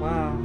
Wow.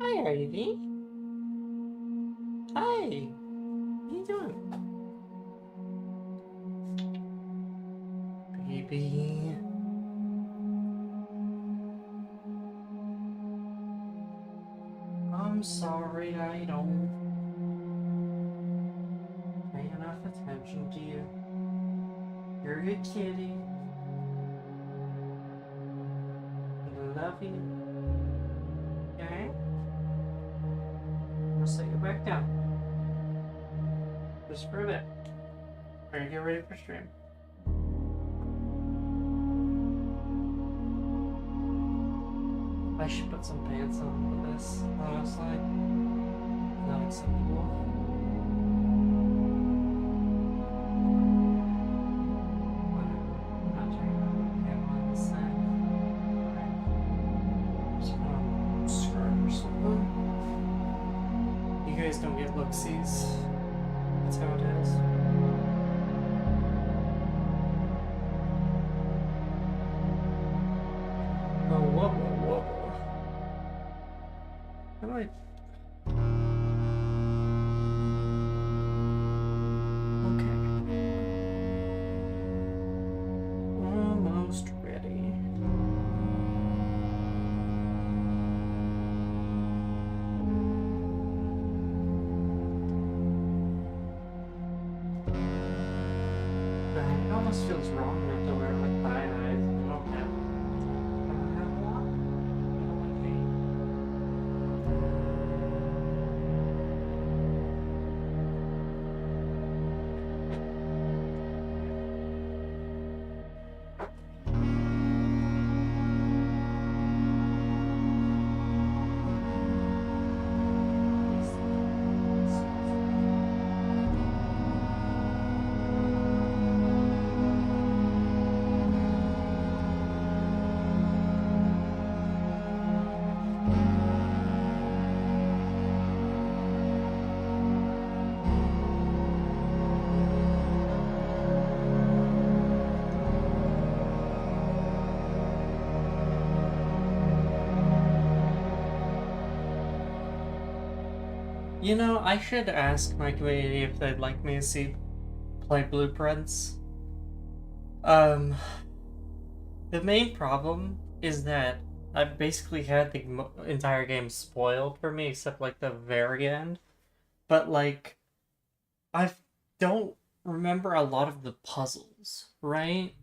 Hi, Ivy. Hi. How you doing? Baby. I'm sorry I don't pay enough attention to you. You're a good kitty. I love you. Okay? I'm gonna set you back down. Just for a bit. We're gonna get ready for stream. I should put some pants on for this, honestly. Not acceptable. Whatever. I'm not trying to put a camera on this side. Alright. Just put on a skirt or something. You guys don't get look-sees. That's how it is. Oh, whoa. How do I... Okay. Almost ready. It almost feels wrong not to wear like thigh highs. I don't have one. I don't like feet. You know, I should ask my community if they'd like me to play Blueprints. The main problem is that I basically had the entire game spoiled for me, except like the very end. But like, I don't remember a lot of the puzzles, right?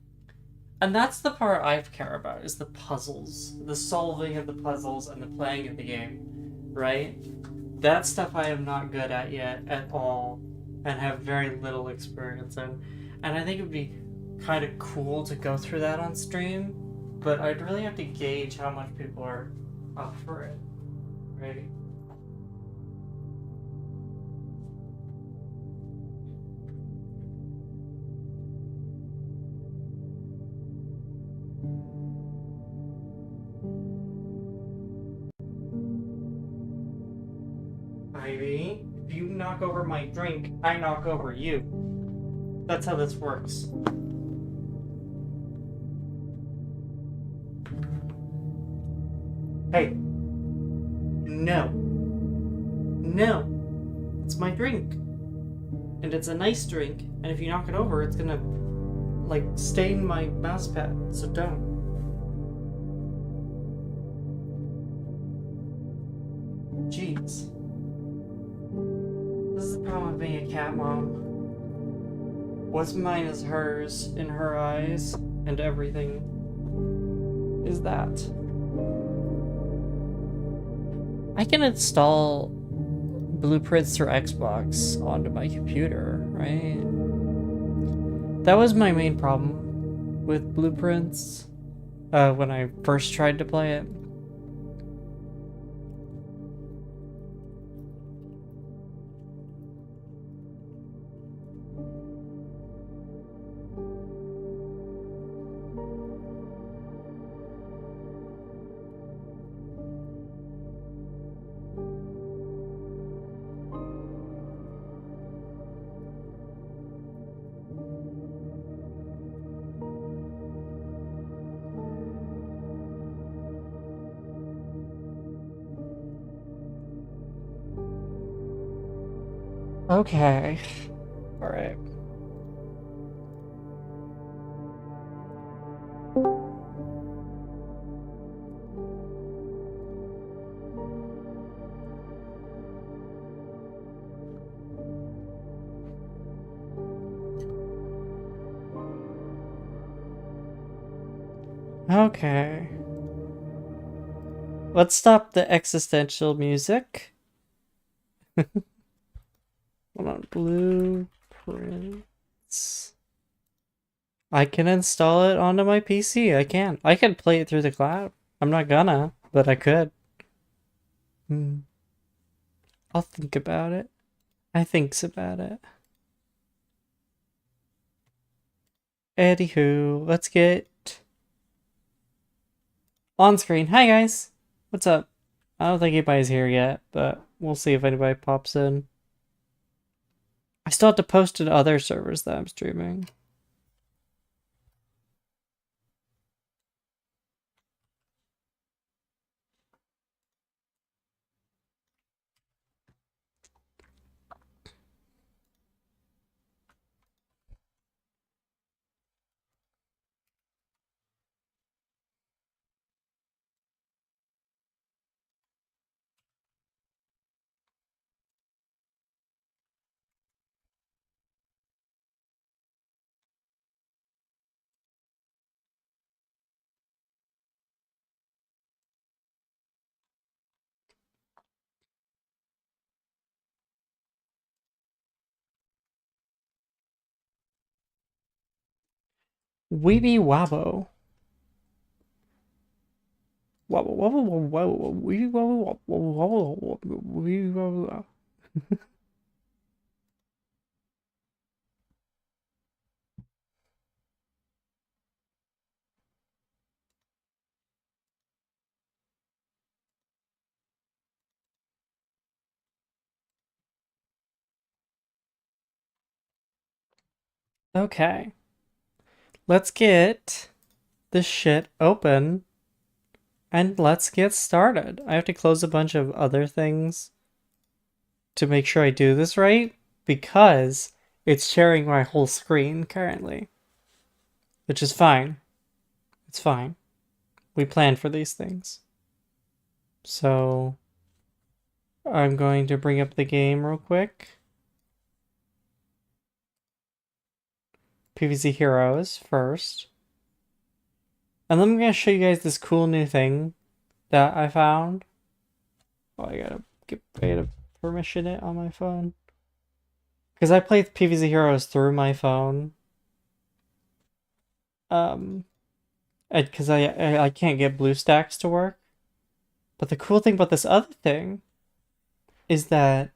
And that's the part I care about, is the puzzles. The solving of the puzzles and the playing of the game, right? That stuff I am not good at yet at all, and have very little experience in. And I think it would be kind of cool to go through that on stream, but I'd really have to gauge how much people are up for it, right? Ivy, if you knock over my drink, I knock over you. That's how this works. Hey. No. No. It's my drink. And it's a nice drink. And if you knock it over, it's gonna, like, stain my mouse pad. So don't. Jeez. This is the problem with being a cat mom. What's mine is hers in her eyes, and everything is that. I can install Blueprints through Xbox onto my computer, right? That was my main problem with Blueprints when I first tried to play it. Okay. All right. Okay. Let's stop the existential music. Hold on, Blueprints. I can install it onto my PC. I can. I can play it through the cloud. I'm not gonna, but I could. I'll think about it. I thinks about it. Anywho, let's get on screen. Hi guys, what's up? I don't think anybody's here yet, but we'll see if anybody pops in. I still have to post to other servers that I'm streaming. Weeby Wabo. Wobble, wobble, wobble, weeby wobble, wobble, weeby wobble. Okay. Let's get this shit open and let's get started. I have to close a bunch of other things to make sure I do this right because it's sharing my whole screen currently, which is fine. It's fine. We planned for these things. So I'm going to bring up the game real quick. PvZ Heroes first. And then I'm going to show you guys this cool new thing that I found. Oh, I gotta permission it on my phone. Because I play PvZ Heroes through my phone. Because I can't get BlueStacks to work. But the cool thing about this other thing is that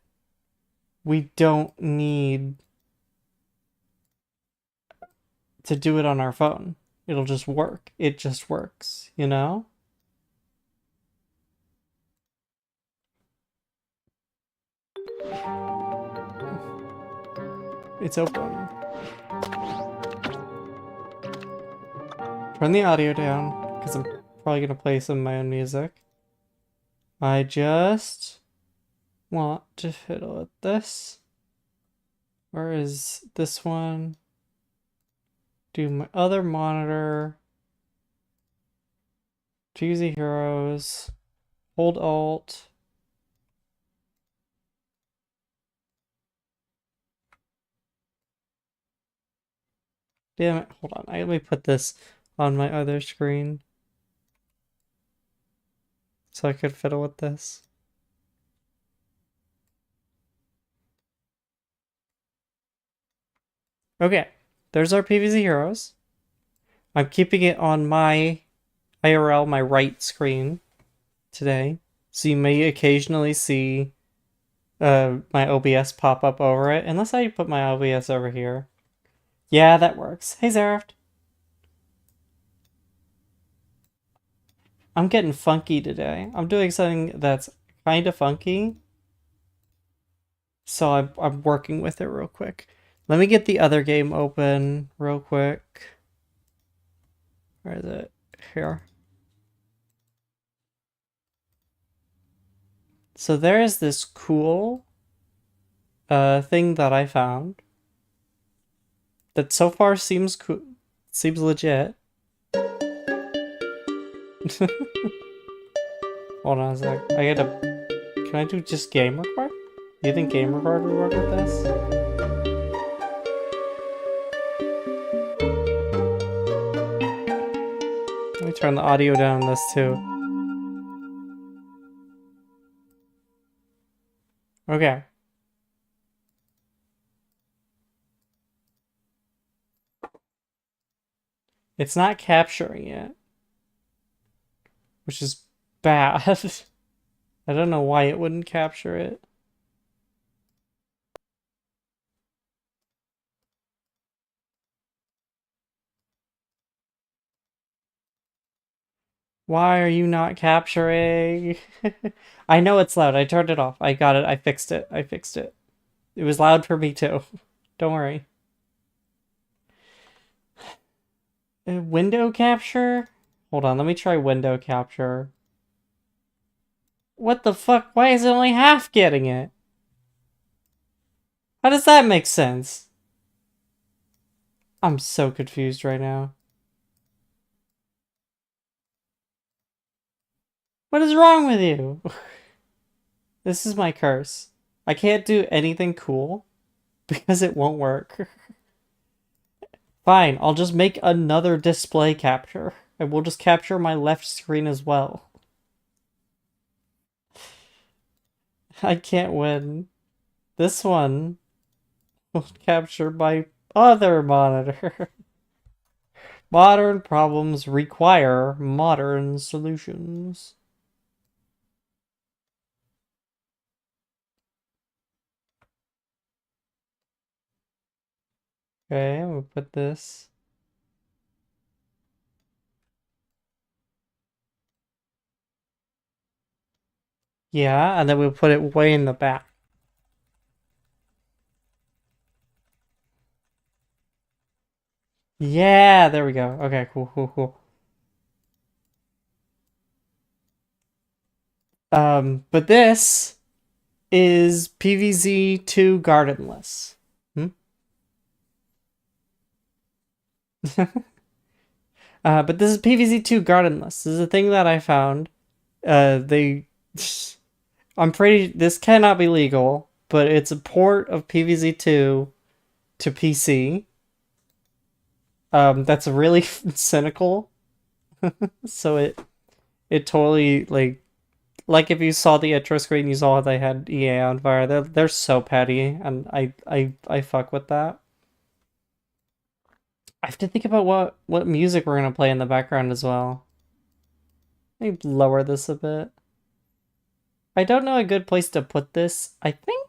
we don't need to do it on our phone. It'll just work. It just works, you know? It's open. Turn the audio down, because I'm probably going to play some of my own music. I just want to fiddle with this. Where is this one? Do my other monitor. PvZ Heroes. Hold Alt. Damn it. Hold on. Let me put this on my other screen. So I could fiddle with this. Okay. There's our PvZ Heroes. I'm keeping it on my IRL, my right screen today. So you may occasionally see my OBS pop up over it. Unless I put my OBS over here. Yeah, that works. Hey, Zeraft. I'm getting funky today. I'm doing something that's kind of funky. So I'm working with it real quick. Let me get the other game open real quick. Where is it? Here. So there is this cool thing that I found that so far seems legit. Hold on a sec. Can I do just game record? Do you think game record would work with this? Let me turn the audio down on this too. Okay. It's not capturing it, which is bad. I don't know why it wouldn't capture it. Why are you not capturing? I know it's loud. I turned it off. I got it. I fixed it. It was loud for me too. Don't worry. Window capture? Hold on, let me try window capture. What the fuck? Why is it only half getting it? How does that make sense? I'm so confused right now. What is wrong with you? This is my curse. I can't do anything cool because it won't work. Fine, I'll just make another display capture. And we'll just capture my left screen as well. I can't win. This one will capture my other monitor. Modern problems require modern solutions. Okay, we'll put this. Yeah, and then we'll put it way in the back. Yeah, there we go. Okay, cool. But this is PvZ2 Gardenless. Hmm? But this is PvZ2 Gardenless. This is a thing that I found. This cannot be legal, but it's a port of PvZ2 to PC. That's really cynical. So it totally like if you saw the intro screen, you saw they had EA on fire. They're so petty, and I fuck with that. I have to think about what music we're gonna play in the background as well. Let me lower this a bit. I don't know a good place to put this. I think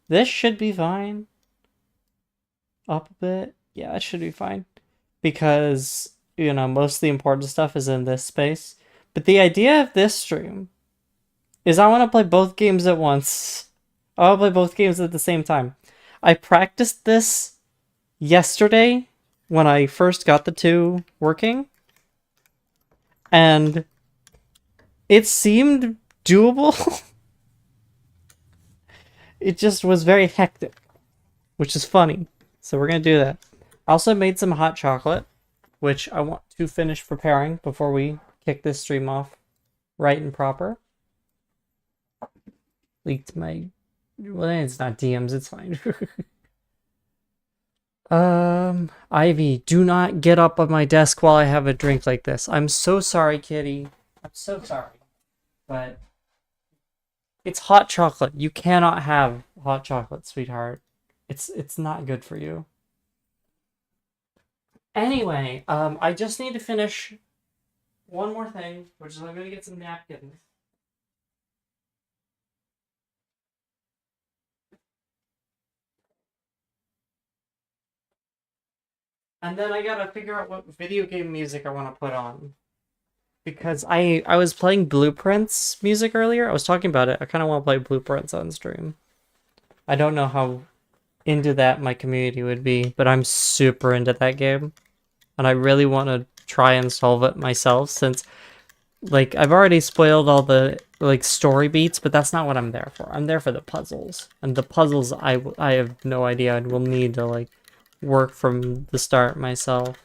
this should be fine. Up a bit. Yeah, it should be fine. Because, most of the important stuff is in this space. But the idea of this stream is I want to play both games at once. I want to play both games at the same time. I practiced this yesterday when I first got the two working. And it seemed doable. It just was very hectic, which is funny. So we're gonna do that. I also made some hot chocolate, which I want to finish preparing before we kick this stream off right and proper. Leaked my... Well, it's not DMs, it's fine. Ivy, do not get up on my desk while I have a drink like this. I'm so sorry, kitty. I'm so sorry. But it's hot chocolate. You cannot have hot chocolate, sweetheart. It's not good for you. Anyway, I just need to finish one more thing, which is I'm gonna get some napkins. And then I gotta figure out what video game music I want to put on. Because I was playing Blueprints music earlier. I was talking about it. I kind of want to play Blueprints on stream. I don't know how into that my community would be, but I'm super into that game. And I really want to try and solve it myself since, like, I've already spoiled all the, like, story beats, but that's not what I'm there for. I'm there for the puzzles. And the puzzles, I have no idea. I will need to, like, work from the start myself.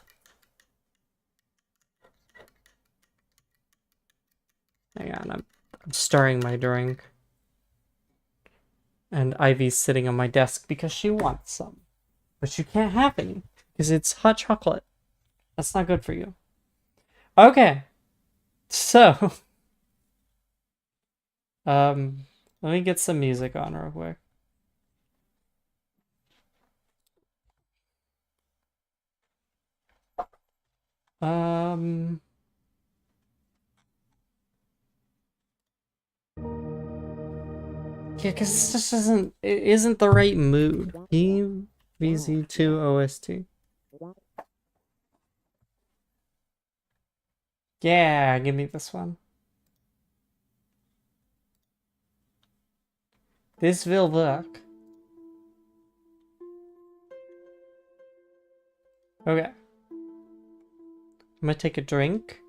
Hang on, I'm stirring my drink. And Ivy's sitting on my desk because she wants some. But you can't have any, because it's hot chocolate. That's not good for you. Okay. So, let me get some music on real quick. Yeah, because this just isn't the right mood. EVZ2 OST. Yeah, give me this one. This will work. Okay. I'm gonna take a drink.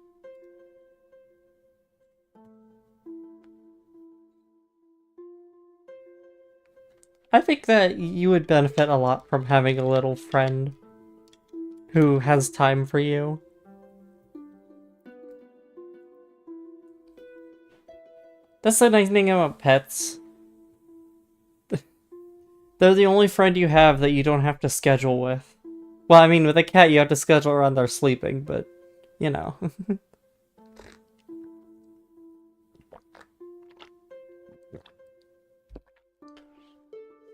I think that you would benefit a lot from having a little friend who has time for you. That's the nice thing about pets. They're the only friend you have that you don't have to schedule with. Well, I mean, with a cat you have to schedule around their sleeping, but, you know.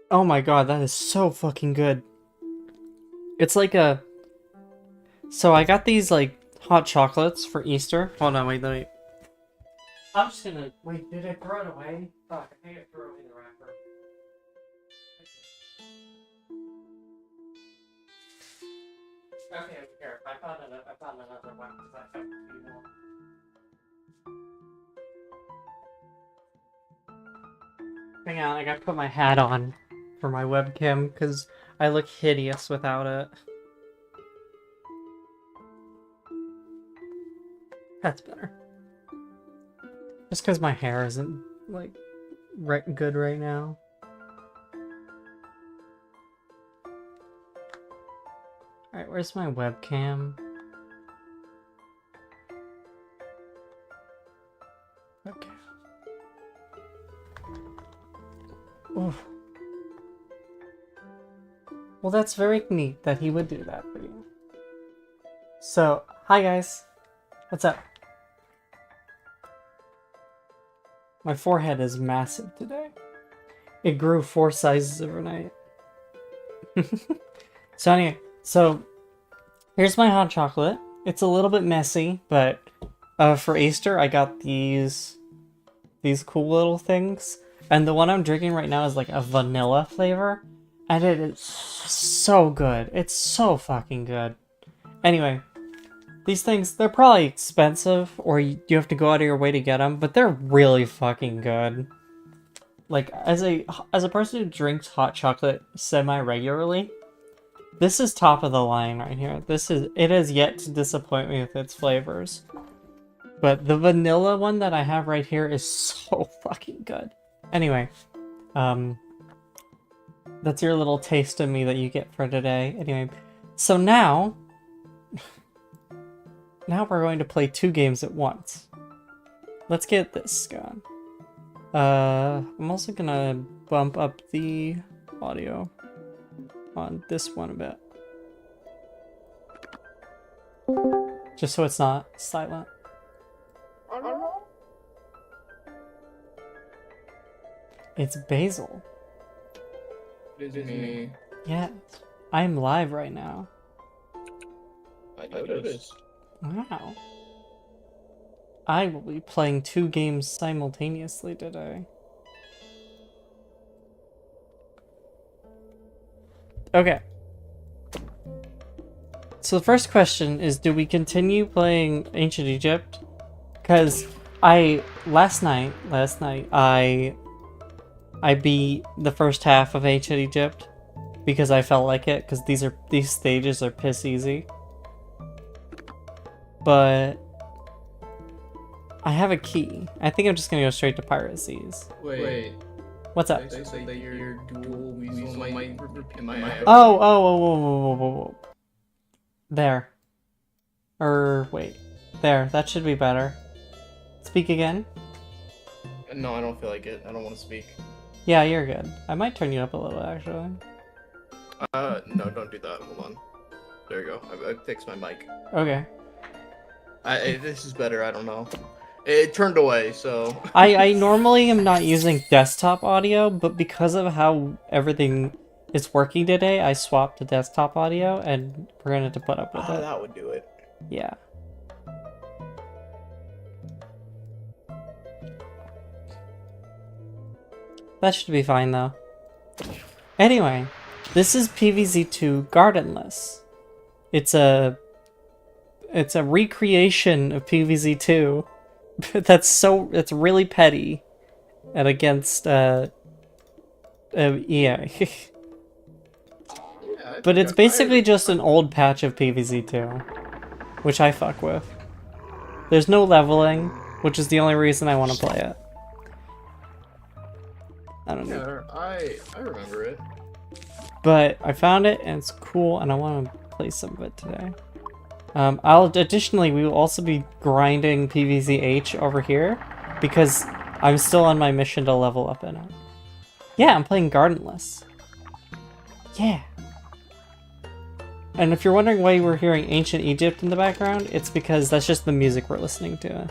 Oh my god, that is so fucking good. It's like a... So I got these, like, hot chocolates for Easter. Hold on, wait, let me... I'm just gonna... Wait, did I throw it away? Fuck, I think I threw away the wrapper. Okay, here, I found another one because I found a few more. Hang on, I gotta put my hat on for my webcam because I look hideous without it. That's better. Just because my hair isn't, like, good right now. Alright, where's my webcam? Okay. Oof. Well, that's very neat that he would do that for you. So, hi guys. What's up? My forehead is massive today. It grew 4 sizes overnight. So anyway, here's my hot chocolate. It's a little bit messy, but for Easter I got these cool little things. And the one I'm drinking right now is like a vanilla flavor. And it is so good. It's so fucking good. Anyway, these things, they're probably expensive, or you have to go out of your way to get them, but they're really fucking good. Like, as a person who drinks hot chocolate semi-regularly, this is top of the line right here. It has yet to disappoint me with its flavors. But the vanilla one that I have right here is so fucking good. Anyway, that's your little taste of me that you get for today. Anyway, so now we're going to play 2 games at once. Let's get this going. I'm also gonna bump up the audio on this one a bit. Just so it's not silent. It's Basil. It is me. Yes. I'm live right now. I noticed. Wow. I will be playing 2 games simultaneously today. Okay. So the first question is, do we continue playing Ancient Egypt? Because last night I beat the first half of Ancient Egypt because I felt like it, because these stages are piss easy. But I have a key. I think I'm just gonna go straight to Pirate Seas. Wait. What's up? They say that your dual weasel might in my Oh. There. Wait. There. That should be better. Speak again? No, I don't feel like it. I don't want to speak. Yeah, you're good. I might turn you up a little, actually. No, don't do that. Hold on. There you go. I fixed my mic. Okay. This is better. I don't know. It turned away, so... I normally am not using desktop audio, but because of how everything is working today, I swapped to desktop audio, and we're gonna have to put up with it. That would do it. Yeah. That should be fine, though. Anyway, this is PvZ2 Gardenless. It's a recreation of PvZ2 that's really petty and against EA. But it's basically just an old patch of PvZ2, which I fuck with. There's no leveling, which is the only reason I want to play it. I don't know. Yeah, I remember it. But I found it and it's cool, and I want to play some of it today. Additionally, we will also be grinding PvZH over here because I'm still on my mission to level up in it. Yeah, I'm playing Gardenless. Yeah. And if you're wondering why we're hearing Ancient Egypt in the background, it's because that's just the music we're listening to.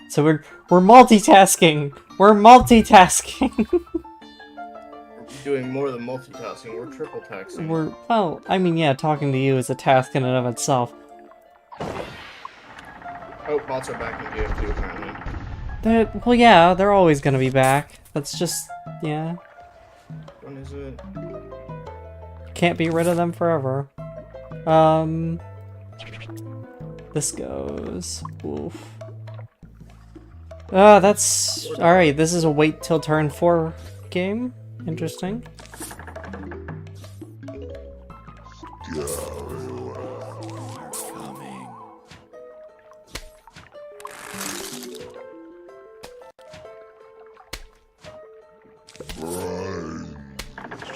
So we're multitasking. We're multitasking. We're doing more than multitasking. We're triple taxing. Well, I mean, yeah, talking to you is a task in and of itself. Oh, bots are back in GF2 apparently. Well, yeah, they're always gonna be back. That's just, yeah. When is it? Can't be rid of them forever. This goes. Oof. That's alright. This is a wait till turn 4 game. Interesting.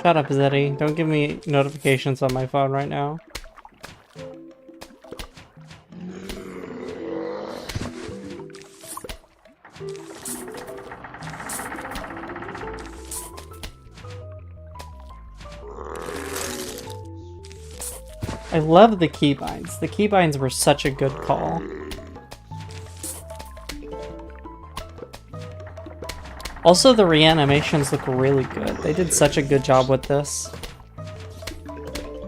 Shut up, Zeddy. Don't give me notifications on my phone right now. I love the keybinds. The keybinds were such a good call. Also, the reanimations look really good. They did such a good job with this.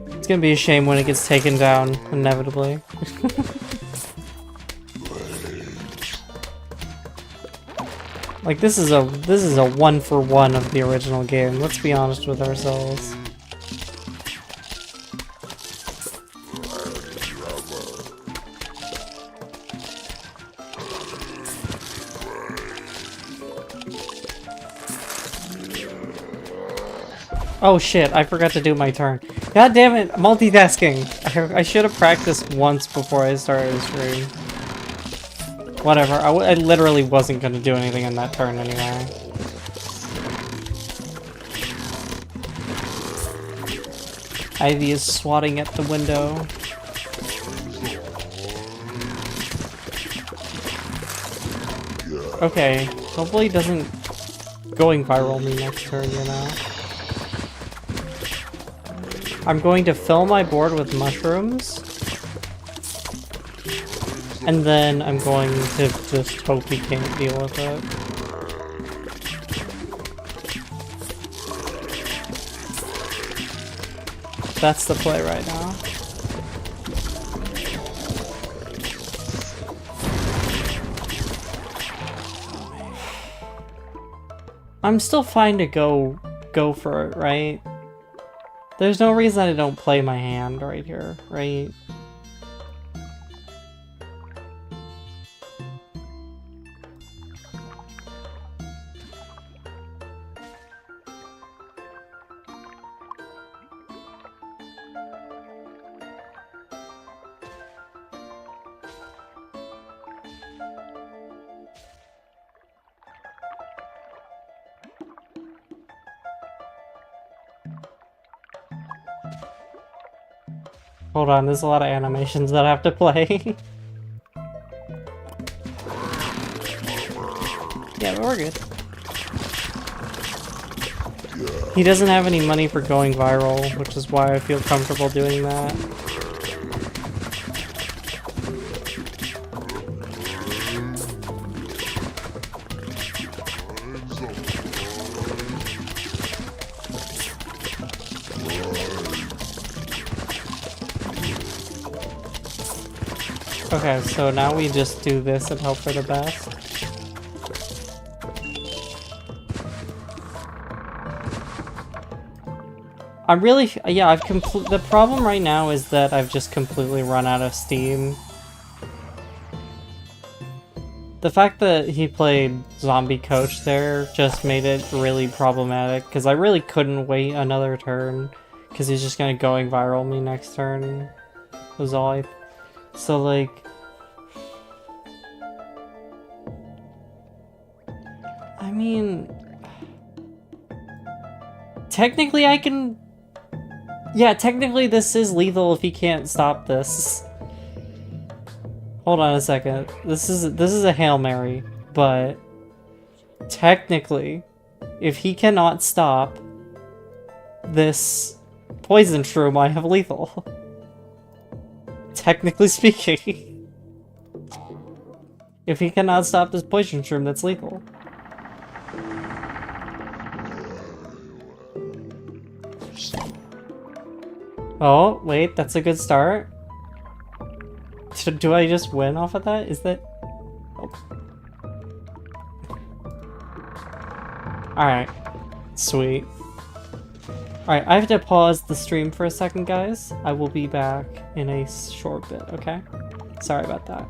It's gonna be a shame when it gets taken down, inevitably. Like, this is a 1-for-1 of the original game. Let's be honest with ourselves. Oh shit, I forgot to do my turn. God damn it, multitasking! I should have practiced once before I started the stream. Whatever, I literally wasn't gonna do anything in that turn anyway. Ivy is swatting at the window. Okay, hopefully it doesn't going viral me next turn, you know? I'm going to fill my board with mushrooms. And then I'm going to just hope he can't deal with it. That's the play right now. I'm still fine to go for it, right? There's no reason I don't play my hand right here, right? Hold on, there's a lot of animations that I have to play. Yeah, but we're good. He doesn't have any money for going viral, which is why I feel comfortable doing that. Okay, so now we just do this and hope for the best. I'm really, yeah, the problem right now is that I've just completely run out of steam. The fact that he played Zombie Coach there just made it really problematic, because I really couldn't wait another turn, because he's just gonna going viral me next turn, was all I... So, like... I mean... Technically I can... Yeah, technically this is lethal if he can't stop this. Hold on a second. This is a Hail Mary, but... Technically, if he cannot stop this poison shroom, I have lethal. Technically speaking. If he cannot stop this poison shroom, that's lethal. Oh, wait, that's a good start. Do I just win off of that? Is that... Oh. Alright. Sweet. Alright, I have to pause the stream for a second, guys. I will be back in a short bit, okay? Sorry about that.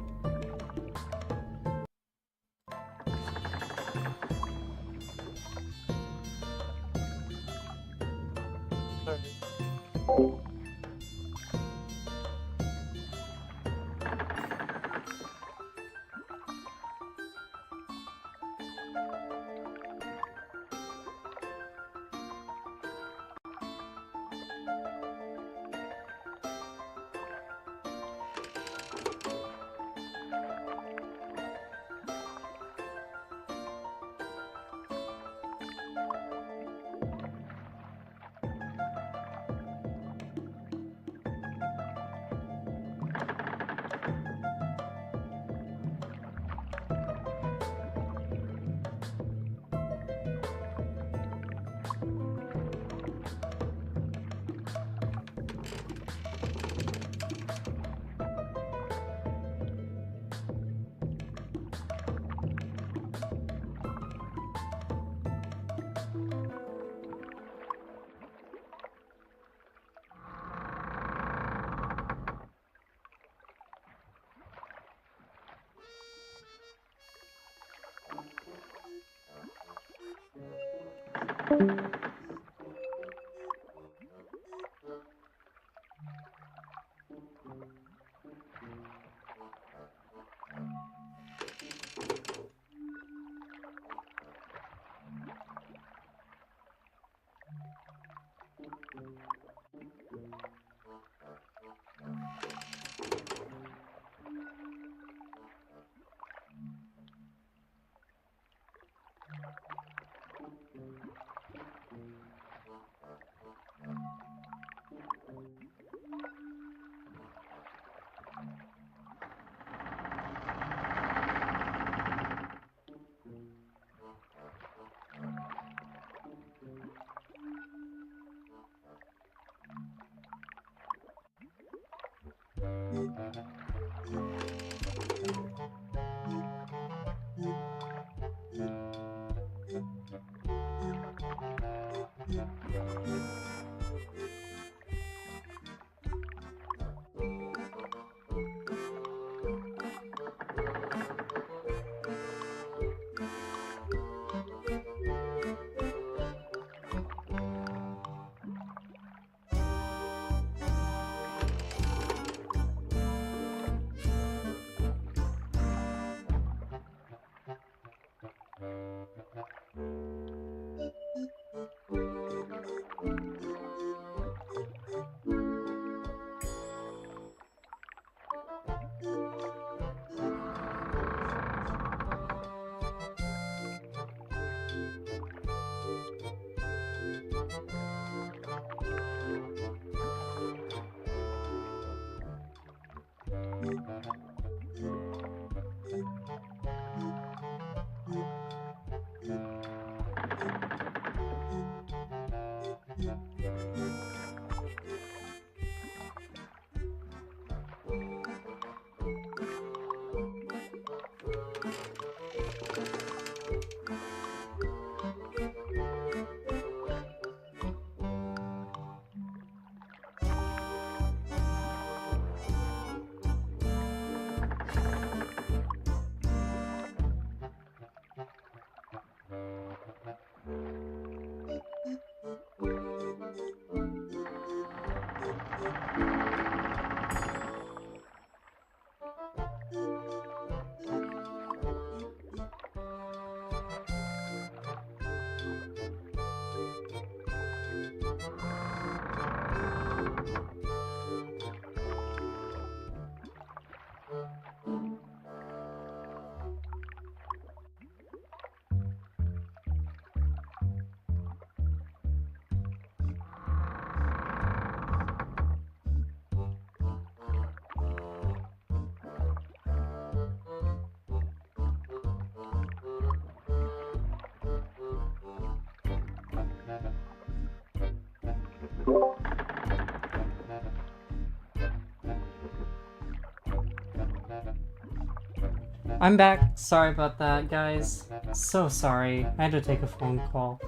I'm back. Sorry about that, guys. So sorry. I had to take a phone call.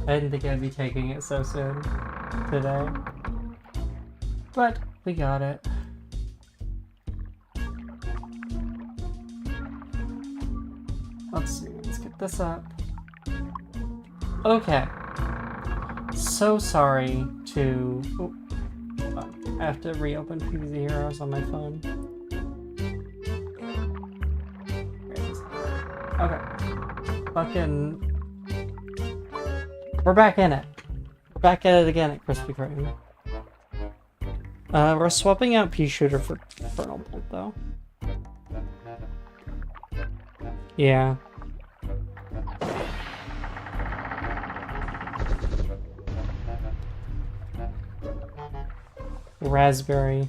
I didn't think I'd be taking it so soon today. But we got it. Let's see. Let's get this up. Okay. So sorry to... Oh, hold on. I have to reopen PvZ Heroes on my phone. Okay. Fucking... We're back in it. We're back at it again at Krispy Kreme. We're swapping out Pea Shooter for Infernal Bolt, though. Yeah. Raspberry.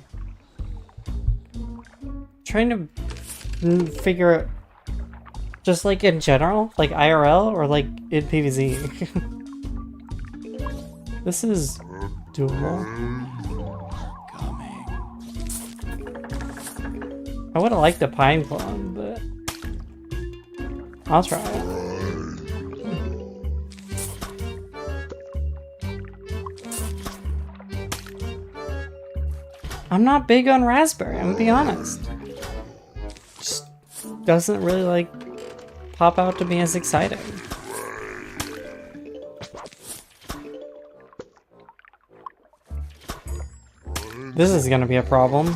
Trying to figure out, just like in general, like IRL or like in PvZ. This is doable. I would have liked the Pine Clone, but I'll try it. I'm not big on Raspberry, I'm gonna be honest. Just doesn't really like pop out to me as exciting. This is gonna be a problem.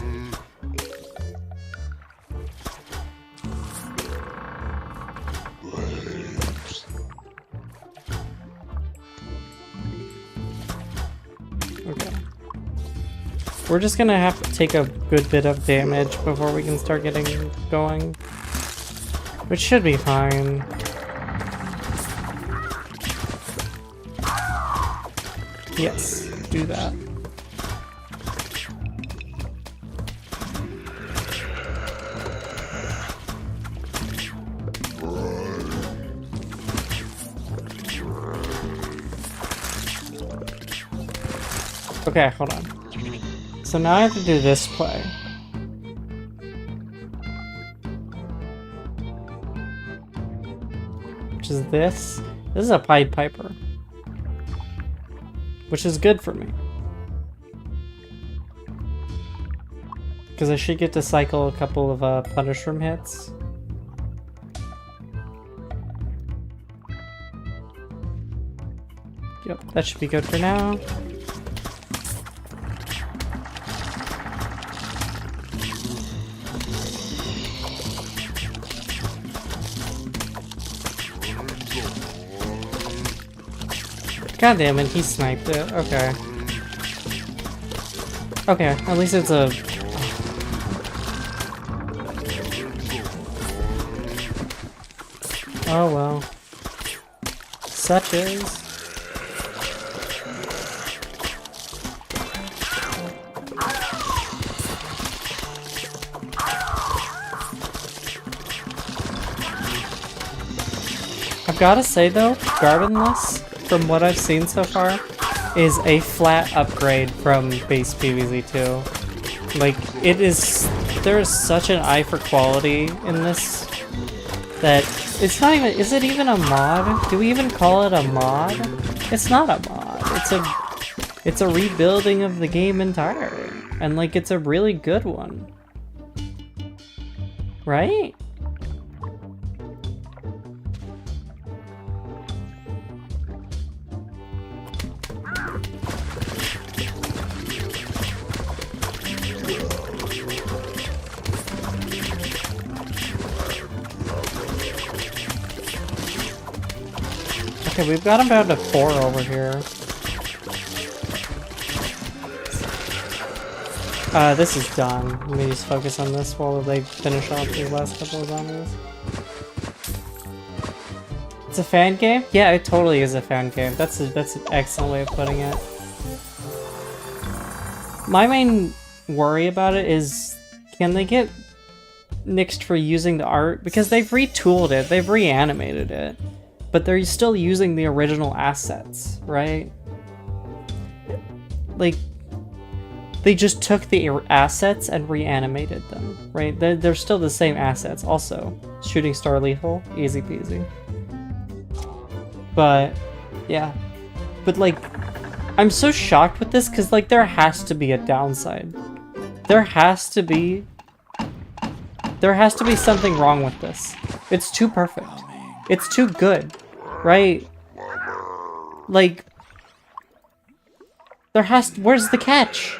We're just gonna have to take a good bit of damage before we can start getting going. Which should be fine. Yes, do that. Okay, hold on. So now I have to do this play. which is this. This is a Pied Piper, which is good for me. Because I should get to cycle a couple of Punish Room hits. Yep, that should be good for now. God damn it, he sniped it. Okay. Okay, at least it's a... Oh well. Such is. I've gotta say though, Gardenless, from what I've seen so far, is a flat upgrade from base PvZ2. Like, it is... There is such an eye for quality in this that it's not even... Is it even a mod? Do we even call it a mod? It's not a mod. It's a rebuilding of the game entirely. And, like, it's a really good one. Right? Okay, we've got him down to 4 over here. This is done. Let me just focus on this while they finish off these last couple of zombies. It's a fan game? Yeah, it totally is a fan game. That's an excellent way of putting it. My main worry about it is, can they get nixed for using the art? Because they've retooled it, they've reanimated it. But they're still using the original assets, right? Like, they just took the assets and reanimated them, right? They're still the same assets. Also, Shooting Star Lethal, easy peasy. But, yeah. But, like, I'm so shocked with this because, like, there has to be a downside. There has to be something wrong with this. It's too perfect. It's too good, right? Like, where's the catch?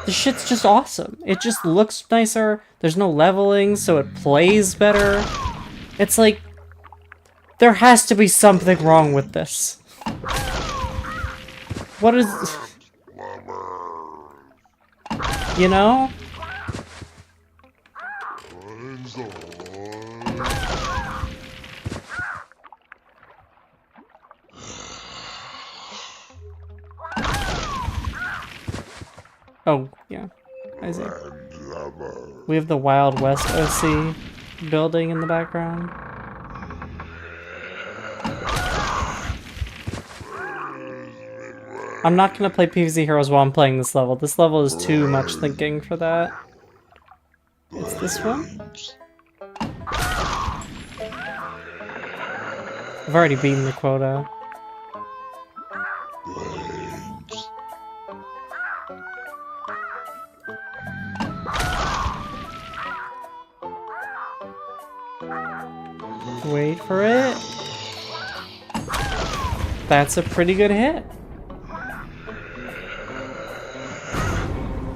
This shit's just awesome. It just looks nicer. There's no leveling, so it plays better. It's like, there has to be something wrong with this. What is... You know? Oh, yeah. I see. We have the Wild West OC building in the background. I'm not gonna play PvZ Heroes while I'm playing this level. This level is too much thinking for that. It's this one? I've already beaten the quota. Wait for it. That's a pretty good hit.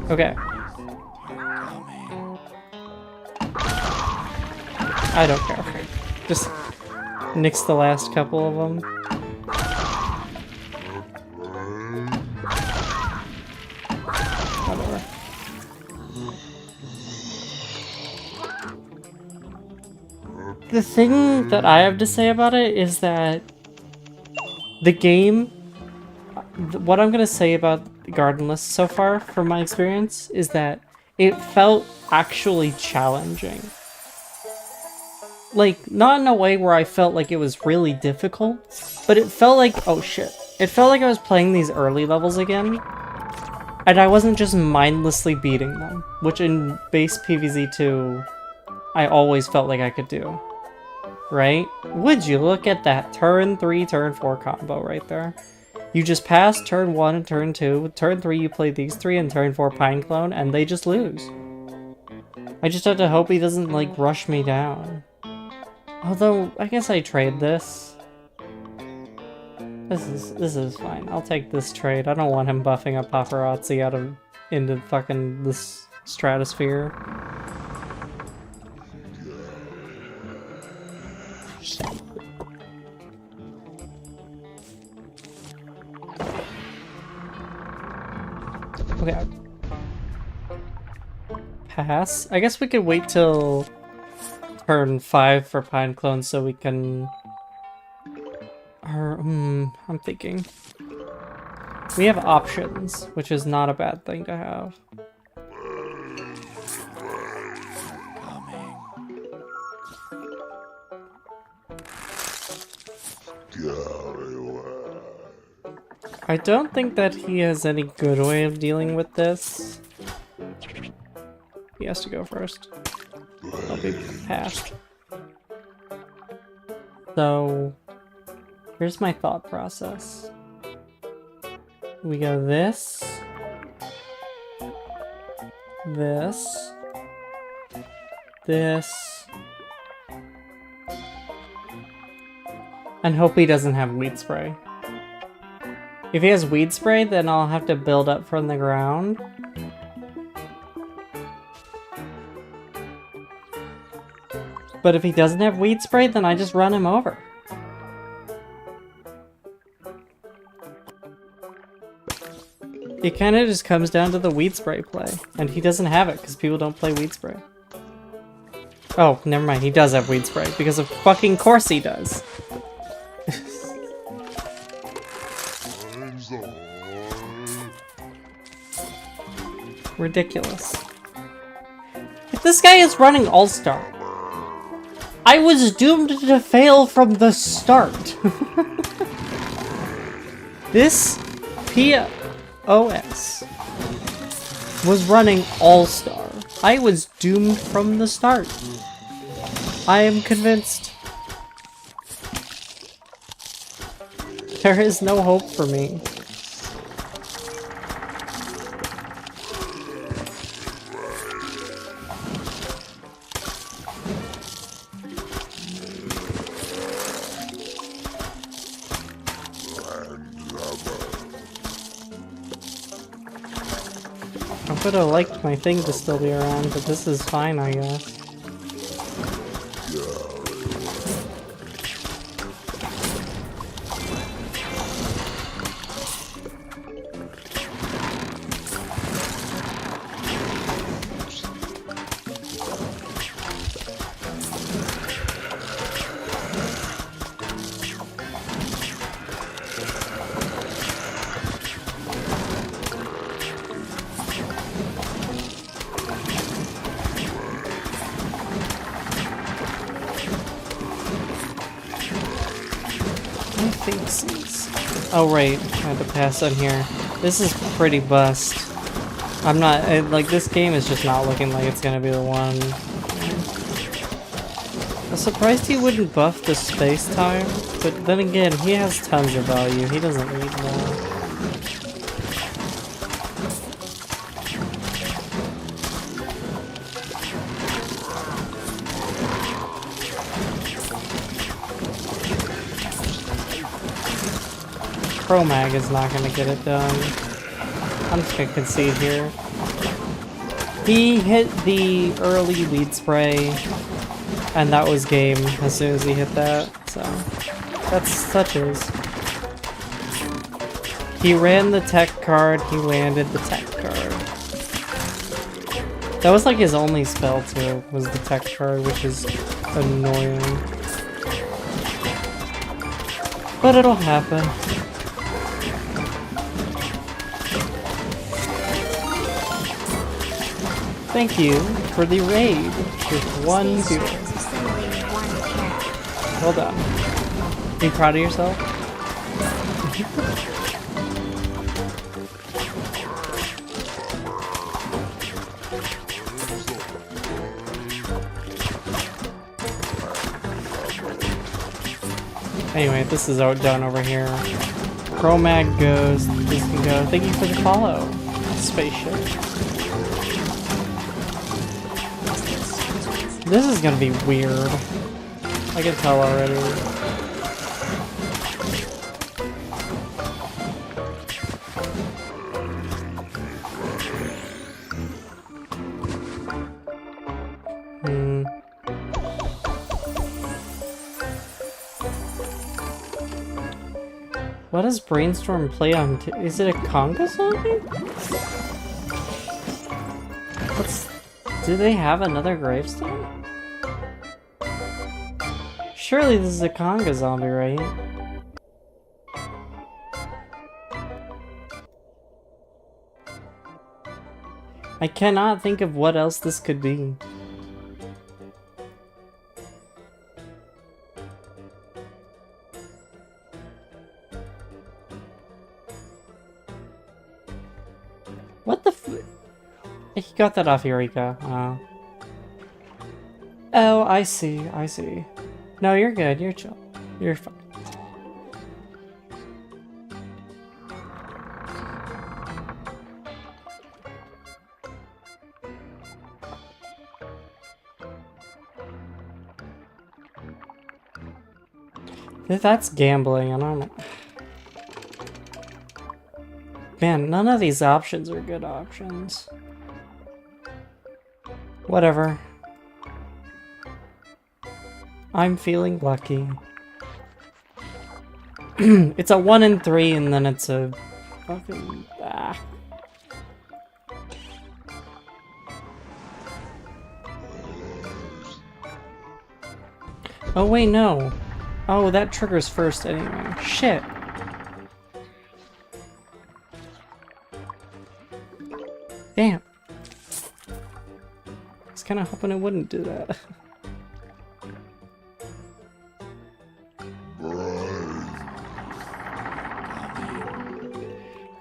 Okay. I don't care. Just nix the last couple of them. Whatever. The thing that I have to say about it is that the game, what I'm gonna say about Gardenless so far, from my experience, is that it felt actually challenging. Like, not in a way where I felt like it was really difficult, but it felt like, oh shit, it felt like I was playing these early levels again, and I wasn't just mindlessly beating them, which in base PvZ2, I always felt like I could do. right? Would you look at that turn 3, turn 4 combo right there? You just pass turn 1 and turn 2. Turn 3 you play these 3 and turn 4 Pineclone and they just lose. I just have to hope he doesn't like rush me down. Although I guess I trade this. This is fine. I'll take this trade. I don't want him buffing a paparazzi out of into fucking this stratosphere. Okay. Pass. I guess we could wait till turn 5 for Pineclone so we can... I'm thinking. We have options, which is not a bad thing to have. I don't think that he has any good way of dealing with this. He has to go first. I'll be passed. So, here's my thought process. We go this, this, this, and hope he doesn't have weed spray. If he has weed spray, then I'll have to build up from the ground. But if he doesn't have weed spray, then I just run him over. It kind of just comes down to the weed spray play. And he doesn't have it because people don't play weed spray. Oh, never mind. He does have weed spray because of fucking course he does. Ridiculous. If this guy is running All-Star, I was doomed to fail from the start. This POS was running All-Star. I was doomed from the start. I am convinced. There is no hope for me. I would have liked my thing to still be around, but this is fine, I guess. Oh right, I had to pass on here. This is pretty bust. I'm not, like, this game is just not looking like it's gonna be the one. I'm surprised he wouldn't buff the space time, but then again, he has tons of value. He doesn't need more. Chromag is not gonna get it done. I'm just gonna concede here. He hit the early weed spray, and that was game as soon as he hit that, so that's such as. He ran the tech card, he landed the tech card. That was like his only spell too, was the tech card, which is annoying. But it'll happen. Thank you for the raid with one viewer. Well done. Are you proud of yourself? Anyway, this is done over here. Chromag goes. This can go. Thank you for the follow. Spaceship. This is gonna be weird. I can tell already. What does Brainstorm play on? Is it a conga zombie? Do they have another gravestone? Surely this is a conga zombie, right? I cannot think of what else this could be. What the f- He got that off Eureka. Oh, I see, I see. No, you're good, you're chill. You're fine. If that's gambling, I don't know. Man, none of these options are good options. Whatever. I'm feeling lucky. It's a 1 in 3 and then it's a fucking Oh wait, no. Oh, that triggers first anyway. Shit. Damn. I was kinda hoping it wouldn't do that.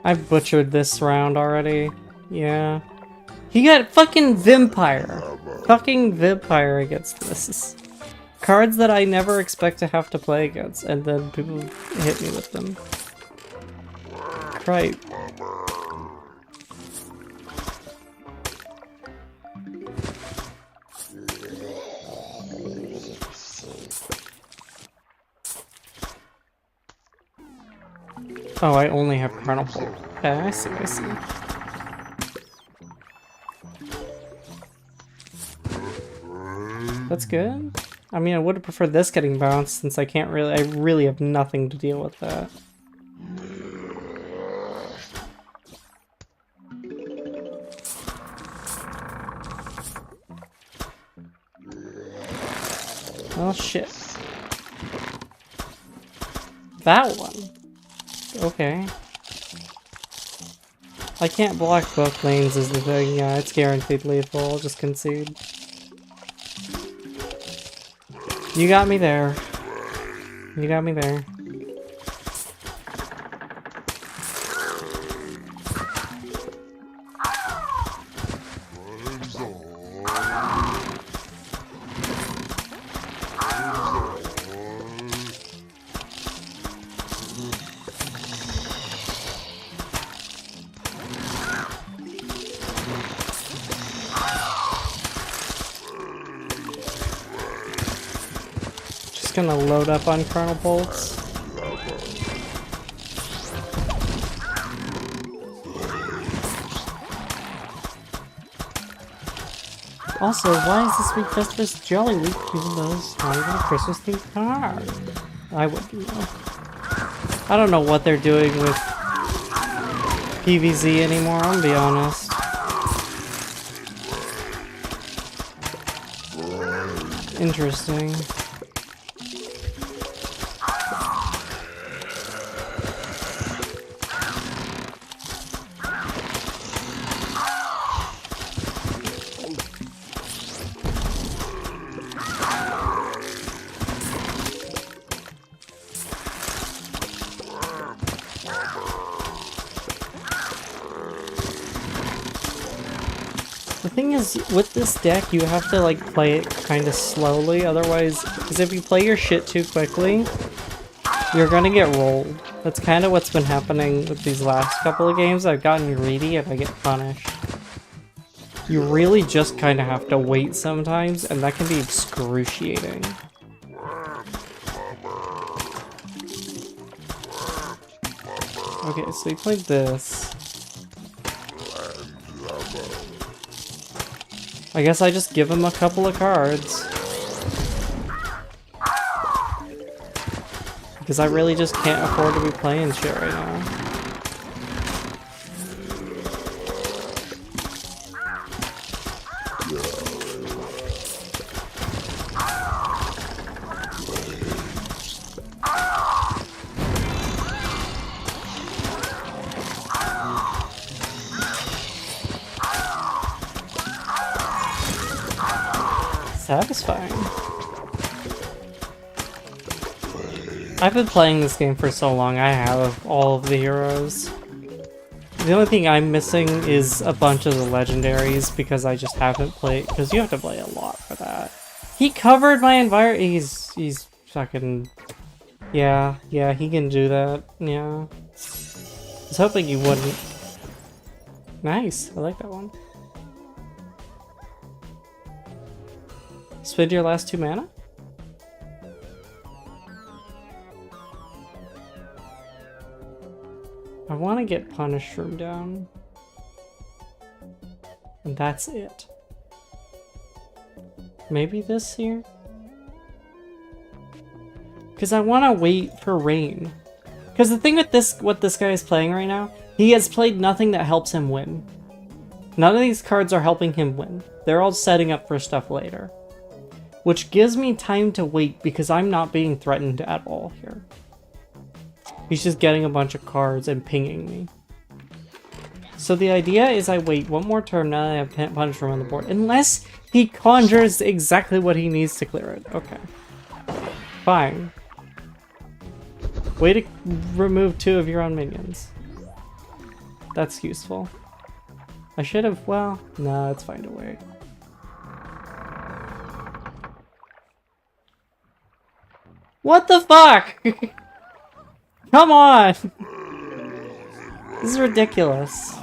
I butchered this round already. Yeah. He got fucking Vampire. Fucking Vampire against this. Cards that I never expect to have to play against, and then people hit me with them. Right. Oh, I only have Carnival. Okay, I see, I see. That's good. I mean, I would have preferred this getting bounced since I really have nothing to deal with that. Oh shit. That one. Okay. I can't block both lanes is the thing. Yeah, it's guaranteed lethal. I'll just concede. You got me there. You got me there. Gonna load up on Chrono Bolts. Also, why is this week Festivus Jolly Week even though it's not even a Christmas themed card? I wouldn't know. I don't know what they're doing with PVZ anymore, I'm gonna be honest. Interesting. With this deck, you have to like play it kind of slowly, otherwise, because if you play your shit too quickly, You're gonna get rolled. That's kind of what's been happening with these last couple of games. I've gotten greedy and I get punished. You really just kind of have to wait sometimes, and that can be excruciating. Okay, so he played this. I guess I just give him a couple of cards. Because I really just can't afford to be playing shit right now. Satisfying. I've been playing this game for so long, I have all of the heroes. The only thing I'm missing is a bunch of the legendaries because I just haven't played, because you have to play a lot for that. He covered my environment. He's fucking, yeah, he can do that, yeah. I was hoping you wouldn't. Nice, I like that one. Spend your last 2 mana? I want to get Punish Room down. And that's it. Maybe this here? Because I want to wait for rain. Because the thing with this, what this guy is playing right now, he has played nothing that helps him win. None of these cards are helping him win. They're all setting up for stuff later. Which gives me time to wait because I'm not being threatened at all here. He's just getting a bunch of cards and pinging me. So the idea is I wait one more turn now that I have Punish Room on the board. Unless he conjures exactly what he needs to clear it. Okay. Fine. Way to remove 2 of your own minions. That's useful. I should have, well, no, it's fine to wait. What the fuck? Come on! This is ridiculous.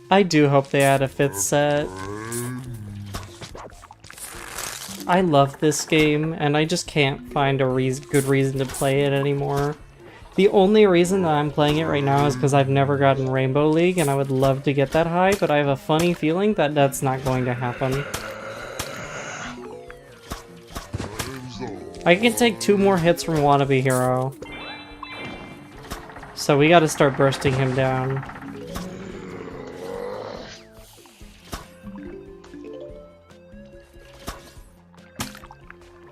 I do hope they add a 5th set. I love this game, and I just can't find a good reason to play it anymore. The only reason that I'm playing it right now is because I've never gotten Rainbow League, and I would love to get that high, but I have a funny feeling that that's not going to happen. I can take 2 more hits from Wannabe Hero. So we gotta start bursting him down.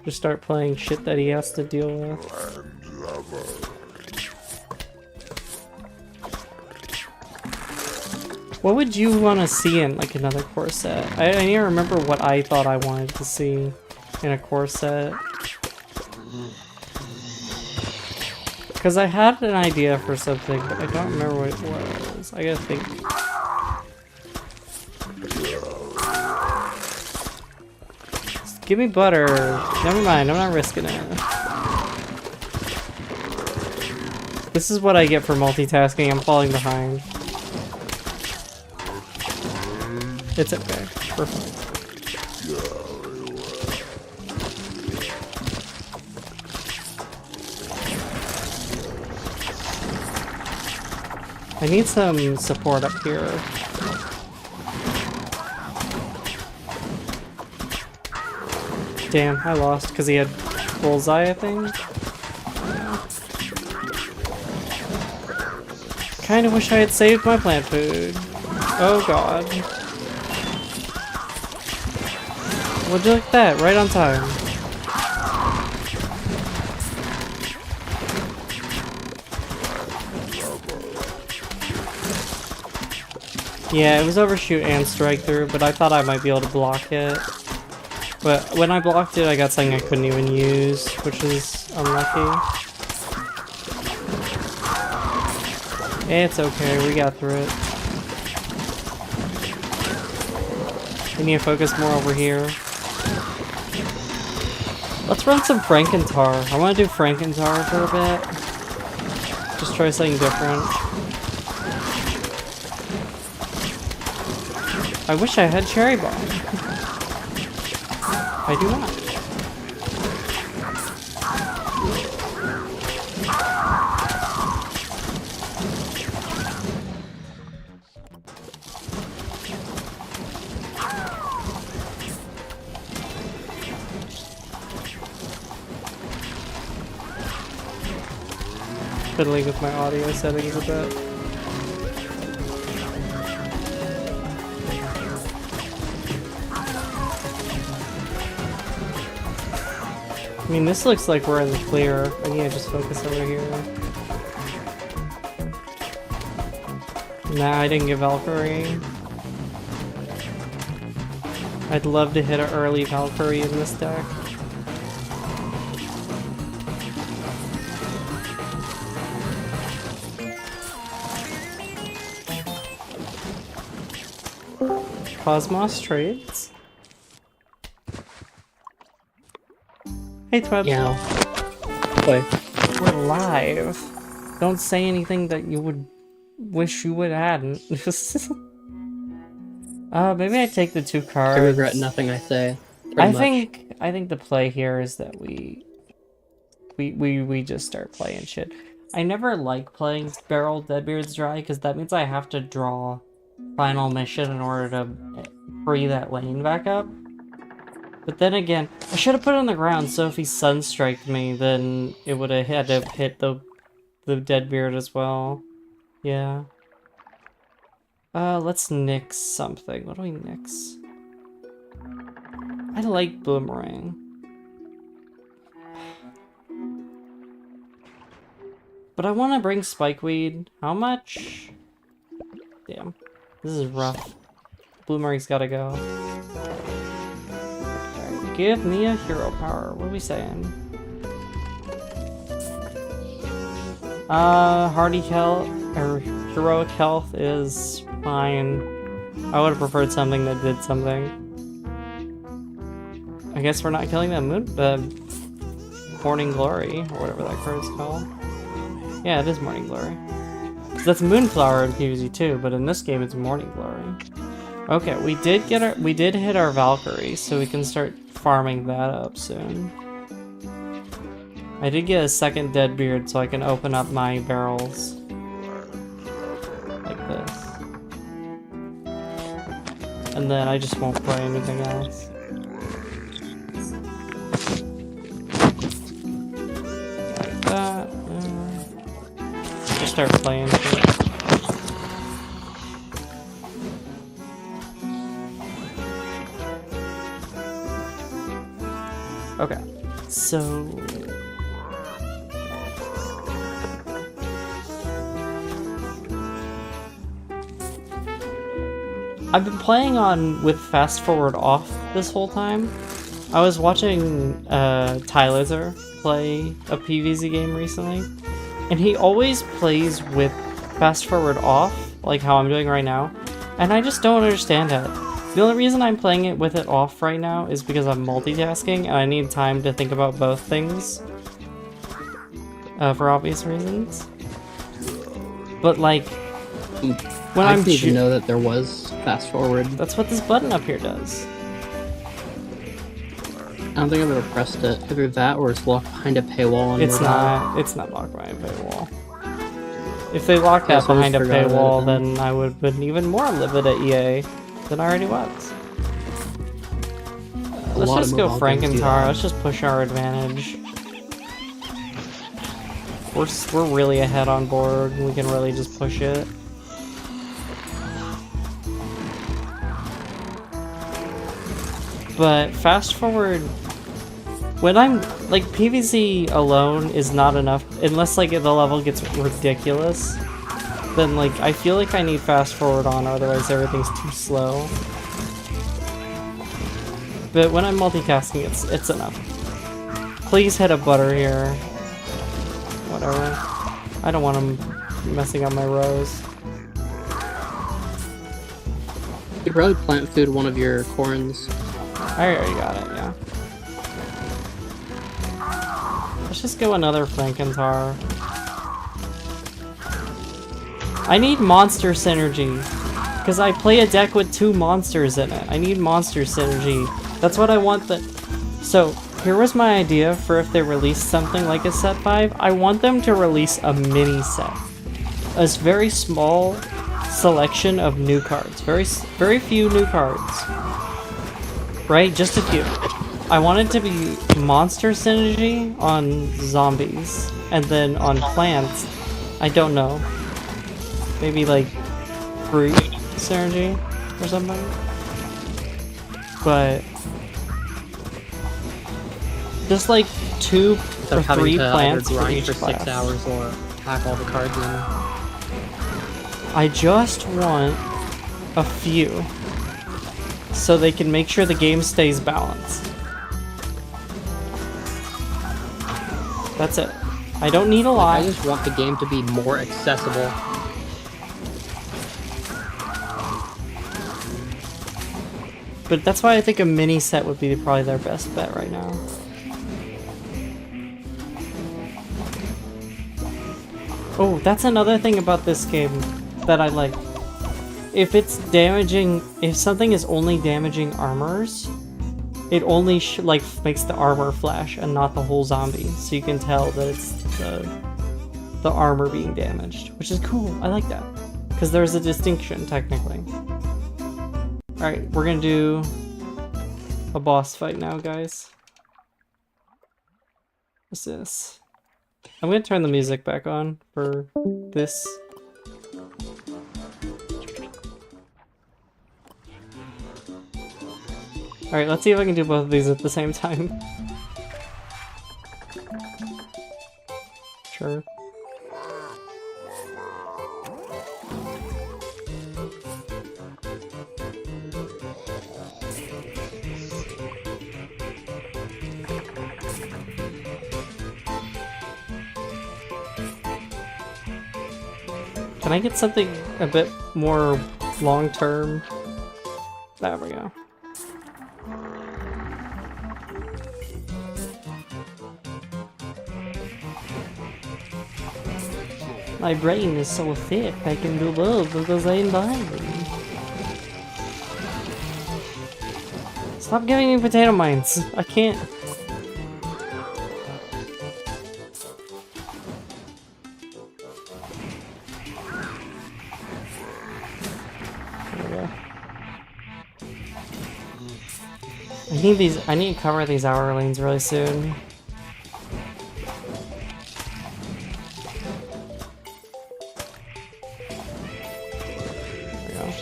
Just start playing shit that he has to deal with. What would you want to see in like another core set? I need to remember what I thought I wanted to see in a core set. Because I had an idea for something, but I don't remember what it was. I gotta think. Give me butter. Never mind, I'm not risking it. This is what I get for multitasking. I'm falling behind. It's okay. We're fine. I need some support up here. Damn, I lost because he had bullseye, I think. Kinda wish I had saved my plant food. Oh god. Would you like that? Right on time. Yeah, it was overshoot and strike through, but I thought I might be able to block it. But when I blocked it, I got something I couldn't even use, which is unlucky. It's okay, we got through it. We need to focus more over here. Let's run some Frankentar. I want to do Frankentar for a bit. Just try something different. I wish I had Cherry Bomb. I do not. Fiddling with my audio settings a bit. I mean, this looks like we're in the clear. I need to just focus over here. Nah, I didn't get Valkyrie. I'd love to hit an early Valkyrie in this deck. Cosmos trades. Hey, Twebs. Yeah. Wait. We're live. Don't say anything that you would wish you would hadn't. Maybe I take the 2 cards. I regret nothing I say. I Pretty much. think the play here is that we just start playing shit. I never like playing Barrel Deadbeard's Dry because that means I have to draw Final Mission in order to free that lane back up. But then again, I should have put it on the ground, so if he Sunstriked me, then it would have had to hit the Deadbeard as well. Yeah. Let's nix something. What do we nix? I like Boomerang. But I want to bring Spikeweed. How much? Damn. This is rough. Boomerang's gotta go. Alright, give me a hero power. What are we saying? Hardy health, or heroic health is fine. I would have preferred something that did something. I guess we're not killing that Morning Glory, or whatever that card's called. Yeah, it is Morning Glory. So that's Moonflower in PvZ too, but in this game it's Morning Glory. Okay, we did hit our Valkyrie, so we can start farming that up soon. I did get a second Deadbeard, so I can open up my barrels. Like this. And then I just won't play anything else. Like that. Just start playing shit. Okay, so... I've been playing with fast forward off this whole time. I was watching Tyler play a PvZ game recently, and he always plays with fast forward off, like how I'm doing right now, and I just don't understand it. The only reason I'm playing it with it off right now is because I'm multitasking and I need time to think about both things. For obvious reasons. But like, when I didn't even know that there was fast forward. That's what this button up here does. I don't think I've ever pressed it. Either that or it's locked behind a paywall. It's not locked behind a paywall. If they locked that behind a paywall, then I would have been even more livid at EA than I already was. Let's just go Frankentar. Let's just push our advantage. We're really ahead on board. We can really just push it. But fast forward, when I'm like PvZ alone is not enough unless like the level gets ridiculous. then like I feel like I need fast forward on, otherwise everything's too slow. But when I'm multitasking, it's enough. Please hit a butter here. Whatever. I don't want him messing up my rows. You could probably plant food one of your corns. I already got it, yeah. Let's just go another Frankentar. I need monster synergy. Because I play a deck with 2 monsters in it. I need monster synergy. That's what I want the... So, here was my idea for if they release something like a set 5. I want them to release a mini set. A very small selection of new cards. Very few new cards. Right? Just a few. I want it to be monster synergy on zombies. And then on plants, I don't know. Maybe like fruit synergy or something. But just like 2 or 3 plants for each for class. 6 hours or pack all the cards in. I just want a few so they can make sure the game stays balanced. That's it. I don't need a lot. I just want the game to be more accessible. But that's why I think a mini set would be probably their best bet right now. Oh, that's another thing about this game that I like. If it's damaging, if something is only damaging armors, it only like makes the armor flash and not the whole zombie, so you can tell that it's the armor being damaged, which is cool. I like that because there's a distinction technically. All right, we're gonna do a boss fight now, guys. What's this? I'm gonna turn the music back on for this. Alright, let's see if I can do both of these at the same time. Sure. Can I get something a bit more long-term? There we go. My brain is so thick I can do both at the same time. Stop giving me potato mines. I can't. I need to cover these hour lanes really soon. There we go.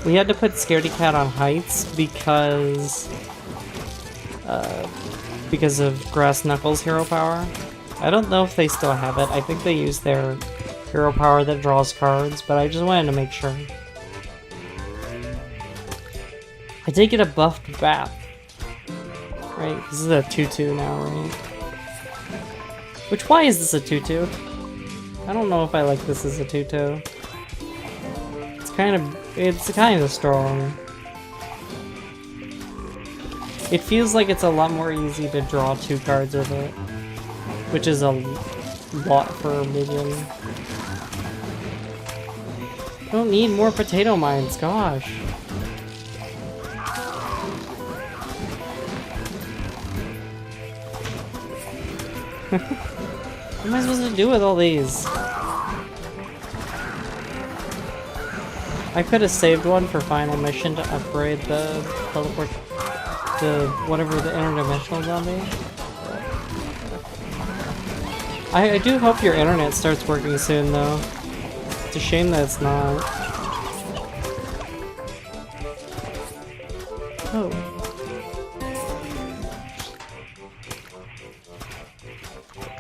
We had to put Scaredy Cat on heights because of Grass Knuckles' hero power. I don't know if they still have it. I think they use their hero power that draws cards, but I just wanted to make sure. I did get a buffed bat. Right? This is a 2-2 now, right? Which, why is this a 2-2? I don't know if I like this as a 2-2. It's kind of strong. It feels like it's a lot more easy to draw 2 cards with it, which is a lot for a minion. I don't need more potato mines, gosh. What am I supposed to do with all these? I could have saved one for final mission to upgrade the teleport. Whatever the interdimensional zombie. I do hope your internet starts working soon, though. It's a shame that it's not. Oh.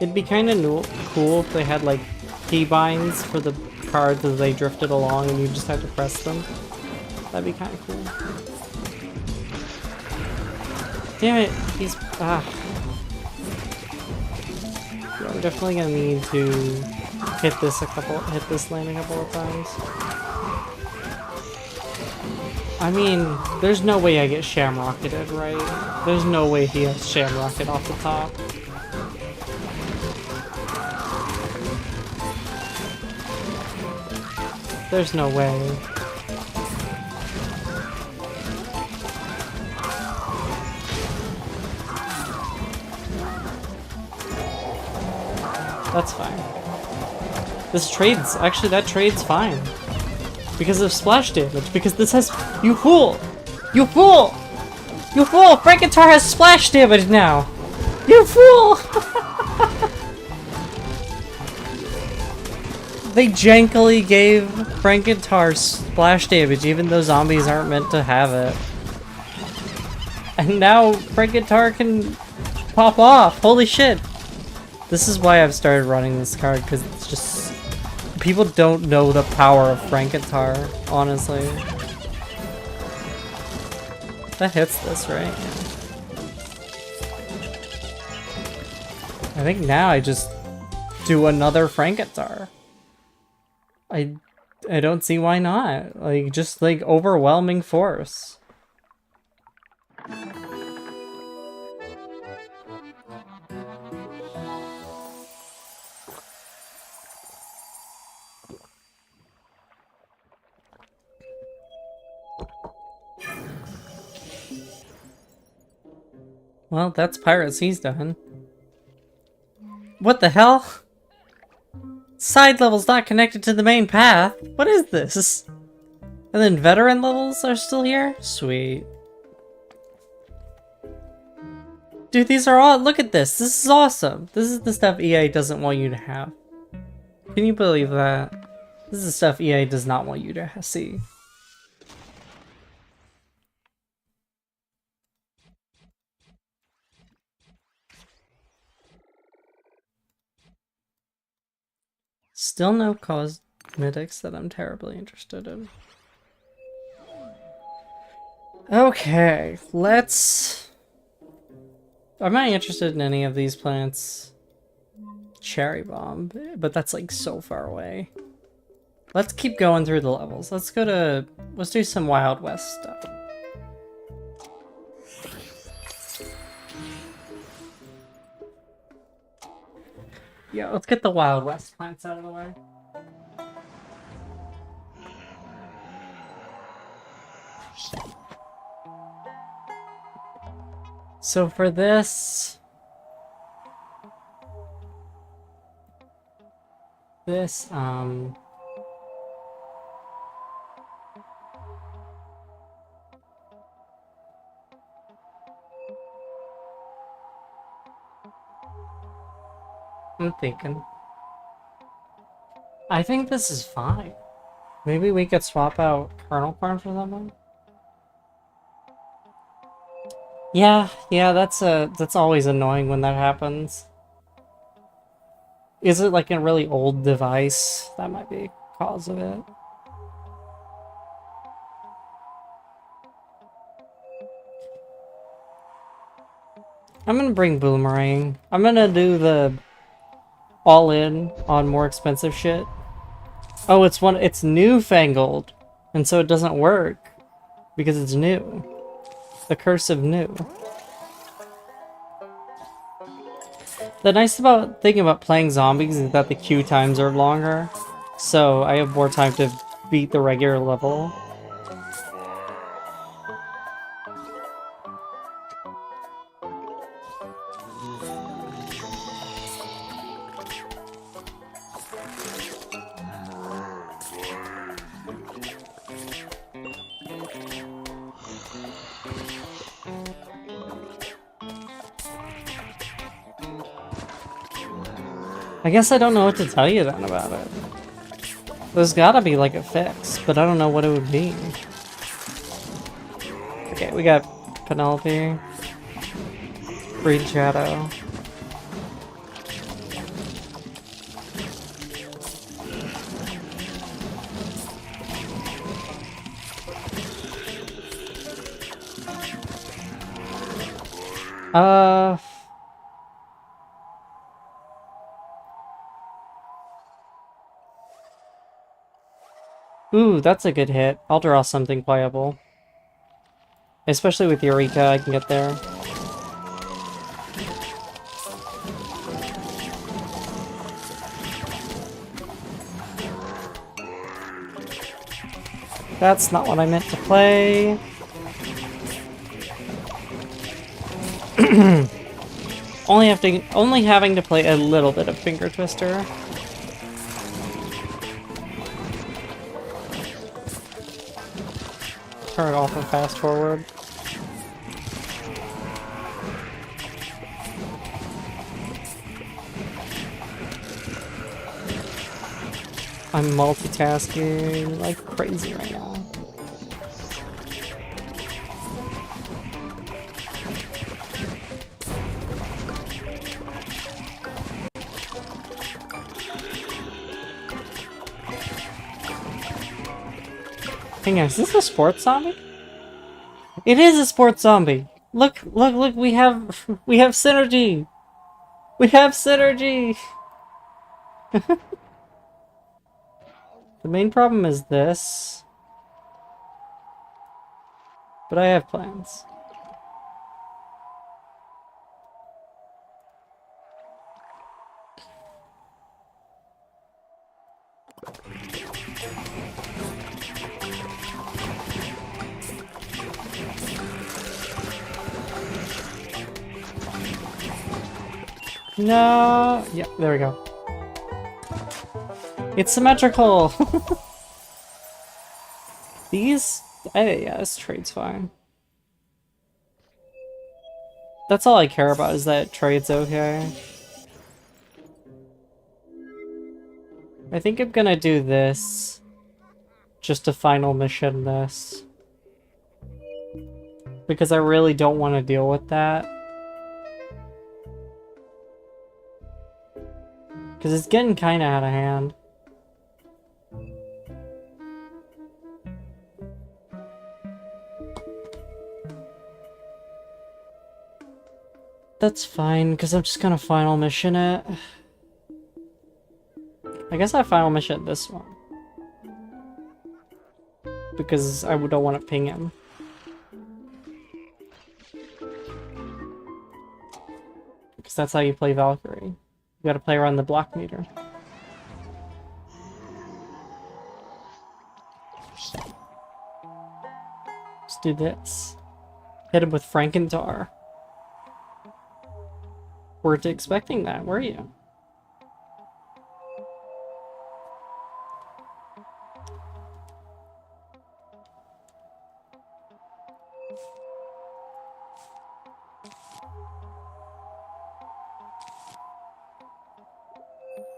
It'd be kind of cool if they had like keybinds for the cards as they drifted along and you just had to press them. That'd be kind of cool. Damn it, he's Yeah, I'm definitely gonna need to hit this lane a couple of times. I mean, there's no way I get Shamrocketed, right? There's no way he has Shamrocket off the top. There's no way. That's fine. This trade's actually that trade's fine. Because of splash damage. Because this has you fool! You fool! You fool! Frankentar has splash damage now! You fool! They jankily gave Frankentar splash damage even though zombies aren't meant to have it. And now Frankentar can pop off. Holy shit. This is why I've started running this card, because it's just... people don't know the power of Frankentar, honestly. That hits this, right? Yeah. I think now I just do another Frankentar. I don't see why not. Like, just like overwhelming force. Well, that's Pirate Sea's done. What the hell? Side levels not connected to the main path? What is this? And then veteran levels are still here? Sweet. Dude, these are all- look at this. This is awesome. This is the stuff EA doesn't want you to have. Can you believe that? This is the stuff EA does not want you to see. Still no cosmetics that I'm terribly interested in. Okay, let's... I'm not interested in any of these plants. Cherry Bomb, but that's like so far away. Let's keep going through the levels. Let's do some Wild West stuff. Yeah, let's get the Wild West plants out of the way. So for this... I'm thinking. I think this is fine. Maybe we could swap out Kernel Corn for that one? Yeah, that's always annoying when that happens. Is it like a really old device? That might be cause of it. I'm gonna bring Boomerang. I'm gonna do the all in on more expensive shit. Oh, it's newfangled, and so it doesn't work because it's new. The curse of new. The nice thing about playing zombies is that the queue times are longer, so I have more time to beat the regular level. I guess I don't know what to tell you then about it. There's gotta be like a fix, but I don't know what it would be. Okay, we got Penelope. Breed Shadow. Ooh, that's a good hit. I'll draw something playable. Especially with Eureka, I can get there. That's not what I meant to play. Only having to play a little bit of Finger Twister. Turn it off and fast forward. I'm multitasking like crazy right now. Hang on, is this a sports zombie? It is a sports zombie! Look, we have synergy! We have synergy! The main problem is this. But I have plans. No! Yeah, there we go. It's symmetrical! These? Yeah, this trade's fine. That's all I care about, is that trade's okay. I think I'm gonna do this. Just to final mission this. Because I really don't want to deal with that. Because it's getting kind of out of hand. That's fine, because I'm just gonna final mission it. I guess I final mission this one. Because I don't want to ping him. Because that's how you play Valkyrie. You gotta play around the block meter. Let's do this. Hit him with Frankentar. Weren't expecting that, were you?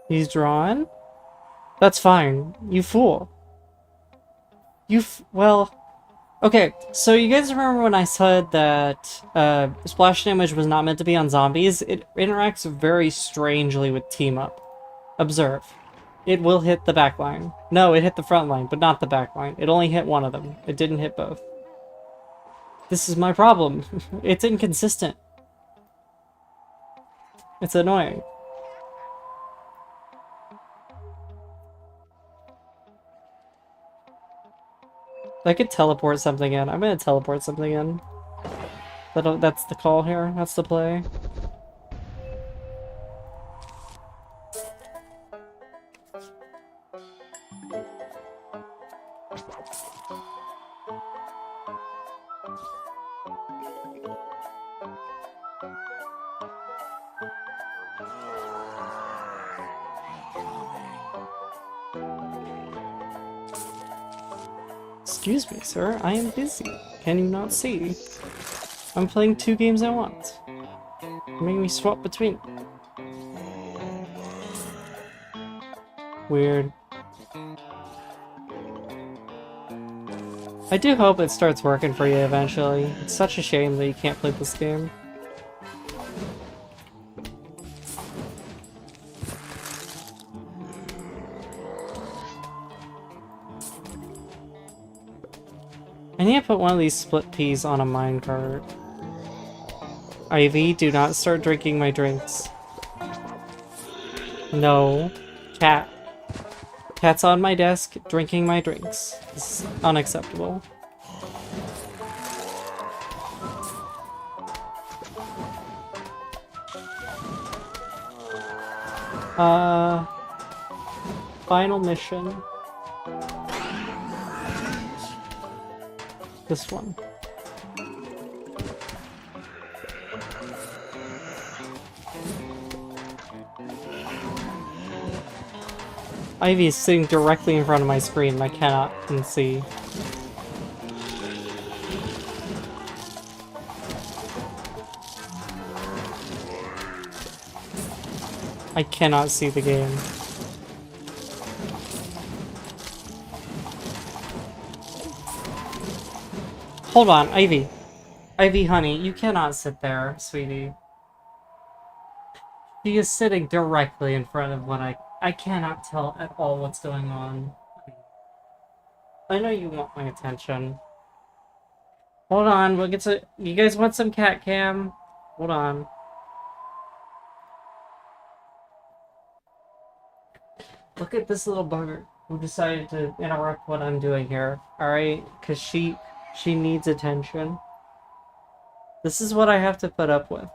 He's drawn? That's fine. You fool. Well... Okay, so you guys remember when I said that splash damage was not meant to be on zombies? It interacts very strangely with Team Up. Observe. It will hit the back line. No, it hit the front line, but not the back line. It only hit one of them. It didn't hit both. This is my problem. It's inconsistent. It's annoying. I could teleport something in. I'm gonna teleport something in. That's the call here. That's the play. Excuse me, sir. I am busy. Can you not see? I'm playing 2 games at once. Make me swap between. Weird. I do hope it starts working for you eventually. It's such a shame that you can't play this game. I need to put one of these split peas on a minecart. Ivy, do not start drinking my drinks. No. Cat. Cat's on my desk, drinking my drinks. This is unacceptable. Final mission. This one. Ivy is sitting directly in front of my screen and I cannot see. I cannot see the game. Hold on, Ivy. Ivy, honey, you cannot sit there, sweetie. She is sitting directly in front of what I cannot tell at all what's going on. I know you want my attention. Hold on, we'll get to... You guys want some cat cam? Hold on. Look at this little bugger who decided to interrupt what I'm doing here. Alright? Because she needs attention. This is what I have to put up with.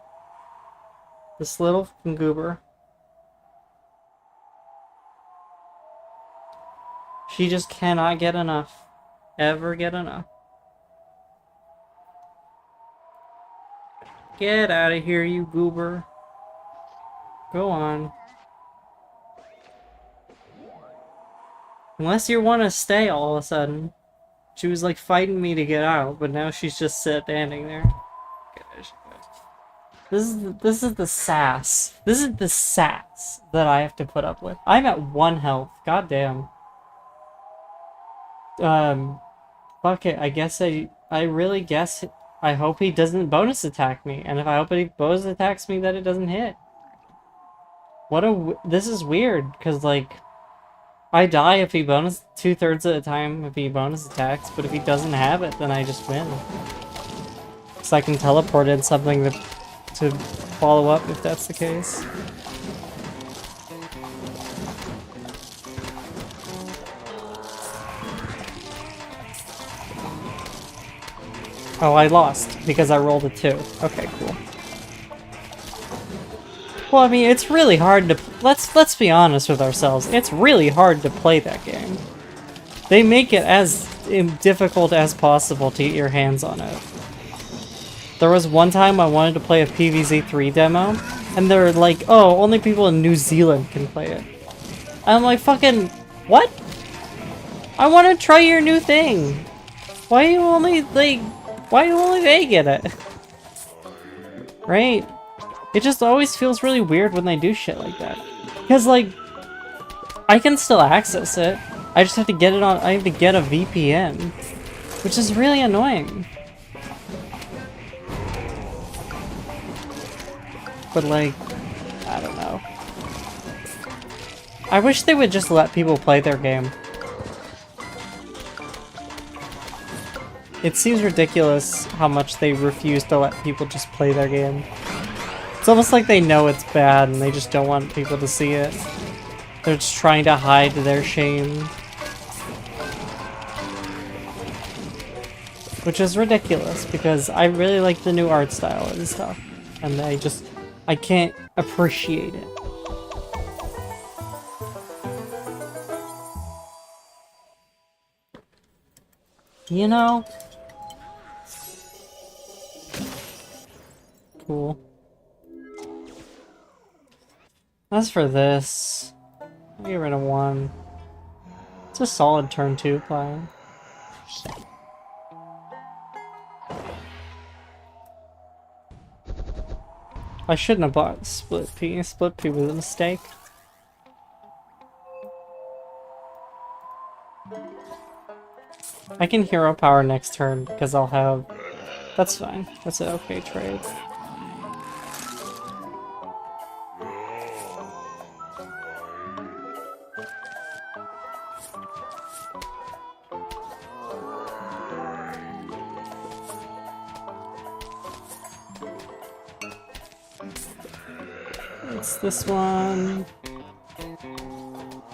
This little fucking goober. She just cannot get enough. Ever get enough. Get out of here, you goober. Go on. Unless you want to stay all of a sudden. She was like fighting me to get out, but now she's just standing there. This is the sass. This is the sass that I have to put up with. I'm at 1 health. God damn. Fuck it. I guess I really guess. I hope he doesn't bonus attack me, and if I hope he bonus attacks me, that it doesn't hit. This is weird, because like, I die if he bonus 2/3 of the time if he bonus attacks, but if he doesn't have it, then I just win. So I can teleport in something to follow up if that's the case. Oh, I lost because I rolled a 2. Okay, cool. Well, I mean, it's really hard to... Let's be honest with ourselves. It's really hard to play that game. They make it as difficult as possible to get your hands on it. There was one time I wanted to play a PvZ3 demo, and they're like, oh, only people in New Zealand can play it. I'm like, fucking... What? I want to try your new thing. Why do only they get it? Right? It just always feels really weird when they do shit like that. Because, like, I can still access it. I just have to get it on... I have to get a VPN. Which is really annoying. But, like, I don't know. I wish they would just let people play their game. It seems ridiculous how much they refuse to let people just play their game. It's almost like they know it's bad and they just don't want people to see it. They're just trying to hide their shame. Which is ridiculous because I really like the new art style and stuff. And I can't appreciate it. You know? Cool. As for this, I'll get rid of 1. It's a solid turn 2 play. I shouldn't have bought Split Pea. Split Pea was a mistake. I can hero power next turn because I'll have... That's fine. That's an okay trade. It's this one.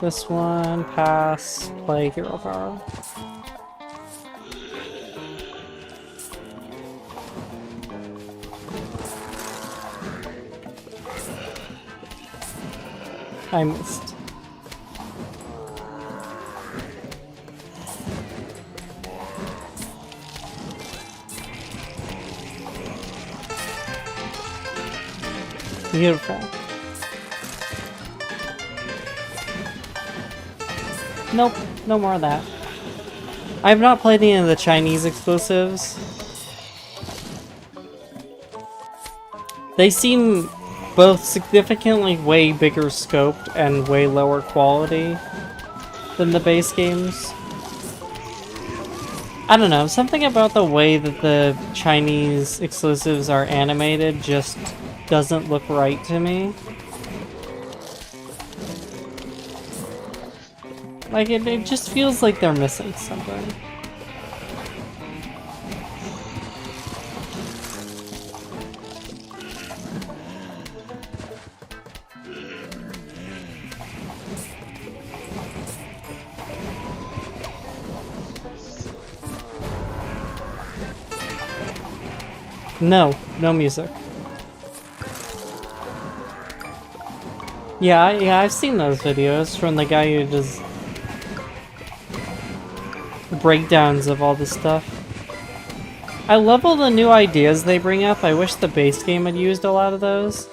This one, pass, play hero power. I missed. Beautiful. Nope, no more of that. I have not played any of the Chinese exclusives. They seem both significantly way bigger scoped and way lower quality than the base games. I don't know, something about the way that the Chinese exclusives are animated just doesn't look right to me. Like, it just feels like they're missing something. No, no music. Yeah, I've seen those videos from the guy who does breakdowns of all this stuff. I love all the new ideas they bring up. I wish the base game had used a lot of those.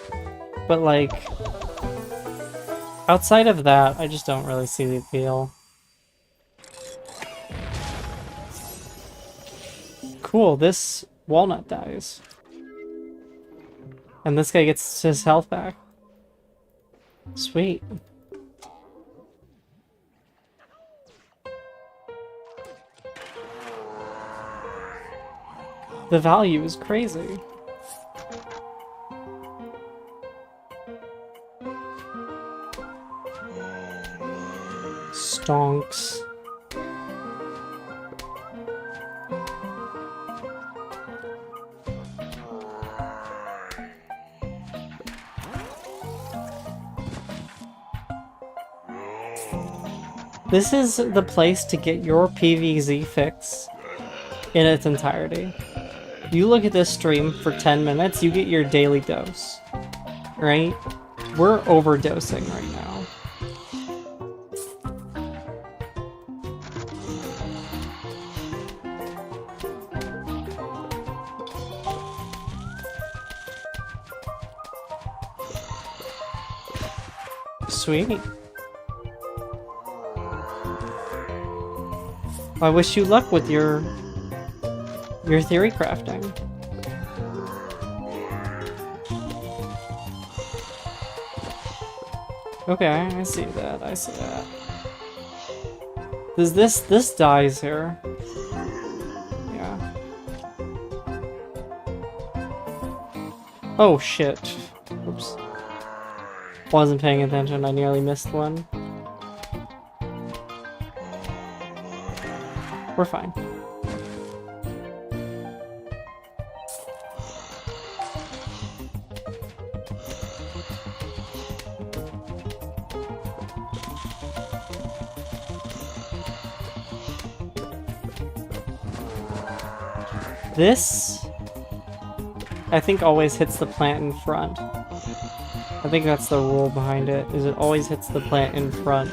But like, outside of that, I just don't really see the appeal. Cool, this walnut dies. And this guy gets his health back. Sweet. The value is crazy. Stonks. This is the place to get your PvZ fix in its entirety. You look at this stream for 10 minutes, you get your daily dose. Right? We're overdosing right now. Sweet. I wish you luck with your theory crafting. Okay, I see that, I see that. Does this dies here. Yeah. Oh shit. Oops. Wasn't paying attention, I nearly missed one. We're fine. This, I think, always hits the plant in front. I think that's the rule behind it, is it always hits the plant in front.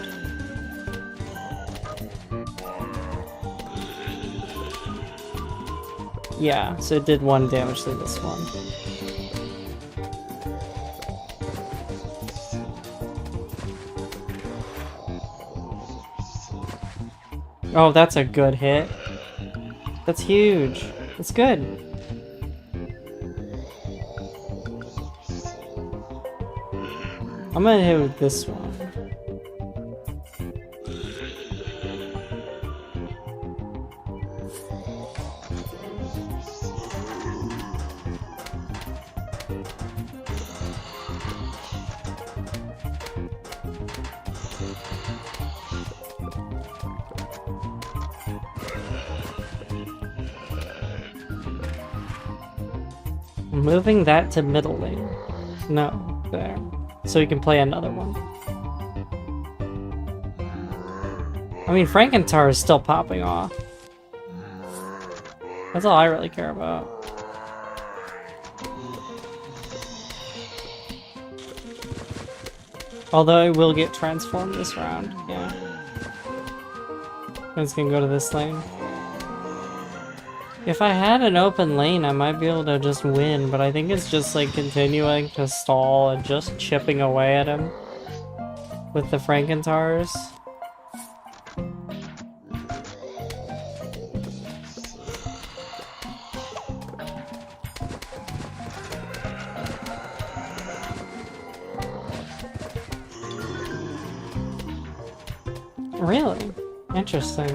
Yeah, so it did 1 damage to this one. Oh, that's a good hit. That's huge. That's good. I'm gonna hit with this one. Moving that to middle lane. No, there. So we can play another one. I mean, Frankentar is still popping off. That's all I really care about. Although I will get transformed this round, yeah. I'm just gonna go to this lane. If I had an open lane, I might be able to just win, but I think it's just like continuing to stall and just chipping away at him with the Frankentars. Really? Interesting.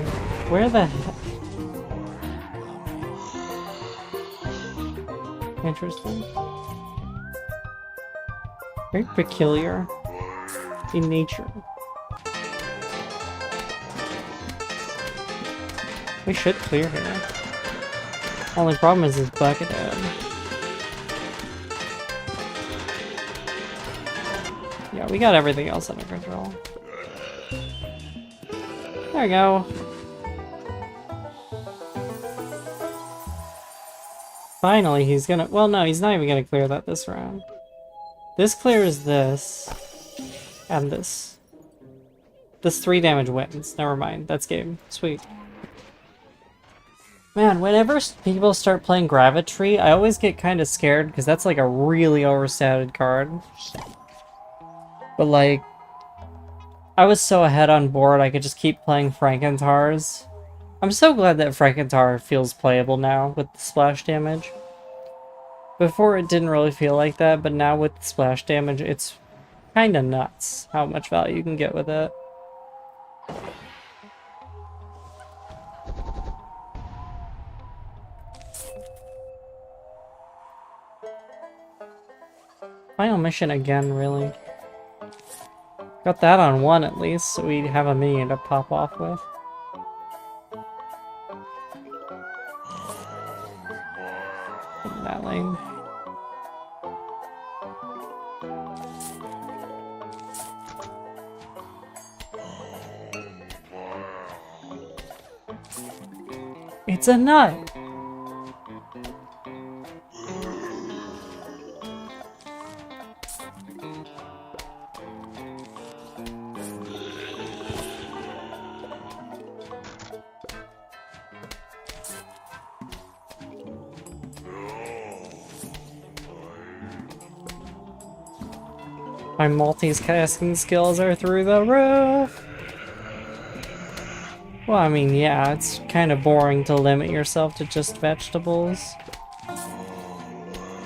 Where the heck? Interesting. Very peculiar in nature. We should clear here. Only problem is his bucket head. Yeah, we got everything else under control. There we go. Finally, he's gonna... Well, no, he's not even gonna clear that this round. This clears this. And this. This 3 damage wins. Never mind. That's game. Sweet. Man, whenever people start playing Gravitry, I always get kind of scared because that's like a really overstated card. But like... I was so ahead on board, I could just keep playing Frankentars. I'm so glad that Frankentar feels playable now with the splash damage. Before it didn't really feel like that, but now with the splash damage, it's kinda nuts how much value you can get with it. Final mission again, really. Got that on 1 at least, so we have a minion to pop off with. In that lane. It's a nut! My multi-casting skills are through the roof! Well, I mean, yeah, it's kind of boring to limit yourself to just vegetables.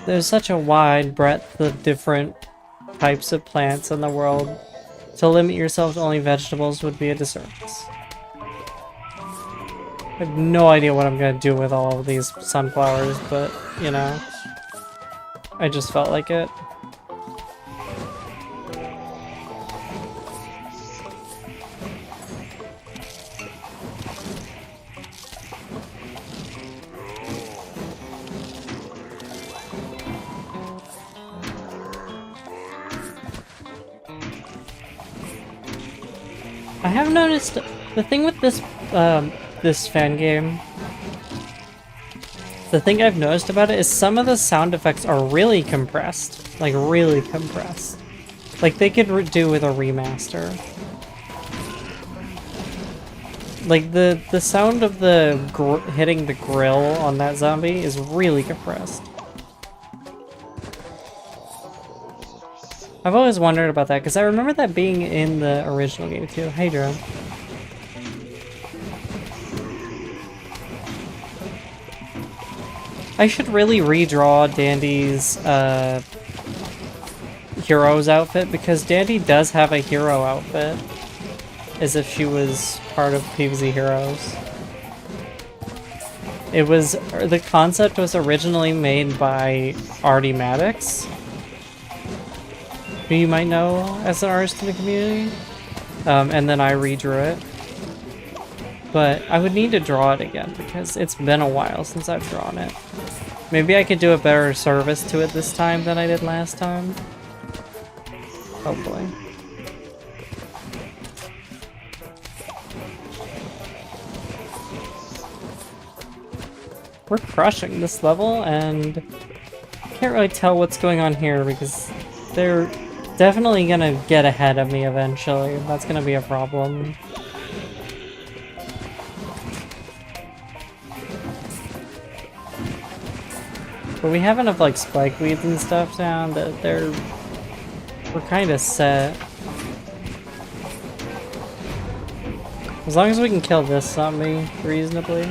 There's such a wide breadth of different types of plants in the world. To limit yourself to only vegetables would be a disservice. I have no idea what I'm gonna do with all of these sunflowers, but, you know, I just felt like it. I have noticed the thing with this this fan game. The thing I've noticed about it is some of the sound effects are really compressed, like really compressed. Like they could do with a remaster. Like the sound of the hitting the grill on that zombie is really compressed. I've always wondered about that, because I remember that being in the original game too. Hey, Drone. I should really redraw Dandy's hero's outfit, because Dandy does have a hero outfit, as if she was part of PvZ Heroes. It was, the concept was originally made by Artie Maddox, who you might know as an artist in the community, and then I redrew it. But I would need to draw it again, because it's been a while since I've drawn it. Maybe I could do a better service to it this time than I did last time. Hopefully. We're crushing this level, and I can't really tell what's going on here because they're definitely gonna get ahead of me eventually. That's gonna be a problem. But we have enough like spike weeds and stuff down that we're kind of set. As long as we can kill this zombie reasonably.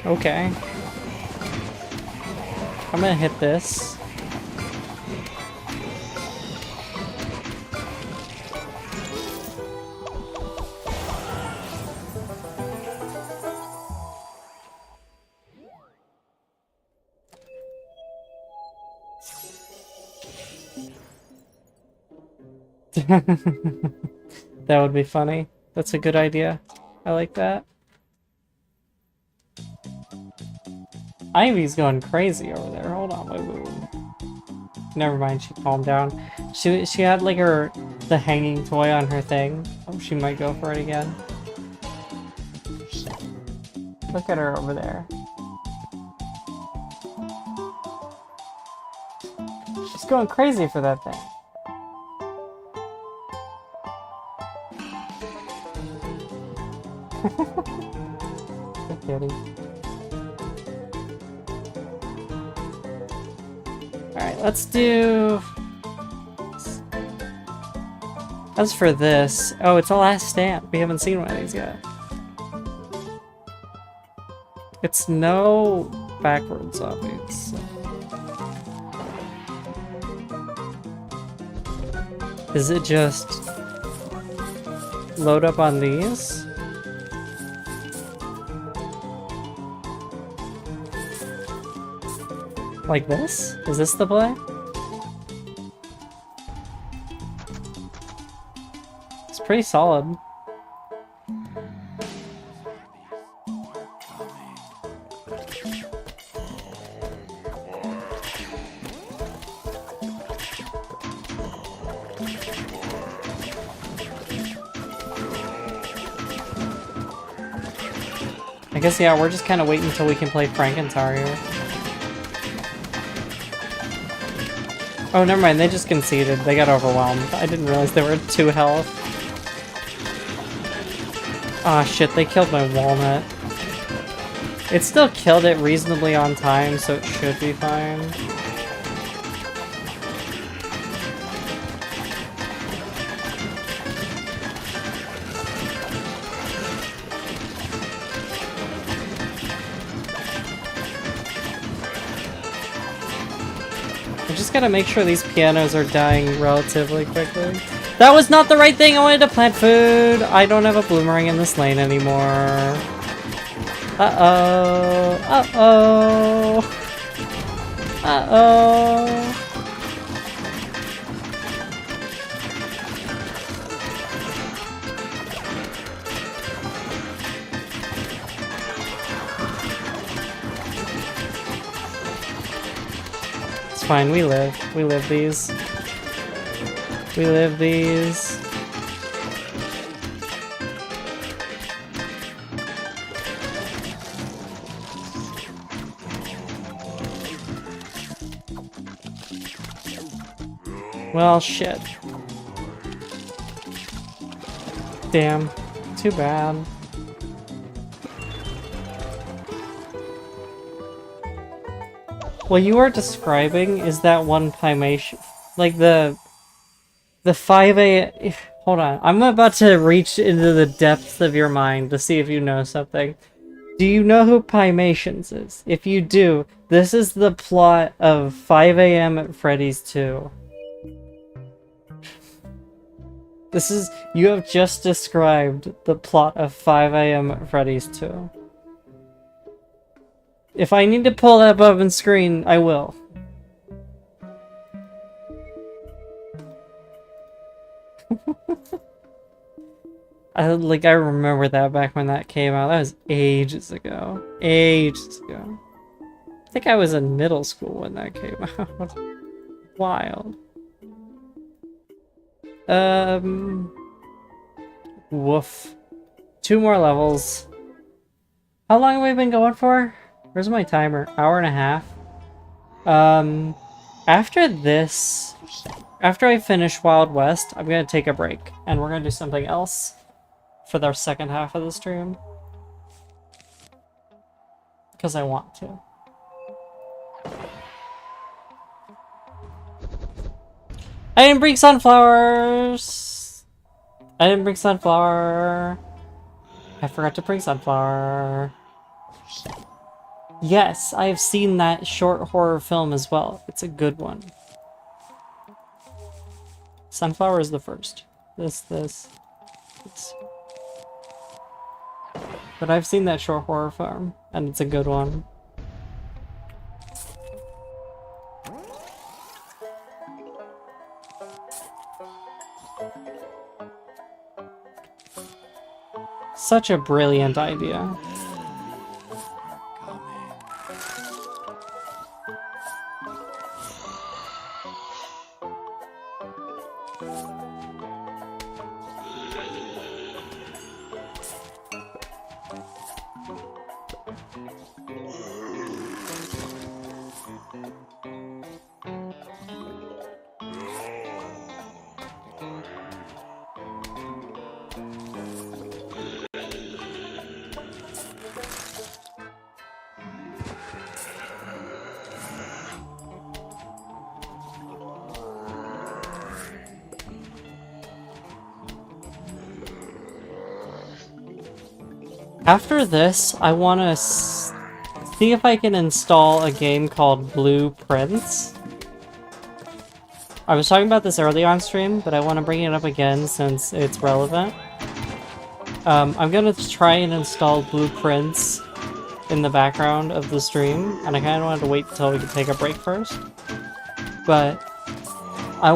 Okay. I'm gonna hit this. That would be funny. That's a good idea. I like that. Ivy's going crazy over there. Hold on, wait. Never mind, she calmed down. She had like the hanging toy on her thing. Oh, she might go for it again. Look at her over there. She's going crazy for that thing. Good kitty. Alright, let's do... As for this... Oh, it's a last stand. We haven't seen one of these yet. It's no backwards zombies. Is it just... load up on these? Like this? Is this the play? It's pretty solid. I guess, yeah, we're just kind of waiting until we can play Frankentar here. Oh, never mind, they just conceded. They got overwhelmed. I didn't realize they were at 2 health. Ah, shit, they killed my walnut. It still killed it reasonably on time, so it should be fine. Gotta make sure these pianos are dying relatively quickly. That was not the right thing! I wanted to plant food! I don't have a bloomerang in this lane anymore. Uh-oh. Uh-oh. Uh-oh. Fine, we live. We live these. We live these. Well, shit. Damn. Too bad. What you are describing is that one Pymation, like the 5A. Hold on, I'm about to reach into the depths of your mind to see if you know something. Do you know who Pymations is? If you do, this is the plot of 5 AM at Freddy's 2. This is, you have just described the plot of 5 AM at Freddy's 2. If I need to pull that up on screen, I will. I remember that back when that came out. That was ages ago. Ages ago. I think I was in middle school when that came out. Wild. Woof. 2 more levels. How long have we been going for? Where's my timer? Hour and a half. After this, after I finish Wild West, I'm gonna take a break, and we're gonna do something else for the second half of the stream. Because I want to. I didn't bring sunflowers! I didn't bring sunflower. I forgot to bring sunflower. Yes, I have seen that short horror film as well. It's a good one. Sunflower is the first. This. But I've seen that short horror film, and it's a good one. Such a brilliant idea. After this, I want to see if I can install a game called Blueprints. I was talking about this early on stream, but I want to bring it up again since it's relevant. I'm going to try and install Blueprints in the background of the stream, and I kind of wanted to wait until we could take a break first. But I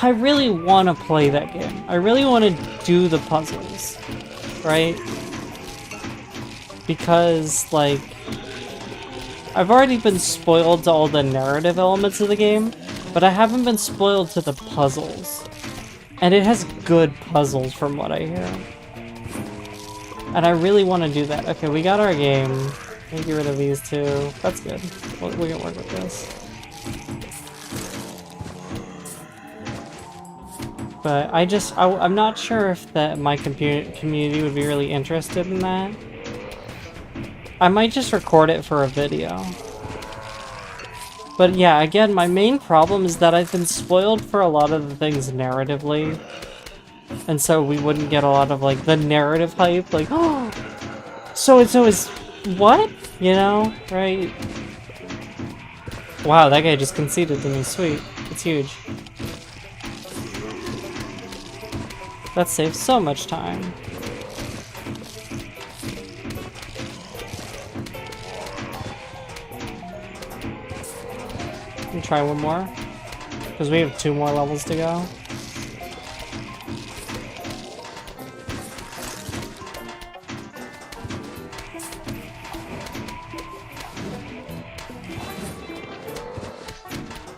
really want to play that game. I really want to do the puzzles, right? Because, like, I've already been spoiled to all the narrative elements of the game, but I haven't been spoiled to the puzzles. And it has good puzzles from what I hear. And I really want to do that. Okay, we got our game. Let me get rid of these two. That's good. We can work with this. But I'm not sure if my community would be really interested in that. I might just record it for a video. But yeah, again, my main problem is that I've been spoiled for a lot of the things narratively. And so we wouldn't get a lot of, like, the narrative hype, like, oh, so-and-so is what? You know, right? Wow, that guy just conceded to me, sweet. It's huge. That saves so much time. Let me try one more, because we have 2 more levels to go.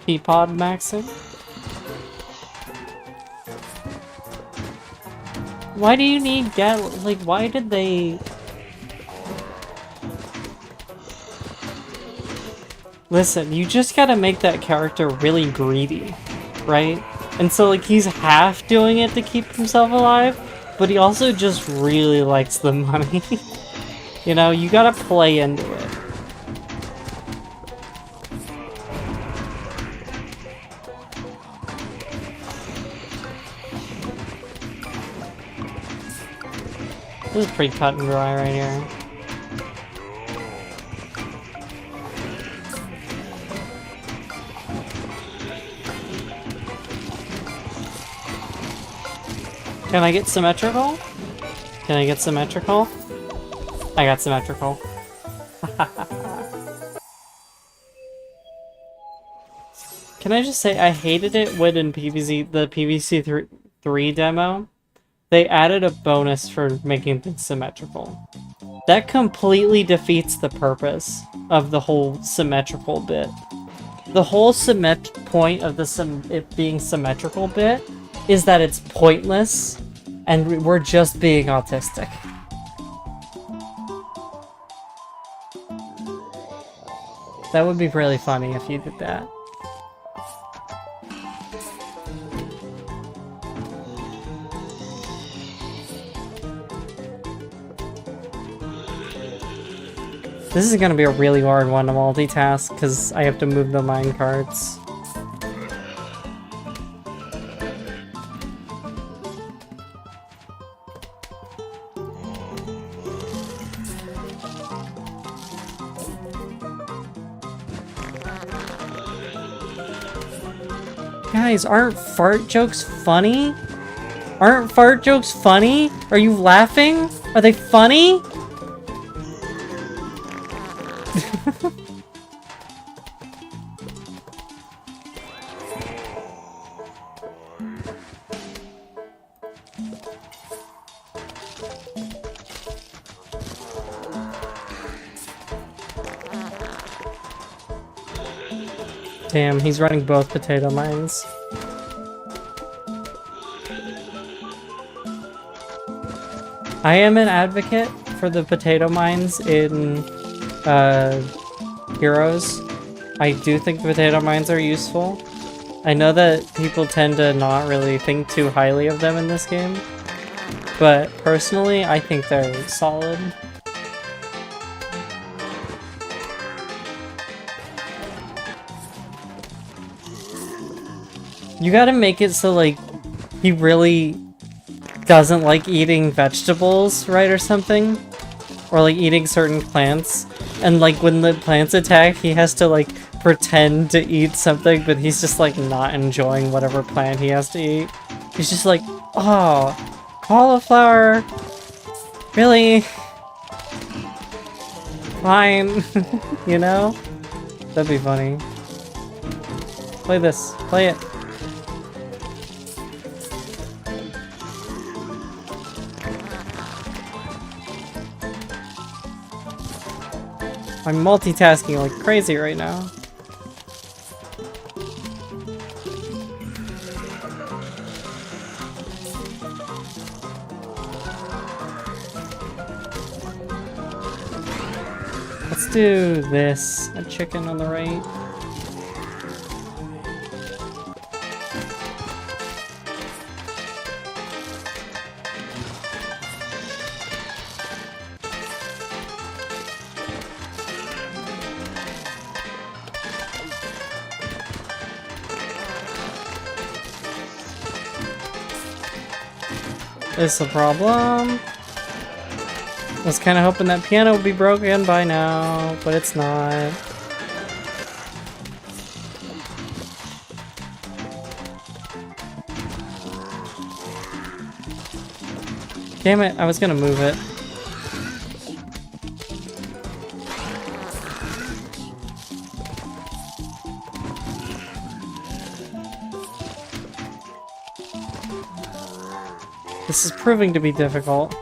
Peapod maxing. Why do you need like, why did they... Listen, you just gotta make that character really greedy, right? And so, like, he's half doing it to keep himself alive, but he also just really likes the money. You know, you gotta play into it. This is pretty cut and dry right here. Can I get symmetrical? Can I get symmetrical? I got symmetrical. Can I just say, I hated it when in the PVC 3 demo, they added a bonus for making things symmetrical. That completely defeats the purpose of the whole symmetrical bit. The whole point of the it being symmetrical bit is that it's pointless, and we're just being autistic. That would be really funny if you did that. This is gonna be a really hard one to multitask because I have to move the mine carts. Guys, aren't fart jokes funny? Aren't fart jokes funny? Are you laughing? Are they funny? Damn, he's running both potato mines. I am an advocate for the potato mines in Heroes. I do think the potato mines are useful. I know that people tend to not really think too highly of them in this game, but personally, I think they're solid. You gotta make it so, like, he really doesn't like eating vegetables, right, or something? Or, like, eating certain plants. And, like, when the plants attack, he has to, like, pretend to eat something, but he's just, like, not enjoying whatever plant he has to eat. He's just like, oh, cauliflower? Really? Fine. You know? That'd be funny. Play this. Play it. I'm multitasking like crazy right now. Let's do this. A chicken on the right. It's a problem. I was kind of hoping that piano would be broken by now, but it's not. Damn it, I was gonna move it. This is proving to be difficult.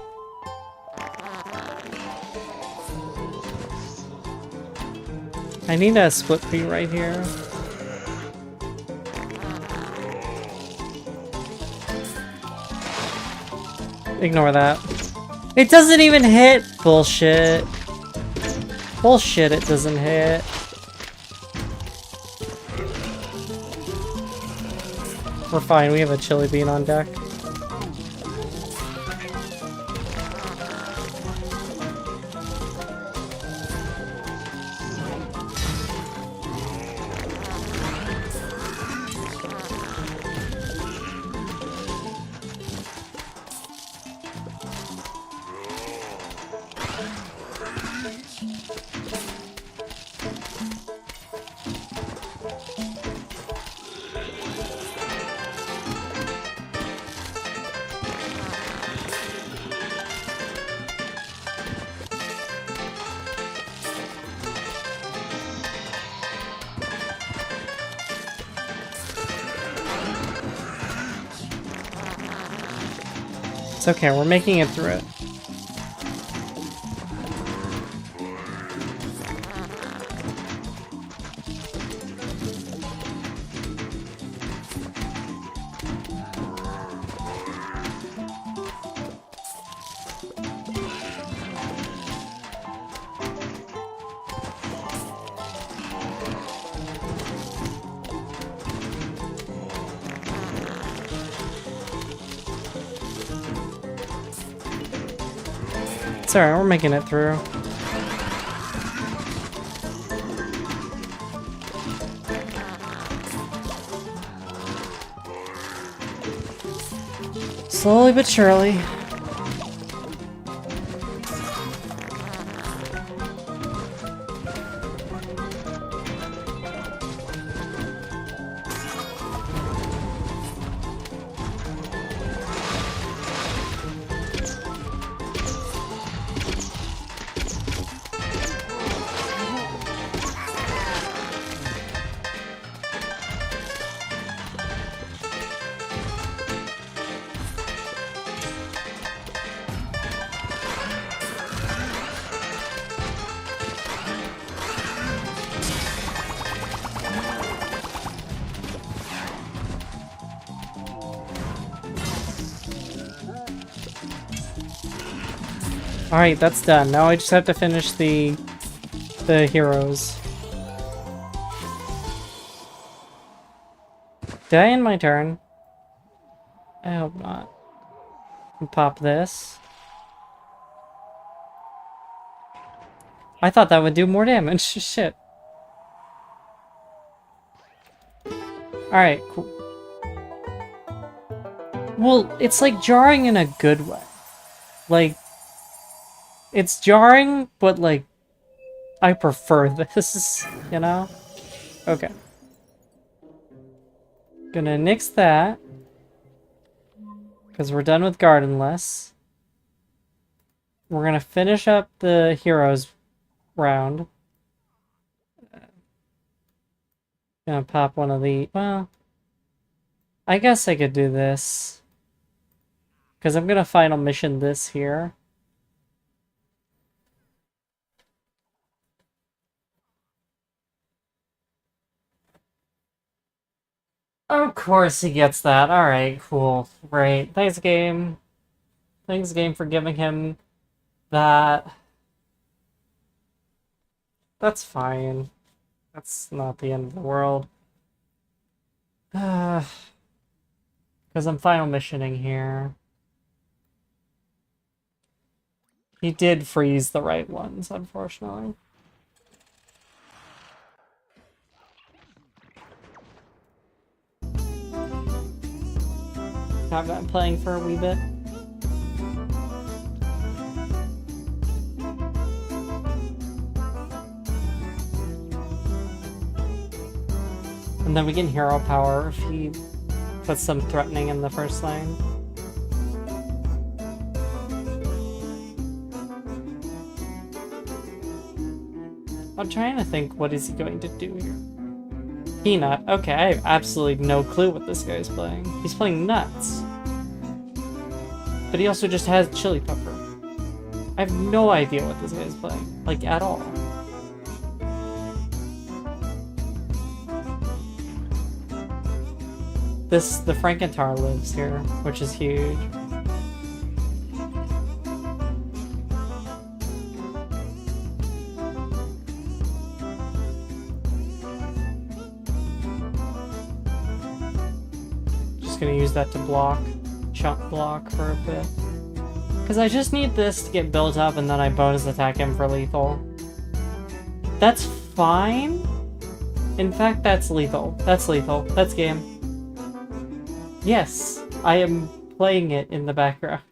I need a split pea right here. Ignore that. It doesn't even hit! Bullshit. Bullshit, it doesn't hit. We're fine, we have a chili bean on deck. It's okay, we're making it through it. It's alright, we're making it through. Slowly but surely. Alright, that's done. Now I just have to finish the heroes. Did I end my turn? I hope not. Pop this. I thought that would do more damage. Shit. Alright, cool. Well, it's like jarring in a good way. Like, it's jarring, but like, I prefer this, you know? Okay. Gonna nix that. Because we're done with Gardenless. We're gonna finish up the heroes round. Gonna pop one of the... Well, I guess I could do this. Because I'm gonna final mission this here. Of course he gets that. Alright, cool. Right. Thanks, game. Thanks, game, for giving him that. That's fine. That's not the end of the world. Because I'm final missioning here. He did freeze the right ones, unfortunately. Have that playing for a wee bit. And then we can hero power if he puts some threatening in the first lane. I'm trying to think, what is he going to do here? Peanut. Okay, I have absolutely no clue what this guy's playing. He's playing nuts. But he also just has chili pepper. I have no idea what this guy's playing. Like, at all. The Frankentar lives here, which is huge. Gonna use that to block, chunk block for a bit. Because I just need this to get built up and then I bonus attack him for lethal. That's fine. In fact, that's lethal. That's lethal. That's game. Yes, I am playing it in the background.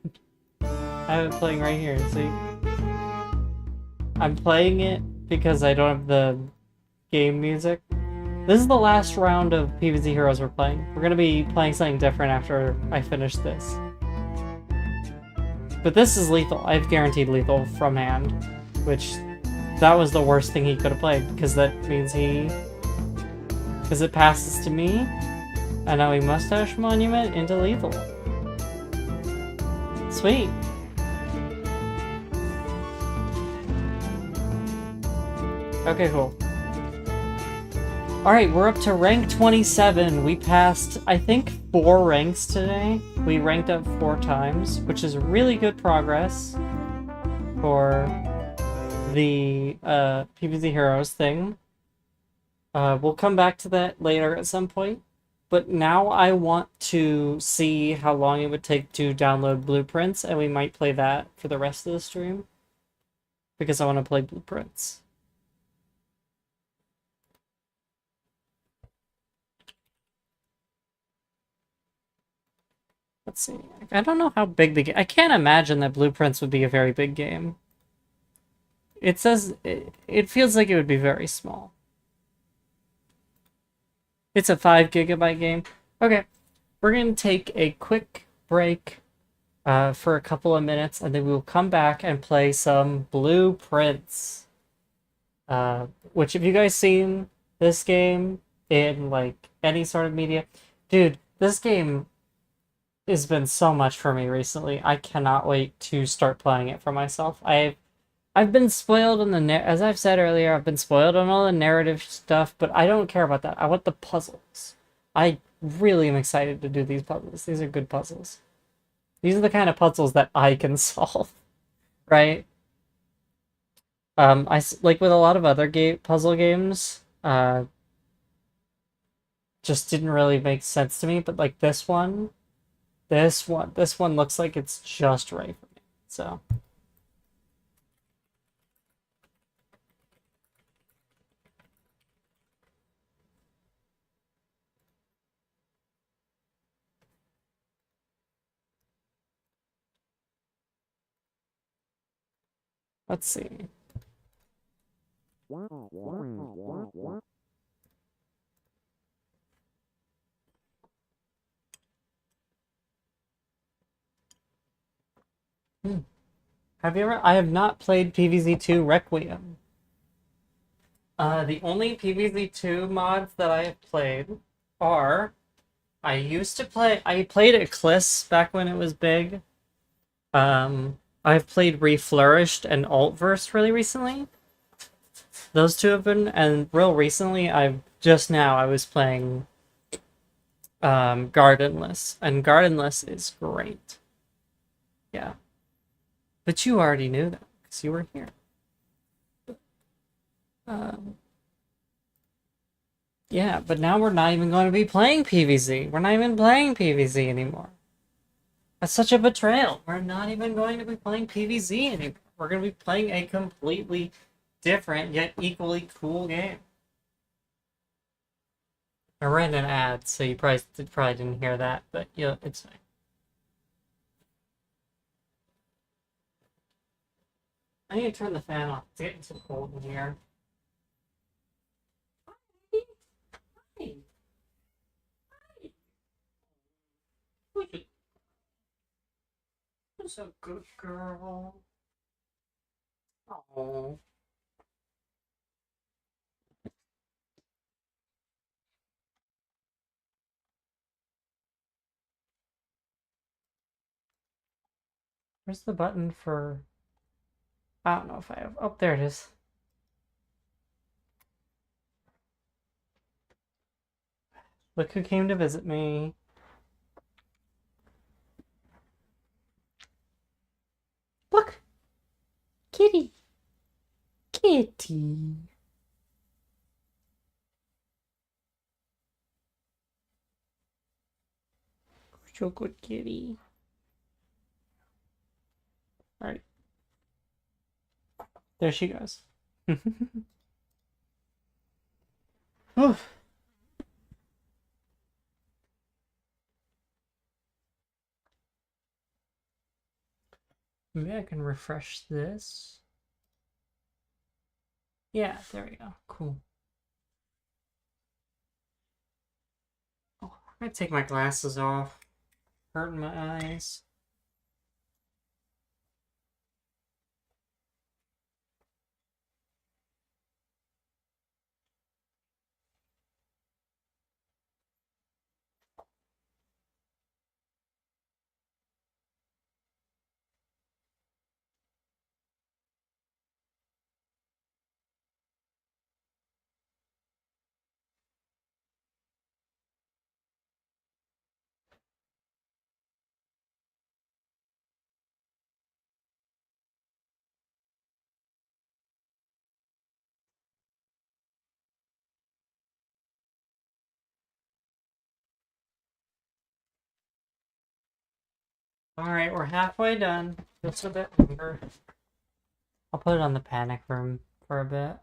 I have it playing right here, see? I'm playing it because I don't have the game music. This is the last round of PvZ Heroes we're playing. We're gonna be playing something different after I finish this. But this is lethal. I've guaranteed lethal from hand. Which, that was the worst thing he could have played, because that means because it passes to me, and now we Mustache Monument into lethal. It's Sweet. Okay, cool. Alright, we're up to rank 27. We passed, I think, 4 ranks today. We ranked up 4 times, which is really good progress for the PvZ Heroes thing. We'll come back to that later at some point. But now I want to see how long it would take to download Blueprints, and we might play that for the rest of the stream. Because I want to play Blueprints. Let's see. I don't know how big the game... I can't imagine that Blueprints would be a very big game. It says... It feels like it would be very small. It's a 5 GB game. Okay. We're going to take a quick break for a couple of minutes, and then we will come back and play some Blueprints. Which, if you guys seen this game in, like, any sort of media... Dude, this game has been so much for me recently. I cannot wait to start playing it for myself. I've been spoiled on the as I've said earlier, I've been spoiled on all the narrative stuff, but I don't care about that. I want the puzzles. I really am excited to do these puzzles. These are good puzzles. These are the kind of puzzles that I can solve, right? Like with a lot of other puzzle games, just didn't really make sense to me, but like this one looks like it's just right for me. So let's see. Have you ever? I have not played PvZ2 Requiem. The only PvZ2 mods that I have played are... I played Eclipse back when it was big. I've played Reflourished and Altverse really recently. Those two have been, and real recently, I was playing Gardenless, and Gardenless is great. Yeah. But you already knew that, because you were here. Yeah, but now we're not even going to be playing PvZ. We're not even playing PvZ anymore. That's such a betrayal. We're not even going to be playing PvZ anymore. We're going to be playing a completely different, yet equally cool game. I ran an ad, so you probably didn't hear that, but yeah, it's fine. I need to turn the fan off. It's getting too cold in here. Hi. Hi. Who's a good girl? Oh. Where's the button for... I don't know if I have... Oh, there it is. Look who came to visit me. Look! Kitty! Kitty! So good, kitty. Alright. There she goes. Oof. Maybe I can refresh this. Yeah, there we go. Cool. Oh, I'm gonna take my glasses off. Hurting my eyes. Alright, we're halfway done. Just a bit longer. I'll put it on the panic room for a bit.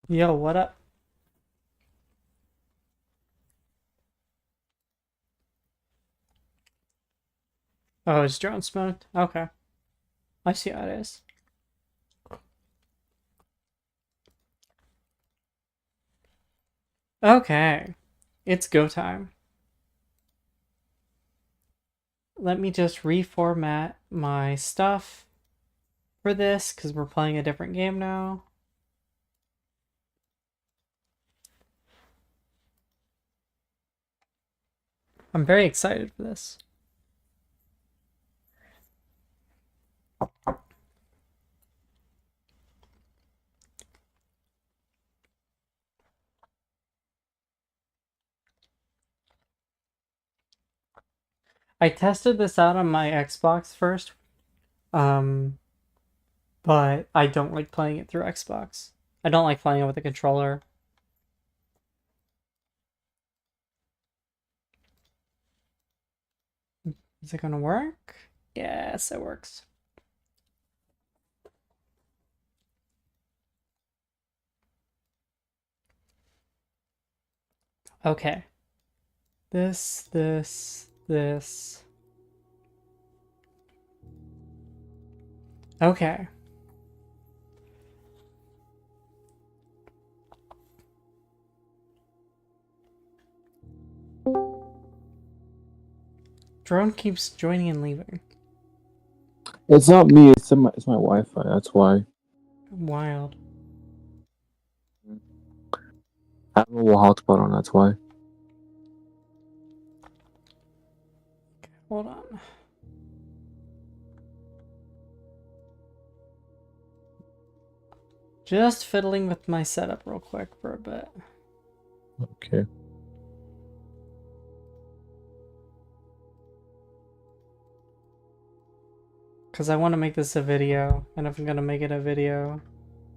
Yo, what up? Oh, it's drone smoked? Okay. I see how it is. Okay. It's go time. Let me just reformat my stuff for this because we're playing a different game now. I'm very excited for this. I tested this out on my Xbox first, but I don't like playing it through Xbox. I don't like playing it with a controller. Is it gonna work? Yes, it works. Okay. This. Okay. Drone keeps joining and leaving. It's not me. It's my Wi-Fi. That's why. Wild. I have a little hotspot on. That's why. Hold on. Just fiddling with my setup real quick for a bit. Okay. Because I want to make this a video. And if I'm going to make it a video,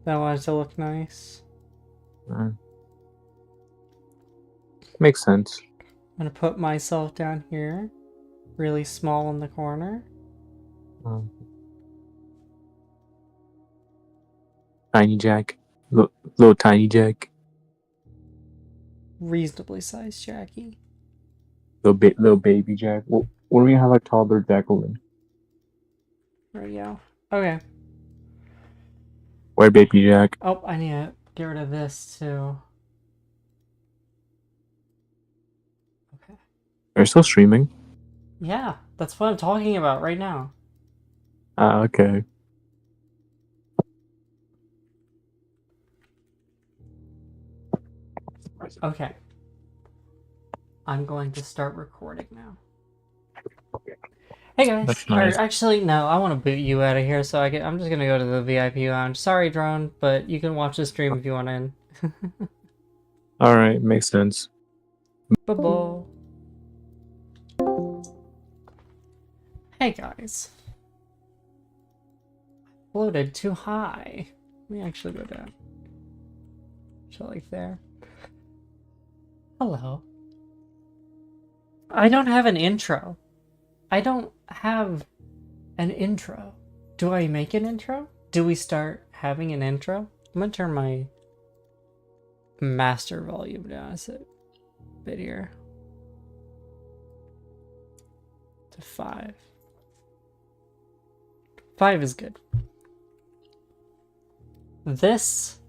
then I want it to look nice. Makes sense. I'm going to put myself down here. Really small in the corner. Tiny Jack. Little tiny Jack. Reasonably sized Jackie. Little baby Jack. What do we have a toddler Jacqueline? There we go. Okay. Where baby Jack? Oh, I need to get rid of this too. Okay. Are still streaming? Yeah, that's what I'm talking about right now. Okay. Okay. I'm going to start recording now. Hey guys. That's nice. Or actually, no, I want to boot you out of here, so I'm just gonna go to the VIP lounge. Sorry, drone, but you can watch the stream if you want in. Alright, makes sense. Bye-bye. Hey guys. Floated too high. Let me actually go down. So like there. Hello. I don't have an intro. I don't have an intro. Do I make an intro? Do we start having an intro? I'm gonna turn my master volume down a bit here. To 5. 5 is good. This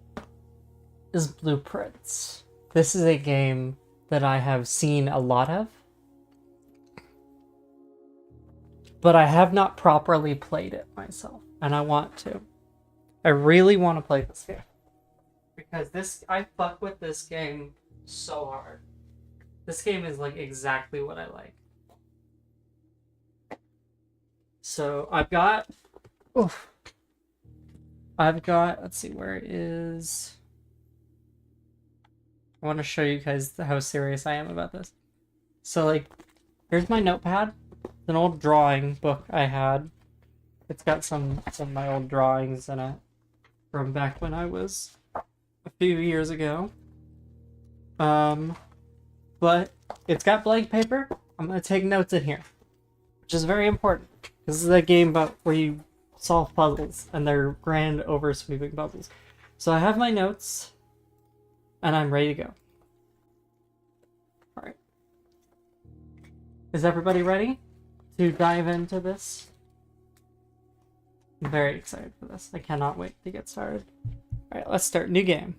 is Blueprints. This is a game that I have seen a lot of, but I have not properly played it myself, and I want to. I really want to play this game. Because I fuck with this game so hard. This game is like exactly what I like. So let's see, where it is. I want to show you guys how serious I am about this. So like, here's my notepad. It's an old drawing book I had. It's got some of my old drawings in it from back when I was a few years ago. But it's got blank paper. I'm gonna take notes in here, which is very important. This is a game about where you solve puzzles, and they're grand, over-sweeping puzzles. So I have my notes, and I'm ready to go. Alright. Is everybody ready to dive into this? I'm very excited for this. I cannot wait to get started. Alright, let's start. New game.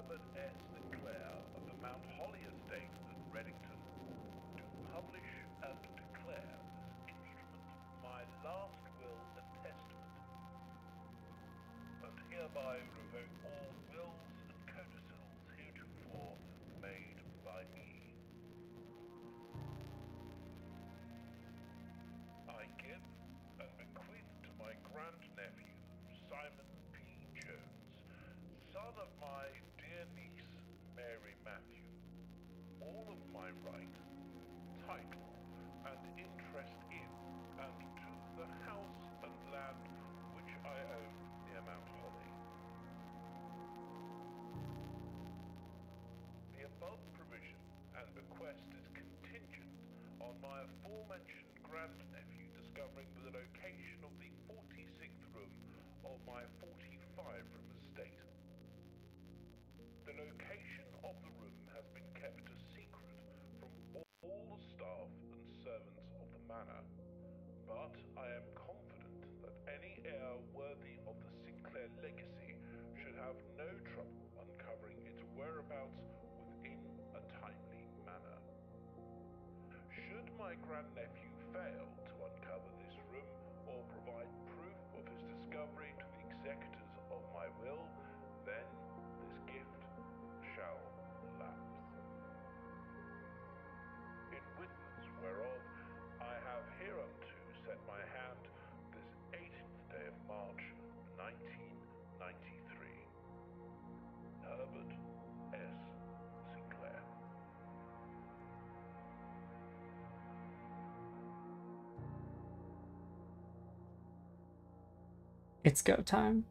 Herbert S. Sinclair of the Mount Holly Estate at Reddington, do publish and declare this instrument my last will and testament, and hereby revoke all wills and codicils heretofore made by me. I give and bequeath to my grandnephew, Simon P. Jones, son of my dear niece, Mary Matthew, all of my right, title, and interest in, and to the house and land which I own near Mount Holly. The above provision and bequest is contingent on my aforementioned grandnephew discovering the location of the 46th room of my 45-room estate. The location of the room has been kept a secret from all the staff and servants of the manor, but I am confident that any heir worthy of the Sinclair legacy should have no trouble uncovering its whereabouts within a timely manner. Should my grandnephew fail to uncover this room or provide proof of his discovery to the executors of my will, then this gift shall lapse. In witness whereof I have hereunto set my hand this 18th day of March, 1993. Herbert S. Sinclair. It's go time.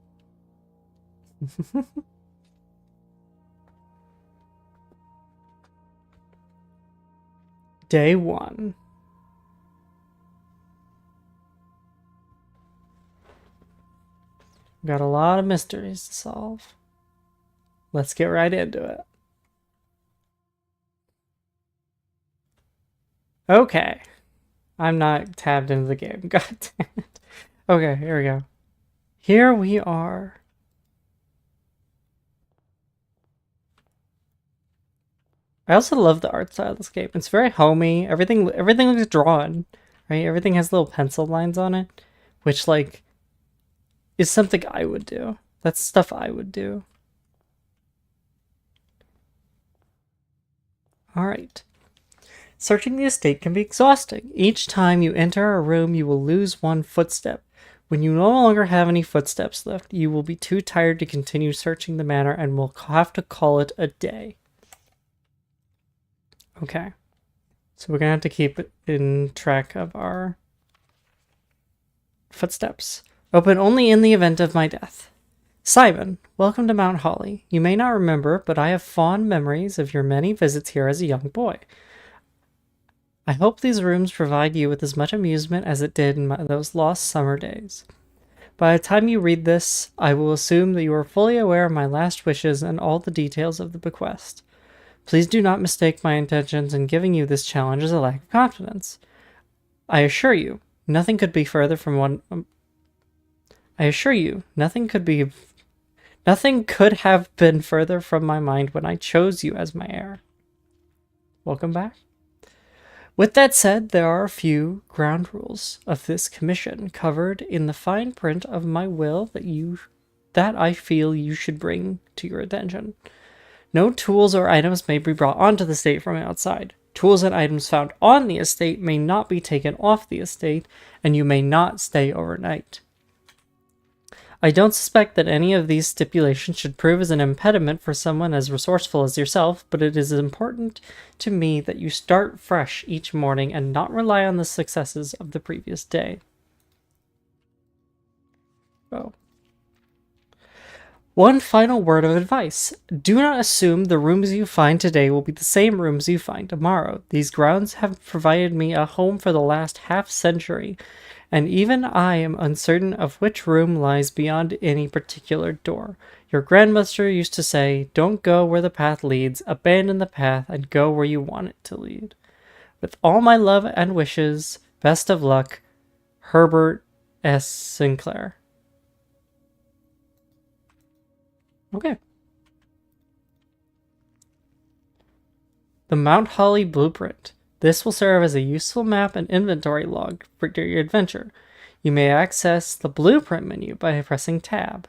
Day 1. Got a lot of mysteries to solve. Let's get right into it. Okay. I'm not tabbed into the game. God damn it. Okay, here we go. Here we are. I also love the art style of this game. It's very homey. Everything looks drawn, right? Everything has little pencil lines on it, which like is something I would do. That's stuff I would do. All right. Searching the estate can be exhausting. Each time you enter a room, you will lose one footstep. When you no longer have any footsteps left, you will be too tired to continue searching the manor and will have to call it a day. Okay. So we're going to have to keep in track of our footsteps. Open only in the event of my death. Simon, welcome to Mount Holly. You may not remember, but I have fond memories of your many visits here as a young boy. I hope these rooms provide you with as much amusement as it did in those lost summer days. By the time you read this, I will assume that you are fully aware of my last wishes and all the details of the bequest. Please do not mistake my intentions in giving you this challenge as a lack of confidence. I assure you, nothing could be further from one... nothing could have been further from my mind when I chose you as my heir. Welcome back. With that said, there are a few ground rules of this commission covered in the fine print of my will that I feel you should bring to your attention. No tools or items may be brought onto the estate from outside. Tools and items found on the estate may not be taken off the estate, and you may not stay overnight. I don't suspect that any of these stipulations should prove as an impediment for someone as resourceful as yourself, but it is important to me that you start fresh each morning and not rely on the successes of the previous day. Oh. One final word of advice. Do not assume the rooms you find today will be the same rooms you find tomorrow. These grounds have provided me a home for the last half-century, and even I am uncertain of which room lies beyond any particular door. Your grandmother used to say, "Don't go where the path leads, abandon the path, and go where you want it to lead." With all my love and wishes, best of luck, Herbert S. Sinclair. Okay. The Mount Holly Blueprint. This will serve as a useful map and inventory log for your adventure. You may access the blueprint menu by pressing tab,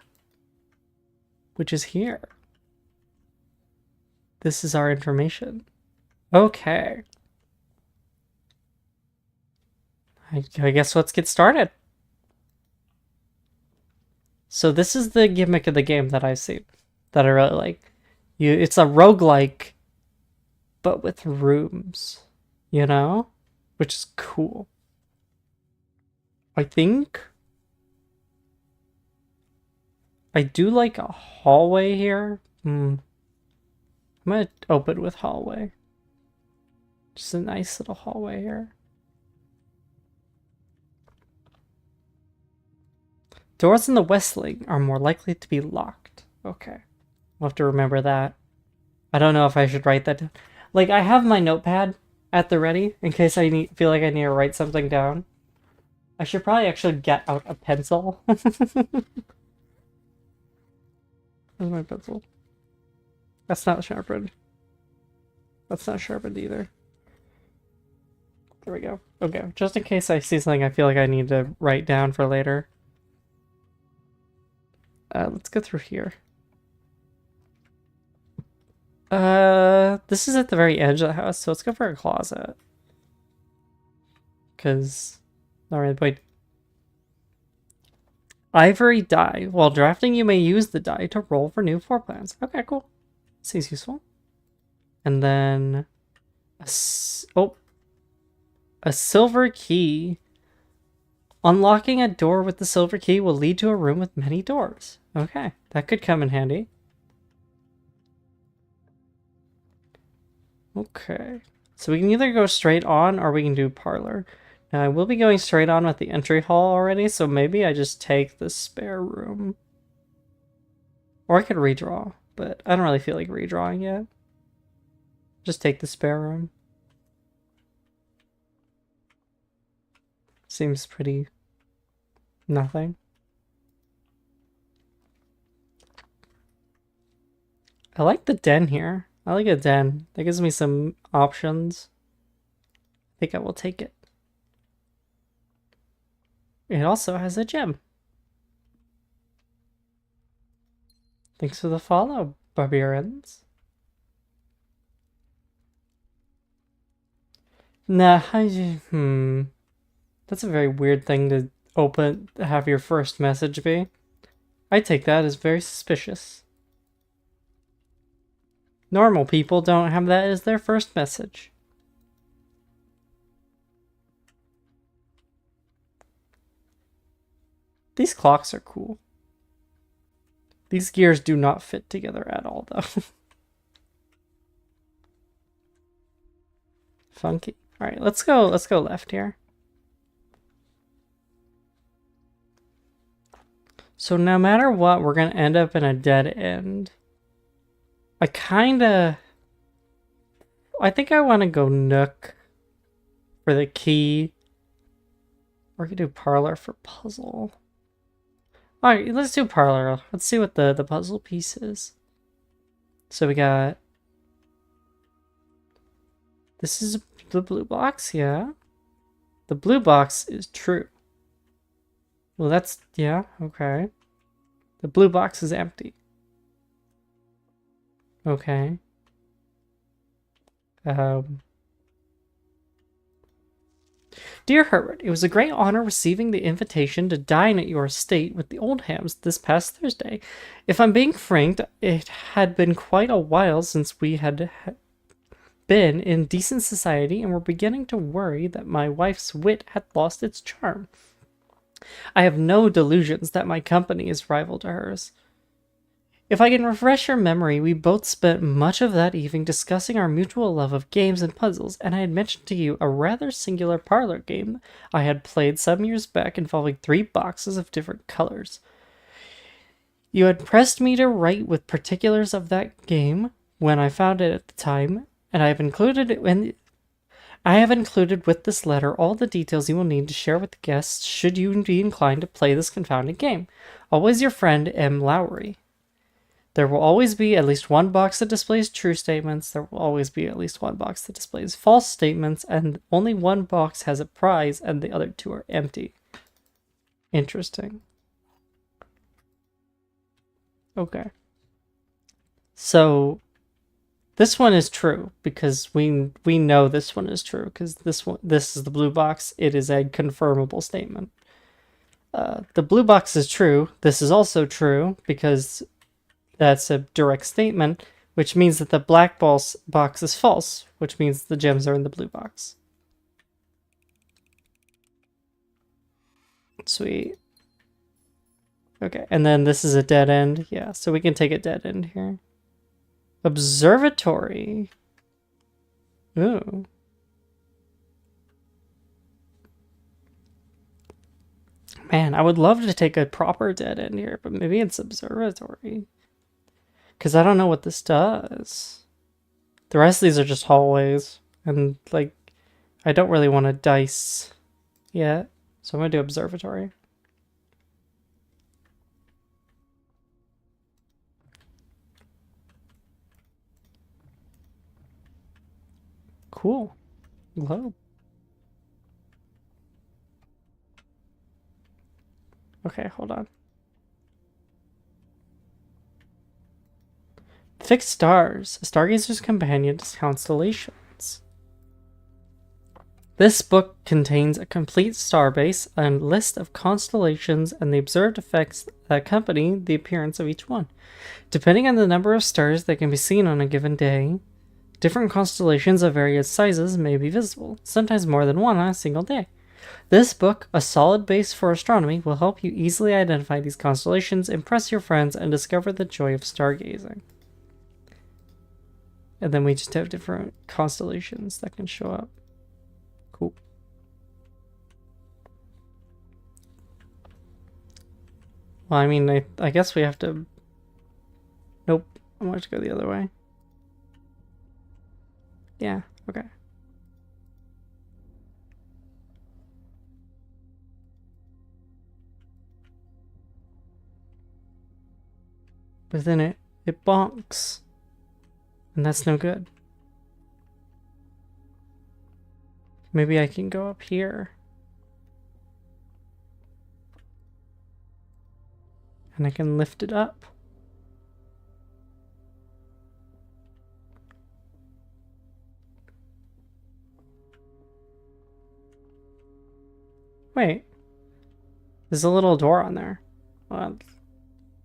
which is here. This is our information. Okay. I guess let's get started. So this is the gimmick of the game that I've seen that I really like. It's a roguelike, but with rooms, you know? Which is cool. I think I do like a hallway here. I'm gonna open with hallway. Just a nice little hallway here. Doors in the west wing are more likely to be locked. Okay. I'll have to remember that. I don't know if I should write that down. Like, I have my notepad at the ready in case I feel like I need to write something down. I should probably actually get out a pencil. Where's my pencil? That's not sharpened. That's not sharpened either. There we go. Okay, just in case I see something I feel like I need to write down for later. Let's go through here. This is at the very edge of the house, so let's go for a closet. Because, not really point. Ivory die. While drafting, you may use the die to roll for new floor plans. Okay, cool. Seems useful. And then, a silver key. Unlocking a door with the silver key will lead to a room with many doors. Okay, that could come in handy. Okay, so we can either go straight on or we can do parlor. Now I will be going straight on with the entry hall already, so maybe I just take the spare room. Or I could redraw, but I don't really feel like redrawing yet. Just take the spare room. Seems pretty nothing. I like the den here. I like a den. That gives me some options. I think I will take it. It also has a gym. Thanks for the follow, barbarians. Nah, That's a very weird thing to have your first message be. I take that as very suspicious. Normal people don't have that as their first message. These clocks are cool. These gears do not fit together at all, though. Funky. All right, let's go left here. So no matter what, we're going to end up in a dead end. I think I want to go Nook for the key. We're going to do Parlor for puzzle. Alright, let's do Parlor. Let's see what the puzzle piece is. So we got... This is the blue box, yeah. The blue box is true. Well, that's... yeah, okay. The blue box is empty. Okay. Dear Herbert, it was a great honor receiving the invitation to dine at your estate with the Oldhams this past Thursday. If I'm being frank, it had been quite a while since we had been in decent society and were beginning to worry that my wife's wit had lost its charm. I have no delusions that my company is rival to hers. If I can refresh your memory, we both spent much of that evening discussing our mutual love of games and puzzles, and I had mentioned to you a rather singular parlor game I had played some years back involving 3 boxes of different colors. You had pressed me to write with particulars of that game when I found it at the time, and I have included with this letter all the details you will need to share with the guests should you be inclined to play this confounded game. Always your friend, M. Lowry. There will always be at least one box that displays true statements. There will always be at least one box that displays false statements, and only one box has a prize, and the other two are empty. Interesting. Okay. So this one is true because we know this one is true because this is the blue box. It is a confirmable statement. The blue box is true. This is also true because that's a direct statement, which means that the black box is false, which means the gems are in the blue box. Sweet. Okay, and then this is a dead end. Yeah, so we can take a dead end here. Observatory. Ooh. Man, I would love to take a proper dead end here, but maybe it's observatory. Because I don't know what this does. The rest of these are just hallways. And, like, I don't really want to dice yet. So I'm going to do observatory. Cool. Globe. Okay, hold on. Fixed stars. A stargazer's companion to constellations. This book contains a complete starbase, a list of constellations, and the observed effects that accompany the appearance of each one. Depending on the number of stars that can be seen on a given day, different constellations of various sizes may be visible, sometimes more than one on a single day. This book, a solid base for astronomy, will help you easily identify these constellations, impress your friends, and discover the joy of stargazing. And then we just have different constellations that can show up. Cool. Well, I mean, I guess we have to... Nope, I want to go the other way. Yeah, okay. But then it bonks. And that's no good. Maybe I can go up here. And I can lift it up. Wait. There's a little door on there. Hold on.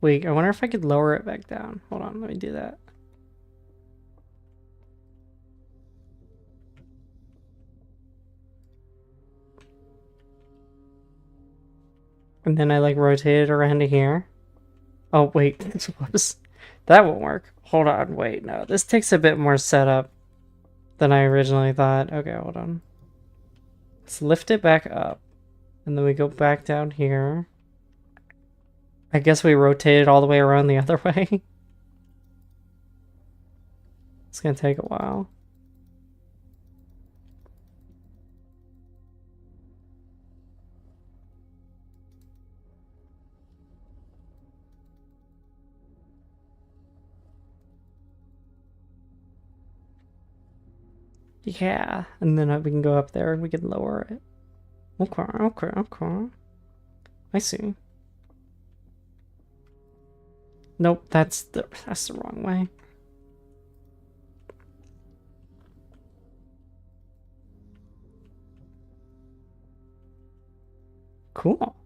Wait, I wonder if I could lower it back down. Hold on, let me do that. And then I like rotate it around to here. Oh, wait. Whoops. That won't work. Hold on, wait, no. This takes a bit more setup than I originally thought. Okay, hold on. Let's lift it back up. And then we go back down here. I guess we rotate it all the way around the other way. It's gonna take a while. Yeah, and then we can go up there and we can lower it. Okay, okay, okay. I see. Nope, that's the wrong way. Cool.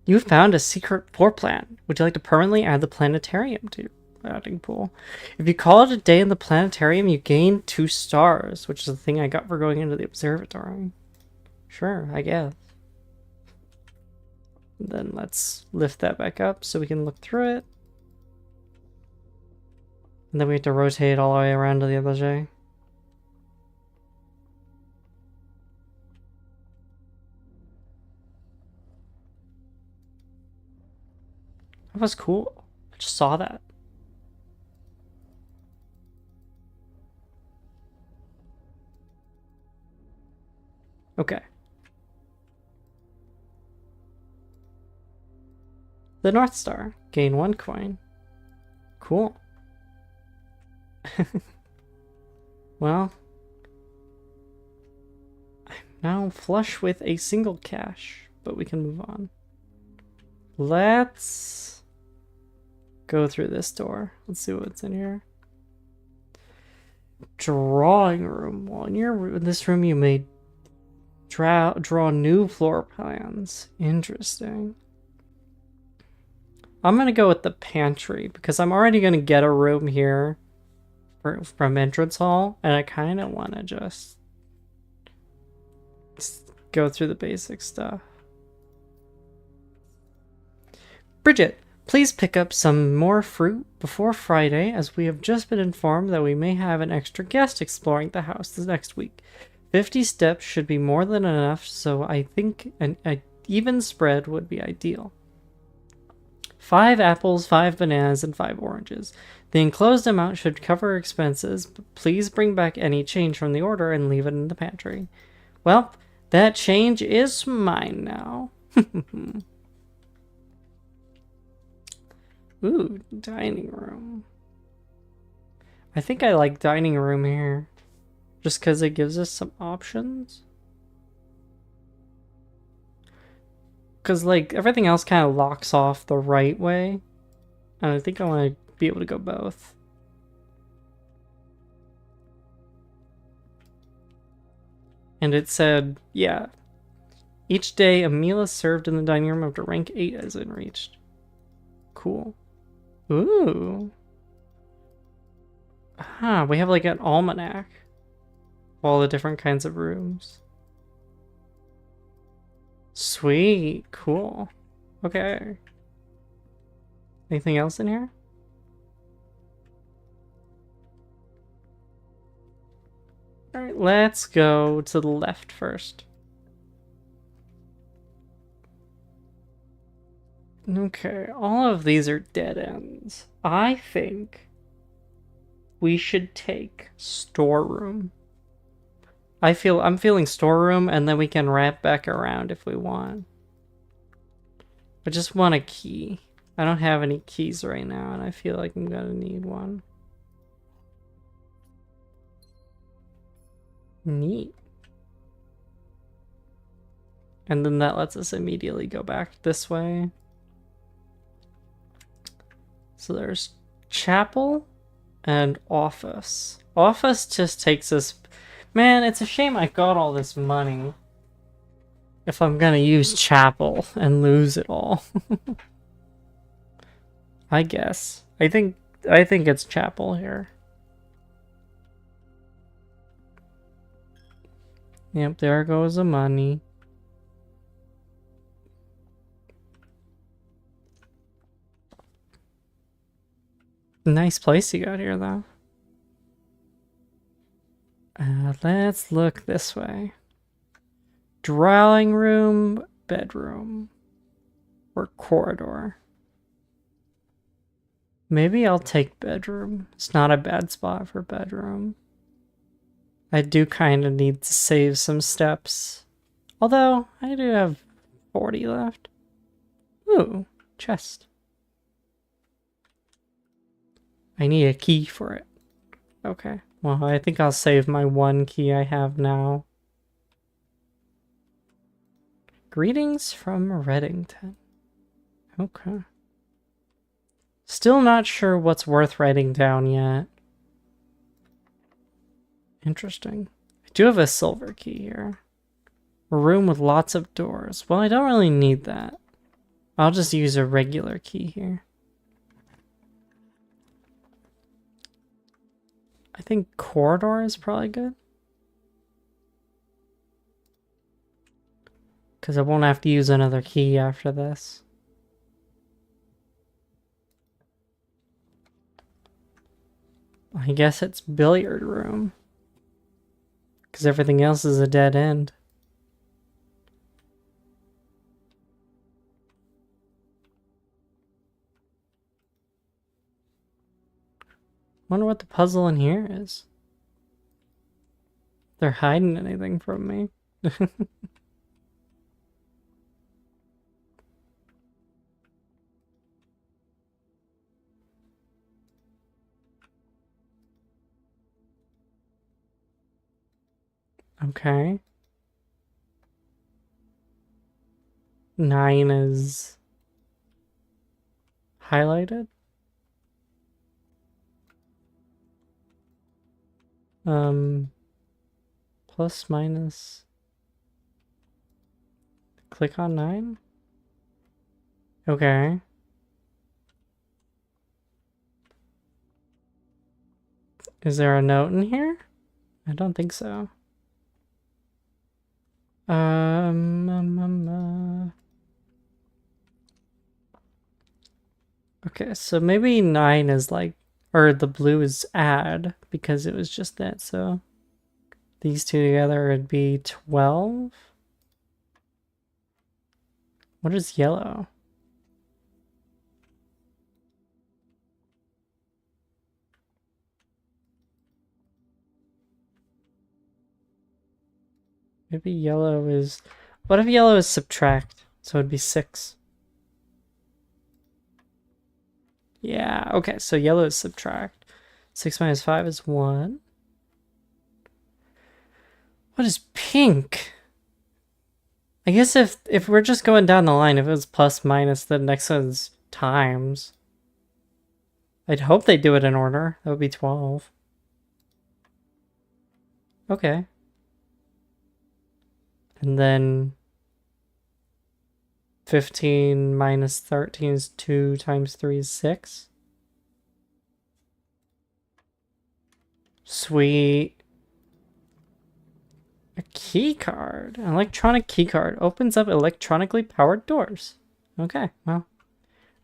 You found a secret floor plan. Would you like to permanently add the planetarium to your adding pool? If you call it a day in the planetarium, you gain 2 stars, which is the thing I got for going into the observatory. Sure, I guess. Then let's lift that back up so we can look through it. And then we have to rotate all the way around to the other day. That was cool. I just saw that. Okay. The North Star. Gain 1 coin. Cool. Well, I'm now flush with a single cash, but we can move on. Let's go through this door. Let's see what's in here. Drawing room. Well, in this room you may draw new floor plans. Interesting. I'm gonna go with the pantry because I'm already gonna get a room here from entrance hall, and I kind of want to just go through the basic stuff. Bridget, please pick up some more fruit before Friday, as we have just been informed that we may have an extra guest exploring the house this next week. 50 steps should be more than enough, so I think an even spread would be ideal. 5 apples, 5 bananas, and 5 oranges. The enclosed amount should cover expenses, but please bring back any change from the order and leave it in the pantry. Well, that change is mine now. Ooh, dining room. I think I like dining room here, just because it gives us some options. Because, like, everything else kind of locks off the right way. And I think I want to be able to go both. And it said, yeah. Each day, a meal is served in the dining room after rank 8 has been reached. Cool. Ooh. Ah, we have, like, an almanac. All the different kinds of rooms. Sweet, cool. Okay. Anything else in here? Alright, let's go to the left first. Okay, all of these are dead ends. I think we should take storeroom. I'm feeling storeroom, and then we can wrap back around if we want. I just want a key. I don't have any keys right now, and I feel like I'm gonna need one. Neat. And then that lets us immediately go back this way. So there's chapel and office. Office just takes us... Man, it's a shame I got all this money if I'm gonna use chapel and lose it all. I guess. I think it's chapel here. Yep, there goes the money. Nice place you got here, though. Let's look this way. Drawing room, bedroom, or corridor. Maybe I'll take bedroom. It's not a bad spot for bedroom. I do kind of need to save some steps. Although, I do have 40 left. Ooh, chest. I need a key for it. Okay. Well, I think I'll save my one key I have now. Greetings from Reddington. Okay. Still not sure what's worth writing down yet. Interesting. I do have a silver key here. A room with lots of doors. Well, I don't really need that. I'll just use a regular key here. I think corridor is probably good. Because I won't have to use another key after this. I guess it's billiard room. Because everything else is a dead end. Wonder what the puzzle in here is. They're hiding anything from me. Okay. 9 is highlighted. Plus, minus. Click on 9. Okay. Is there a note in here? I don't think so. Okay, so maybe 9 is like, or the blue is add because it was just that, so these two together would be 12. What is yellow? Maybe yellow is... What if yellow is subtract? So it'd be 6. Yeah, okay, so yellow is subtract. 6 minus 5 is 1. What is pink? I guess if we're just going down the line, if it was plus minus, the next one's times. I'd hope they do it in order. That would be 12. Okay. And then 15 minus 13 is 2 times 3 is 6. Sweet. A key card. An electronic key card opens up electronically powered doors. Okay, well,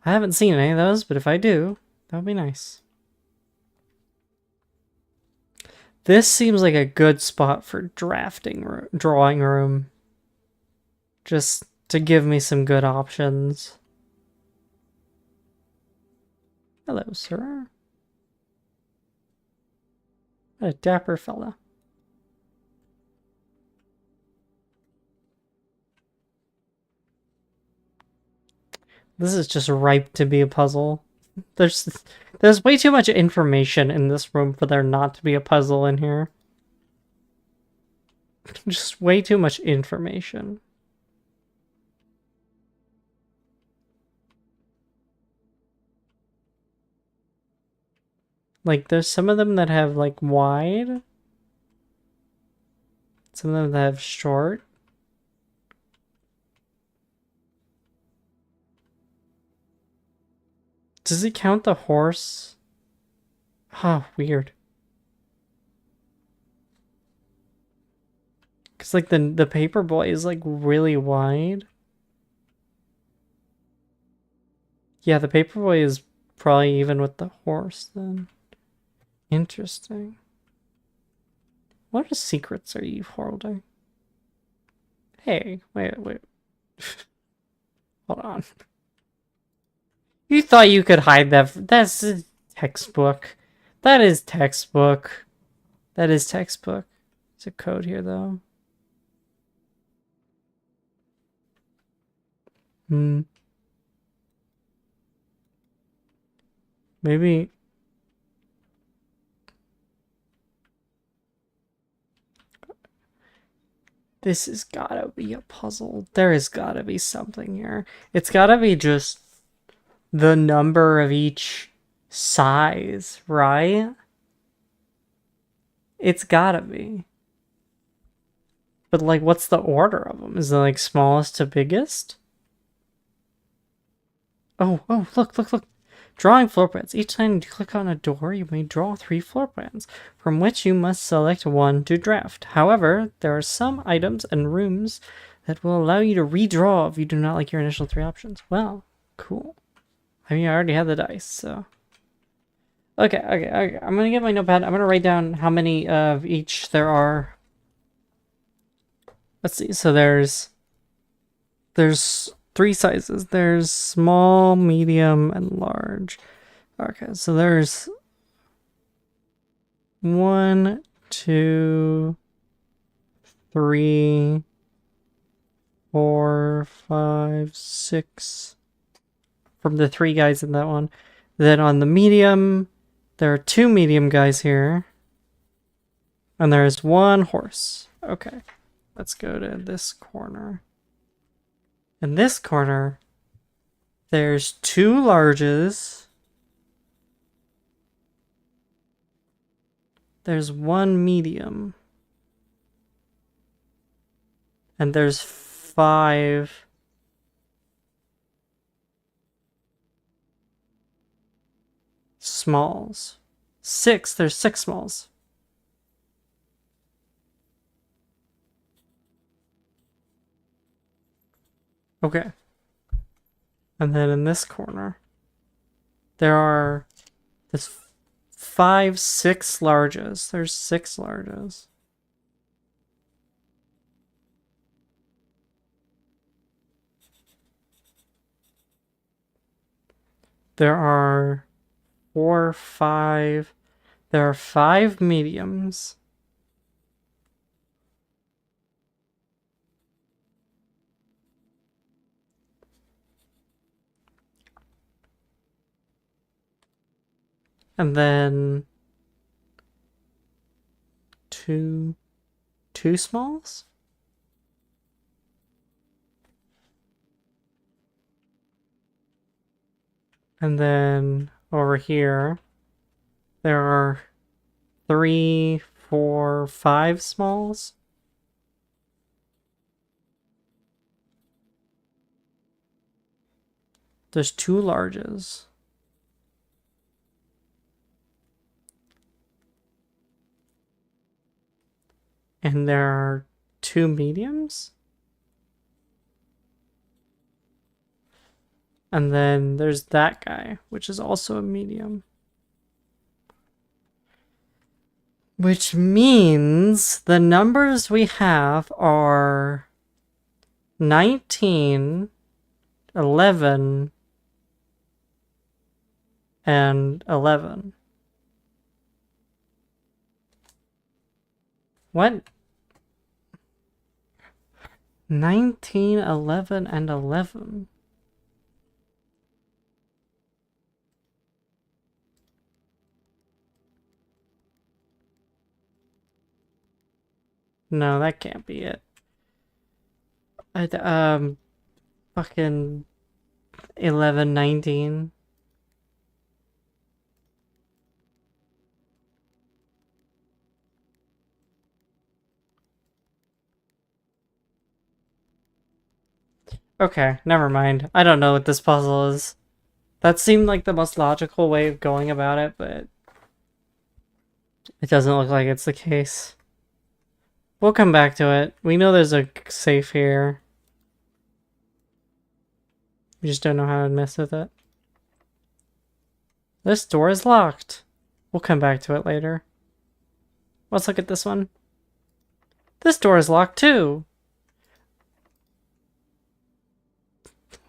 I haven't seen any of those, but if I do, that would be nice. This seems like a good spot for drawing room. Just to give me some good options. Hello, sir. What a dapper fella. This is just ripe to be a puzzle. There's way too much information in this room for there not to be a puzzle in here. Just way too much information. Like, there's some of them that have, like, wide. Some of them that have short. Does it count the horse? Oh, weird. Because, like, the paper boy is, like, really wide. Yeah, the paper boy is probably even with the horse, then. Interesting. What secrets are you holding? Hey, wait. Hold on. You thought you could hide that? That's textbook. That is textbook. That is textbook. There's a code here, though. Maybe... This has gotta be a puzzle. There has gotta be something here. It's gotta be just the number of each size, right? It's gotta be. But, like, what's the order of them? Is it, like, smallest to biggest? Oh, look. Drawing floor plans. Each time you click on a door, you may draw 3 floor plans, from which you must select one to draft. However, there are some items and rooms that will allow you to redraw if you do not like your initial 3 options. Well, cool. I mean, I already have the dice, so... Okay. I'm gonna get my notepad. I'm gonna write down how many of each there are. Let's see. So there's 3 sizes. There's small, medium, and large. Okay, so there's 1, 2, 3, 4, 5, 6 from the 3 guys in that one. Then on the medium, there are 2 medium guys here. And there's 1 horse. Okay, let's go to this corner. In this corner, there's 2 larges. There's 1 medium. And there's 5 smalls. There's 6 smalls. Okay. And then in this corner, there's 6 larges. There's 6 larges. There are 5 mediums. And then 2 smalls? And then over here, there are 3, 4, 5 smalls. There's 2 larges. And there are 2 mediums. And then there's that guy, which is also a medium. Which means the numbers we have are 19, 11, and 11. What? 19, 11, and 11. No, that can't be it. Fucking 11, 19. Okay, never mind. I don't know what this puzzle is. That seemed like the most logical way of going about it, but it doesn't look like it's the case. We'll come back to it. We know there's a safe here. We just don't know how to mess with it. This door is locked. We'll come back to it later. Let's look at this one. This door is locked too.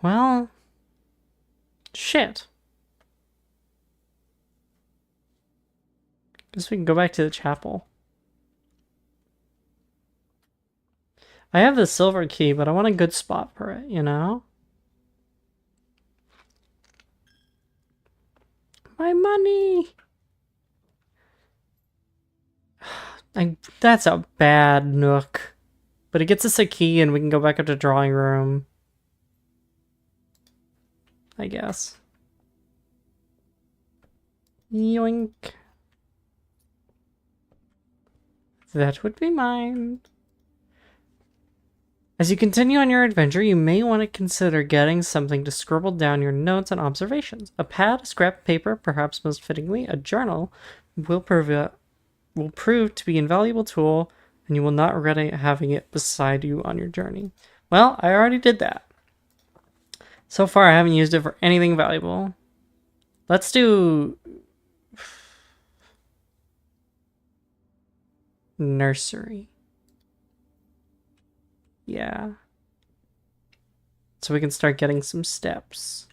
Well, shit. Guess we can go back to the chapel. I have the silver key, but I want a good spot for it, you know? My money! That's a bad nook. But it gets us a key and we can go back up to drawing room. I guess. Yoink. That would be mine. As you continue on your adventure, you may want to consider getting something to scribble down your notes and observations. A pad, a scrap of paper, perhaps most fittingly, a journal, will prove to be an invaluable tool, and you will not regret having it beside you on your journey. Well, I already did that. So far, I haven't used it for anything valuable. Let's do nursery. Yeah. So we can start getting some steps.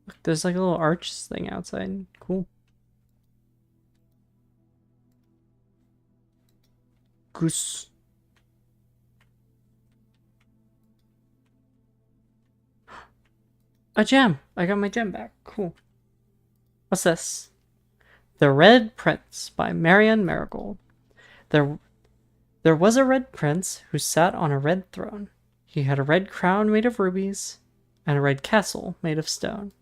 Look, there's like a little arches thing outside. Cool. Goose. A gem! I got my gem back. Cool. What's this? The Red Prince by Marianne Marigold. There was a red prince who sat on a red throne. He had a red crown made of rubies and a red castle made of stone.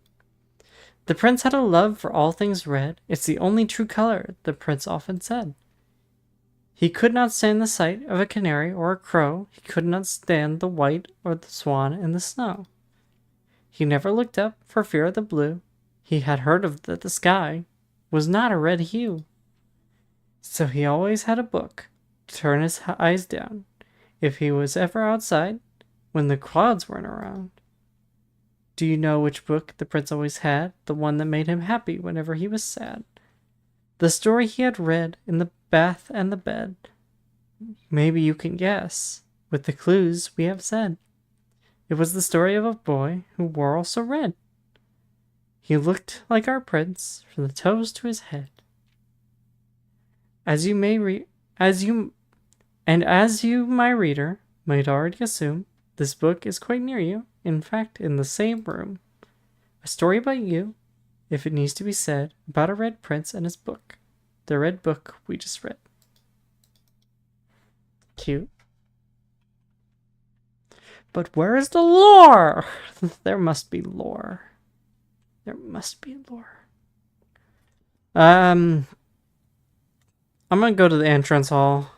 The prince had a love for all things red. It's the only true color, the prince often said. He could not stand the sight of a canary or a crow. He could not stand the white or the swan in the snow. He never looked up for fear of the blue. He had heard of that the sky was not a red hue. So he always had a book to turn his eyes down if he was ever outside when the clouds weren't around. Do you know which book the prince always had? The one that made him happy whenever he was sad. The story he had read in the bath and the bed. Maybe you can guess with the clues we have said. It was the story of a boy who wore also red. He looked like our prince from the toes to his head. As you, my reader, might already assume, this book is quite near you, in fact, in the same room. A story by you, if it needs to be said, about a red prince and his book. The red book we just read. Cute. But where is the lore? There must be lore. There must be lore. I'm gonna go to the entrance hall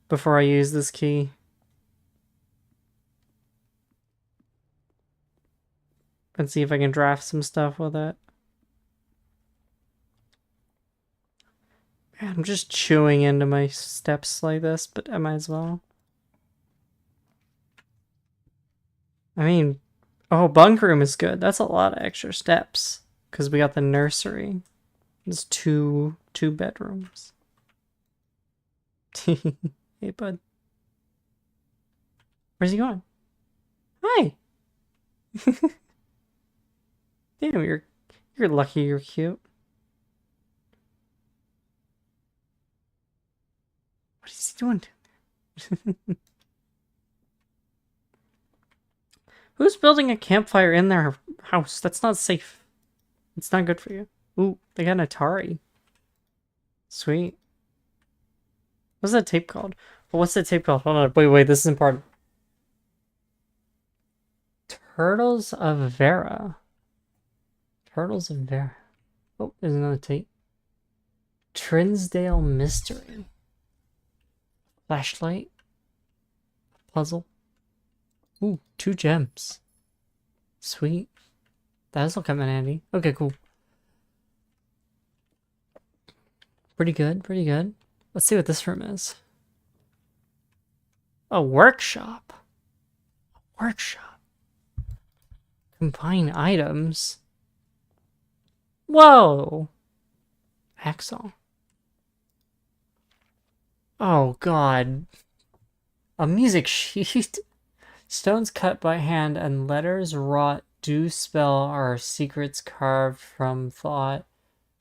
before I use this key. And see if I can draft some stuff with it. Man, I'm just chewing into my steps like this, but I might as well. I mean, oh, bunk room is good. That's a lot of extra steps. Because we got the nursery. There's two bedrooms. Hey, bud. Where's he going? Hi! Damn, you're lucky you're cute. What is he doing? Who's building a campfire in their house? That's not safe. It's not good for you. Ooh, they got an Atari. Sweet. What's that tape called? Well, what's that tape called? Hold on. Wait, this is important. Turtles of Vera. Turtles of Vera. Oh, there's another tape. Trinsdale Mystery. Flashlight. Puzzle. Ooh, 2 gems. Sweet. That'll come in handy. Okay, cool. Pretty good, pretty good. Let's see what this room is. A workshop. A workshop. Combine items. Whoa! Axle. Oh god. A music sheet. Stones cut by hand and letters wrought do spell our secrets carved from thought.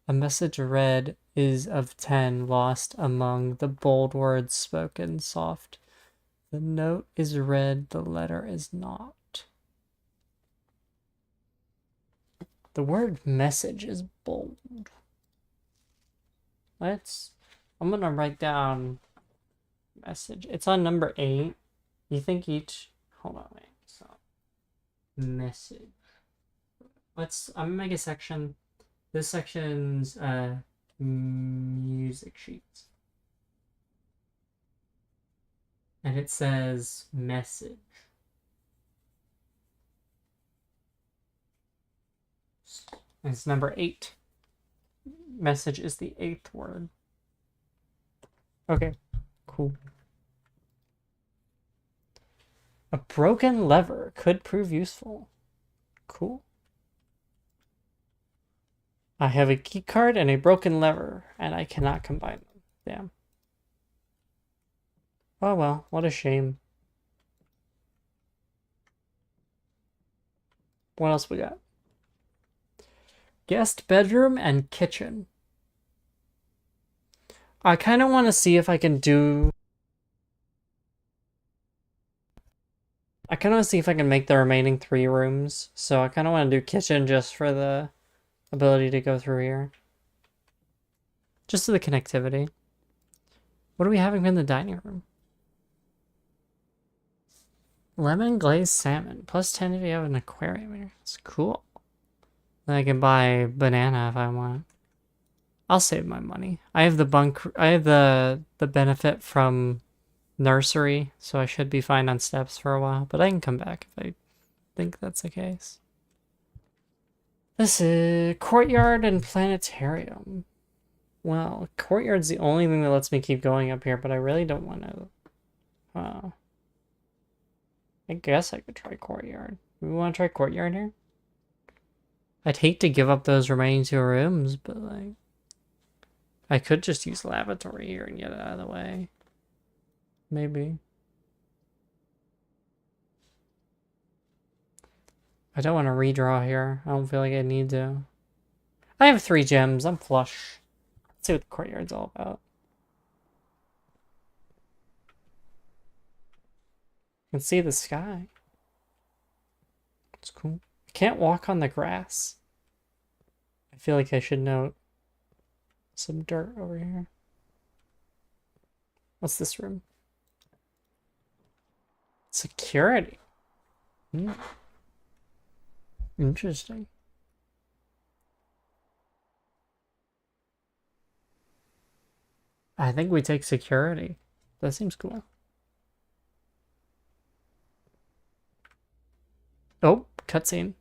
A message read is of 10 lost among the bold words spoken soft. The note is read, the letter is not. The word message is bold. I'm gonna write down message. It's on number 8. You think each, hold on, wait, so message. I'm gonna make a section. This section's music sheets. And it says message. And it's number 8. Message is the 8th word. Okay, cool. A broken lever could prove useful. Cool. I have a key card and a broken lever, and I cannot combine them. Damn. Oh well, what a shame. What else we got? Guest bedroom and kitchen. I kind of want to see if I can do... I kind of want to see if I can make the remaining 3 rooms. So I kind of want to do kitchen just for the ability to go through here. Just for the connectivity. What are we having in the dining room? Lemon glazed salmon. Plus 10 if you have an aquarium here. It's cool. Then I can buy banana if I want. I'll save my money. I have the benefit from nursery, so I should be fine on steps for a while, but I can come back if I think that's the case. This is courtyard and planetarium. Well, courtyard's the only thing that lets me keep going up here, but I really don't want to. I guess I could try courtyard. We want to try courtyard here? I'd hate to give up those remaining 2 rooms, but like, I could just use lavatory here and get it out of the way. Maybe. I don't want to redraw here. I don't feel like I need to. I have 3 gems. I'm flush. Let's see what the courtyard's all about. You can see the sky. It's cool. I can't walk on the grass. I feel like I should note some dirt over here. What's this room? Security. Interesting. I think we take security. That seems cool. Oh, cutscene.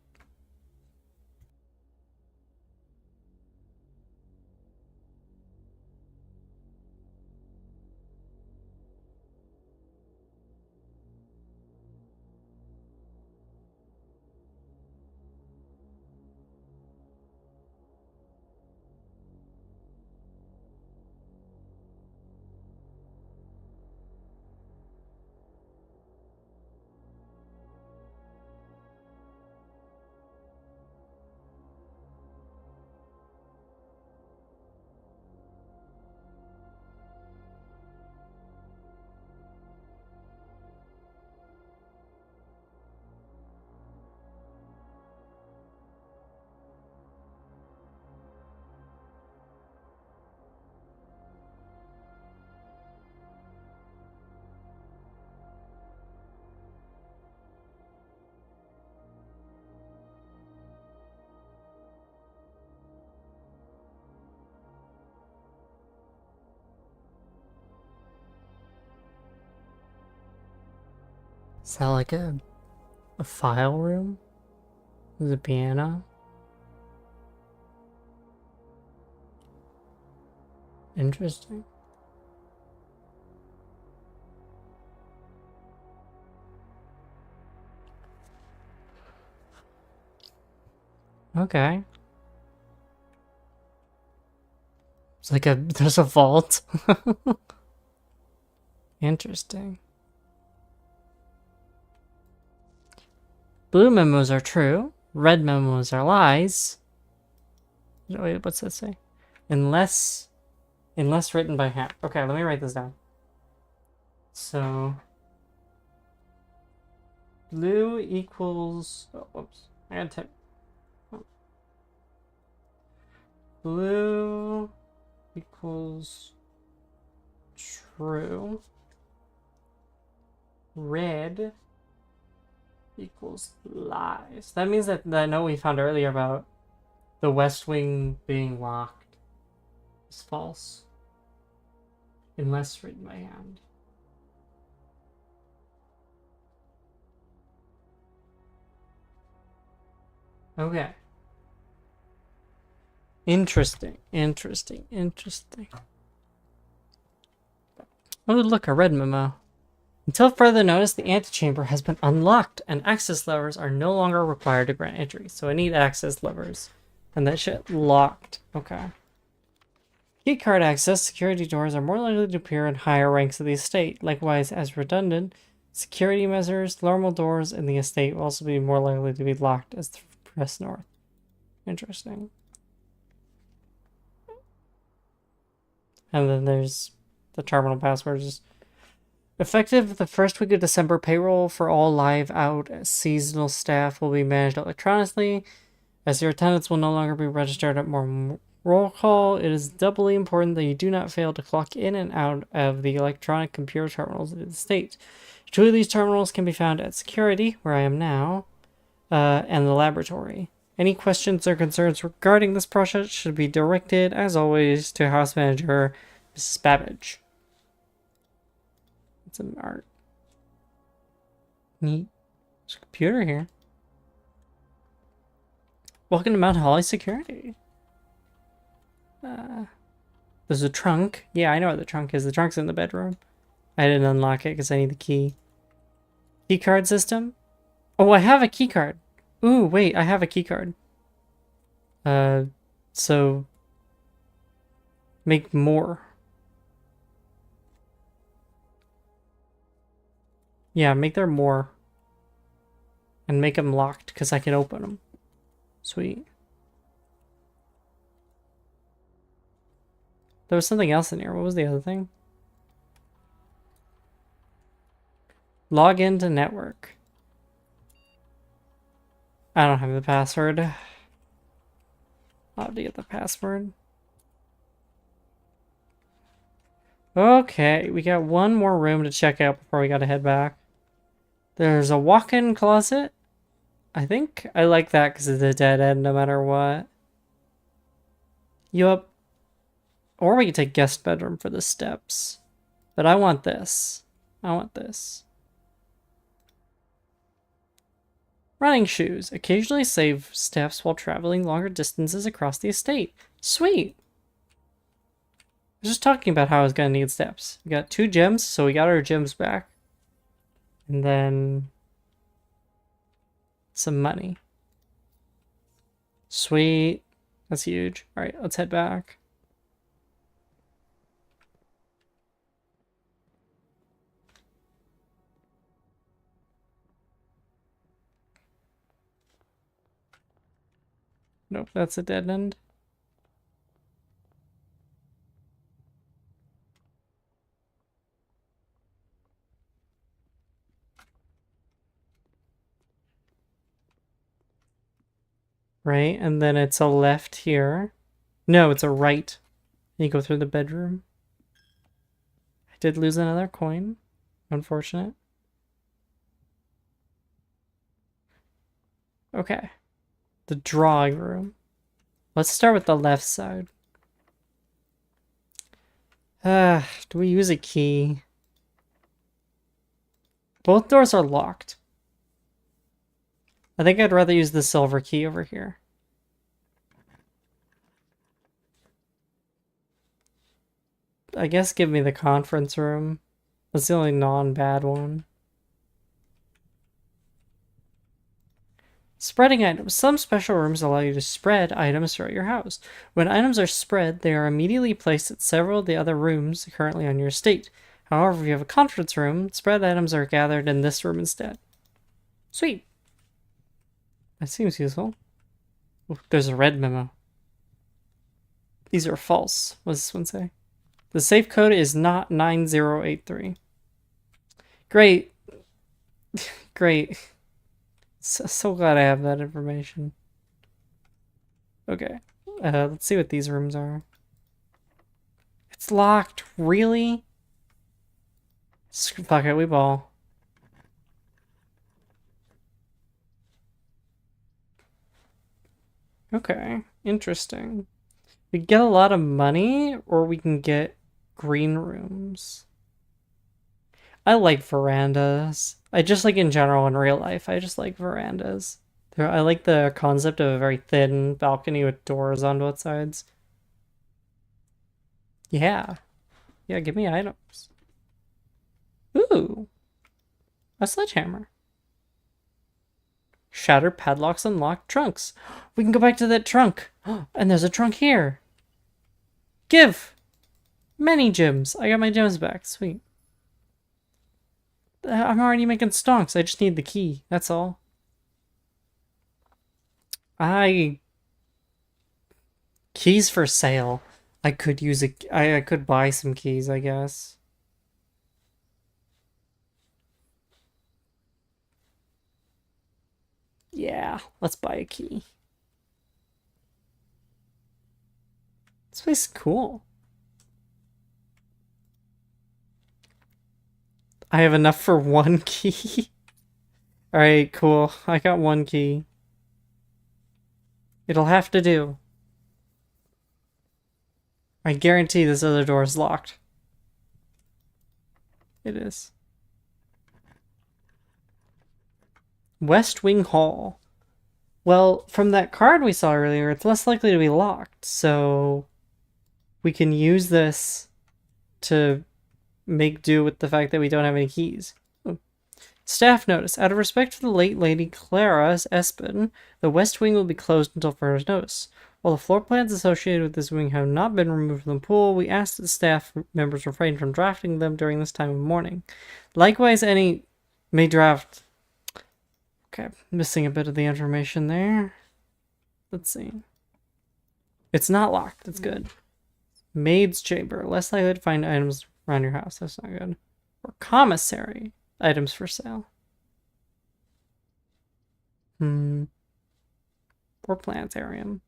Is that like a file room? There's a piano. Interesting. Okay. It's like there's a vault. Interesting. Blue memos are true. Red memos are lies. Wait, what's that say? Unless written by hand. Okay, let me write this down. So blue equals, oh, whoops. I gotta type. Blue equals true. Red equals lies. That means that the note we found earlier about the West Wing being locked is false. Unless written by hand. Okay. Interesting. Oh, look, a red memo. Until further notice, the antechamber has been unlocked, and access levers are no longer required to grant entry. So I need access levers. And that shit locked. Okay. Keycard access, security doors are more likely to appear in higher ranks of the estate. Likewise, as redundant, security measures, normal doors in the estate will also be more likely to be locked as press north. Interesting. And then there's the terminal passwords. Effective the first week of December, payroll for all live out seasonal staff will be managed electronically, as your attendance will no longer be registered at Roll call. It is doubly important that you do not fail to clock in and out of the electronic computer terminals of the state. Two of these terminals can be found at security, where I am now, and the laboratory. Any questions or concerns regarding this project should be directed, as always, to House Manager Mrs. Babbage. It's an art. Neat. There's a computer here. Welcome to Mount Holly Security. There's a trunk. Yeah, I know where the trunk is. The trunk's in the bedroom. I didn't unlock it because I need the key. Key card system? Oh, I have a key card. Ooh, wait, I have a key card. So make more. Yeah, make there more. And make them locked because I can open them. Sweet. There was something else in here. What was the other thing? Log into network. I don't have the password. I'll have to get the password. Okay, we got one more room to check out before we gotta head back. There's a walk-in closet. I think I like that because it's a dead end no matter what. Yup. Or we could take guest bedroom for the steps. But I want this. I want this. Running shoes. Occasionally save steps while traveling longer distances across the estate. Sweet. I was just talking about how I was going to need steps. We got 2 gems, so we got our gems back. And then some money. Sweet. That's huge. Alright, let's head back. Nope, that's a dead end. Right, and then it's a left here. No, it's a right. You go through the bedroom. I did lose another coin. Unfortunate. Okay. The drawing room. Let's start with the left side. Do we use a key? Both doors are locked. I think I'd rather use the silver key over here. I guess give me the conference room. That's the only non-bad one. Spreading items. Some special rooms allow you to spread items throughout your house. When items are spread, they are immediately placed at several of the other rooms currently on your estate. However, if you have a conference room, spread items are gathered in this room instead. Sweet. That seems useful. Ooh, there's a red memo. These are false. What does this one say? The safe code is not 9083. Great. Great. So glad I have that information. Okay. Let's see what these rooms are. It's locked. Really? Fuck it, we ball. Okay. Interesting. We get a lot of money, or we can get green rooms. I like verandas. I just like in general in real life. I just like verandas. I like the concept of a very thin balcony with doors on both sides. Yeah. Yeah, give me items. Ooh. A sledgehammer. Shattered padlocks unlock trunks. We can go back to that trunk. And there's a trunk here. Give. Many gems. I got my gems back. Sweet. I'm already making stonks. I just need the key. That's all. Keys for sale. I could use I could buy some keys, I guess. Yeah, let's buy a key. This place is cool. I have enough for 1 key. Alright, cool. I got 1 key. It'll have to do. I guarantee this other door is locked. It is. West Wing Hall. Well, from that card we saw earlier, it's less likely to be locked, so we can use this to make do with the fact that we don't have any keys. Staff notice. Out of respect for the late Lady Clara Espin, the West Wing will be closed until further notice. While the floor plans associated with this wing have not been removed from the pool, we ask that staff members refrain from drafting them during this time of mourning. Likewise, any may draft... Okay, missing a bit of the information there. Let's see. It's not locked. That's good. Maid's chamber. Less likely to find items around your house. That's not good. Or commissary. Items for sale. Or planetarium.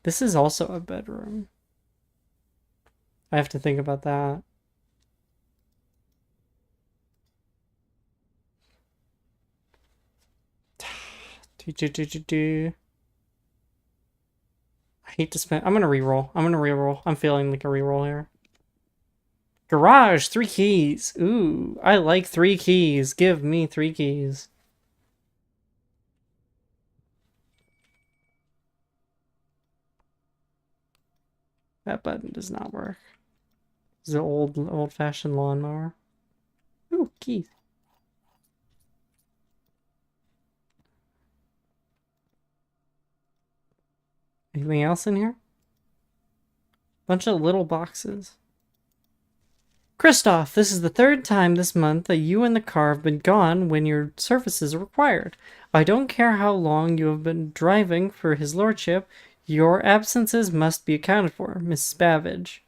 This is also a bedroom. I have to think about that. I hate to spend... I'm gonna reroll. I'm feeling like a reroll here. Garage, 3 keys. Ooh, I like 3 keys. Give me 3 keys. That button does not work. It's an old-fashioned lawnmower. Ooh, keys. Anything else in here? Bunch of little boxes. Kristoff, this is the 3rd time this month that you and the car have been gone when your services are required. I don't care how long you have been driving for his lordship. Your absences must be accounted for, Miss Babbage.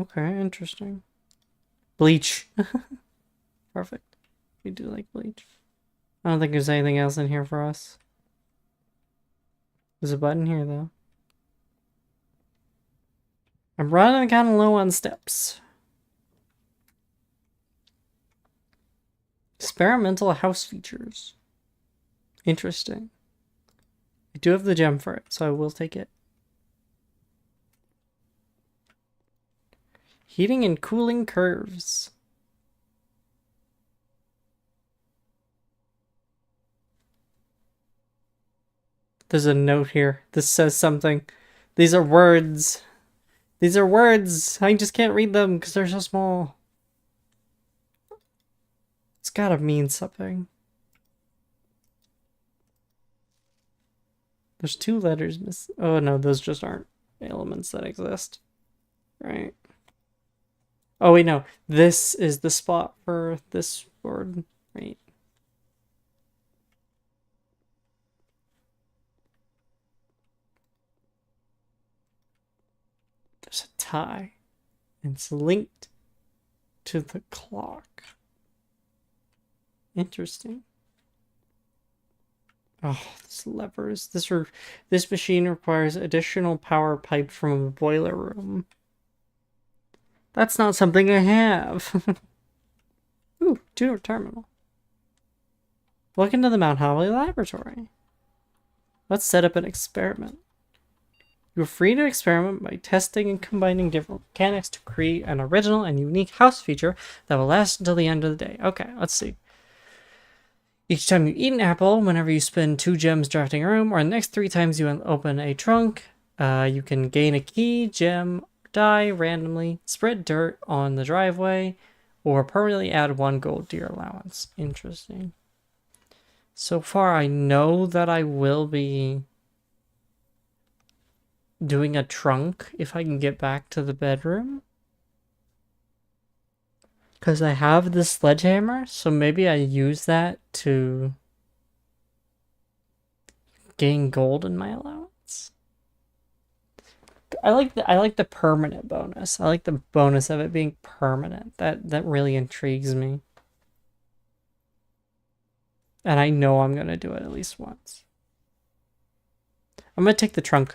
Okay, interesting. Bleach. Perfect. We do like bleach. I don't think there's anything else in here for us. There's a button here, though. I'm running kind of low on steps. Experimental house features. Interesting. I do have the gem for it, so I will take it. Heating and cooling curves. There's a note here. This says something. These are words. These are words. I just can't read them because they're so small. It's gotta mean something. There's 2 letters missing. Oh no, those just aren't elements that exist. Right. Oh wait, no. This is the spot for this word. Right. There's a tie. And it's linked to the clock. Interesting. Oh, these levers. This machine requires additional power piped from a boiler room. That's not something I have. Ooh, tuner terminal. Welcome to the Mount Holly Laboratory. Let's set up an experiment. You're free to experiment by testing and combining different mechanics to create an original and unique house feature that will last until the end of the day. Okay, let's see. Each time you eat an apple, whenever you spend 2 gems drafting a room, or the next 3 times you open a trunk, you can gain a key, gem, die randomly, spread dirt on the driveway, or permanently add 1 gold to your allowance. Interesting. So far, I know that I will be doing a trunk if I can get back to the bedroom. Because I have the sledgehammer, so maybe I use that to gain gold in my allowance. I like the permanent bonus. I like the bonus of it being permanent. That really intrigues me. And I know I'm gonna do it at least once. I'm gonna take the trunk.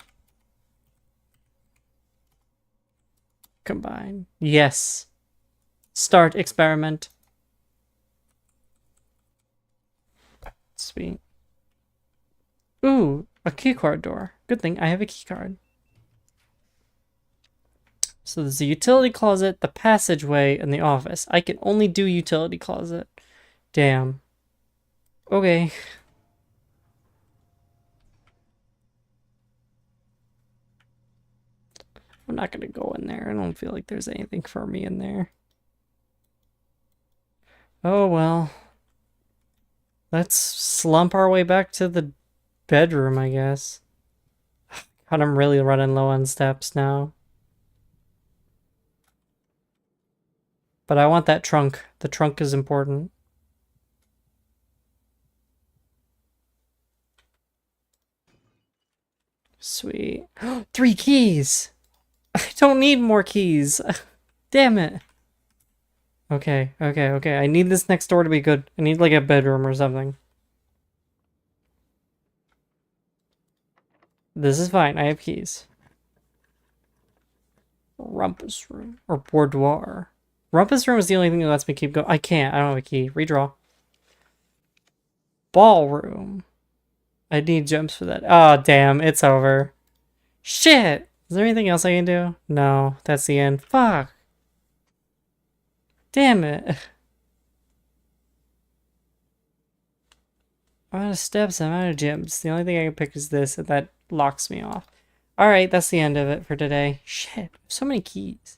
Combine. Yes. Start experiment. Sweet. Ooh, a keycard door. Good thing I have a keycard. So there's a utility closet, the passageway, and the office. I can only do utility closet. Damn. Okay. I'm not gonna go in there. I don't feel like there's anything for me in there. Oh well. Let's slump our way back to the bedroom, I guess. God, I'm really running low on steps now. But I want that trunk. The trunk is important. Sweet. 3 keys! I don't need more keys. Damn it. Okay. I need this next door to be good. I need like a bedroom or something. This is fine. I have keys. Rumpus room. Or boudoir. Rumpus room is the only thing that lets me keep going. I can't. I don't have a key. Redraw. Ballroom. I need gems for that. Oh, damn. It's over. Shit! Is there anything else I can do? No. That's the end. Fuck. Damn it. I'm out of steps. I'm out of gems. The only thing I can pick is this, and that locks me off. Alright, that's the end of it for today. Shit. So many keys.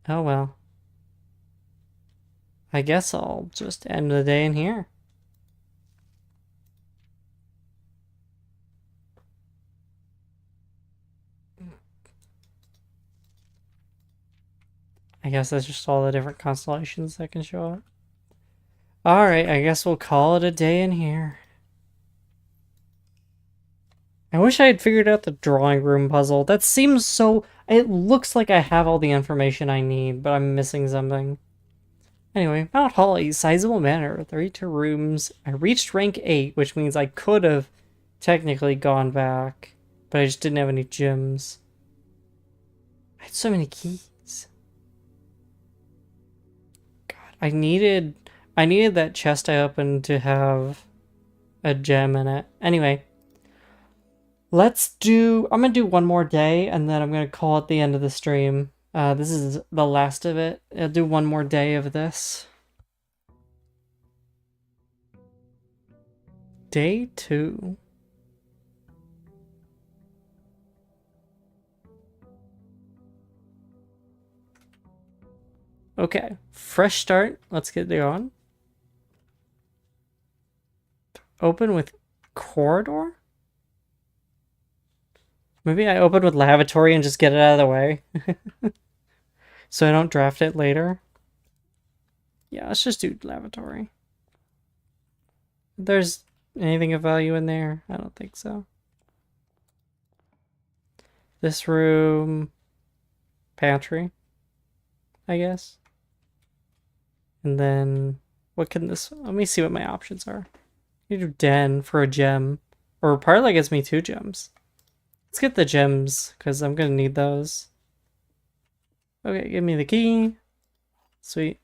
Oh well. I guess I'll just end the day in here. I guess that's just all the different constellations that can show up. Alright, I guess we'll call it a day in here. I wish I had figured out the drawing room puzzle. That seems so... It looks like I have all the information I need, but I'm missing something. Anyway, Mount Holly, sizable manor, 32 rooms. I reached rank 8, which means I could have technically gone back, but I just didn't have any gems. I had so many keys. God, I needed that chest I opened to have a gem in it. Anyway, I'm gonna do one more day, and then I'm gonna call it the end of the stream. This is the last of it. I'll do one more day of this. Day 2. Okay, fresh start. Let's get going. Open with corridor? Maybe I open with lavatory and just get it out of the way. So I don't draft it later. Yeah, let's just do lavatory. There's anything of value in there? I don't think so. This room... Pantry, I guess. And then... What can this... Let me see what my options are. You do den for a gem. Or Parla gets me 2 gems. Let's get the gems, because I'm going to need those. Okay, give me the key. Sweet.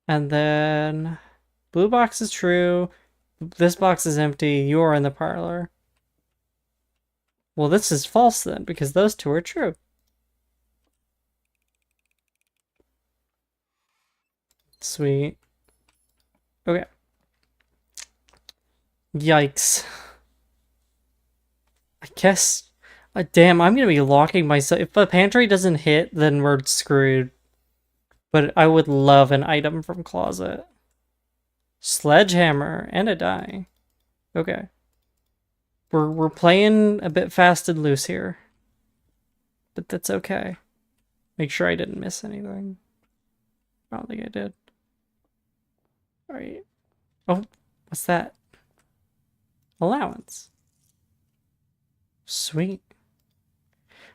And then... Blue box is true. This box is empty. You are in the parlor. Well, this is false then, because those 2 are true. Sweet. Okay. Yikes. I guess... damn, I'm gonna be locking myself. If the pantry doesn't hit, then we're screwed. But I would love an item from closet. Sledgehammer and a die. Okay. We're playing a bit fast and loose here. But that's okay. Make sure I didn't miss anything. I don't think I did. Alright. Oh, what's that? Allowance. Sweet.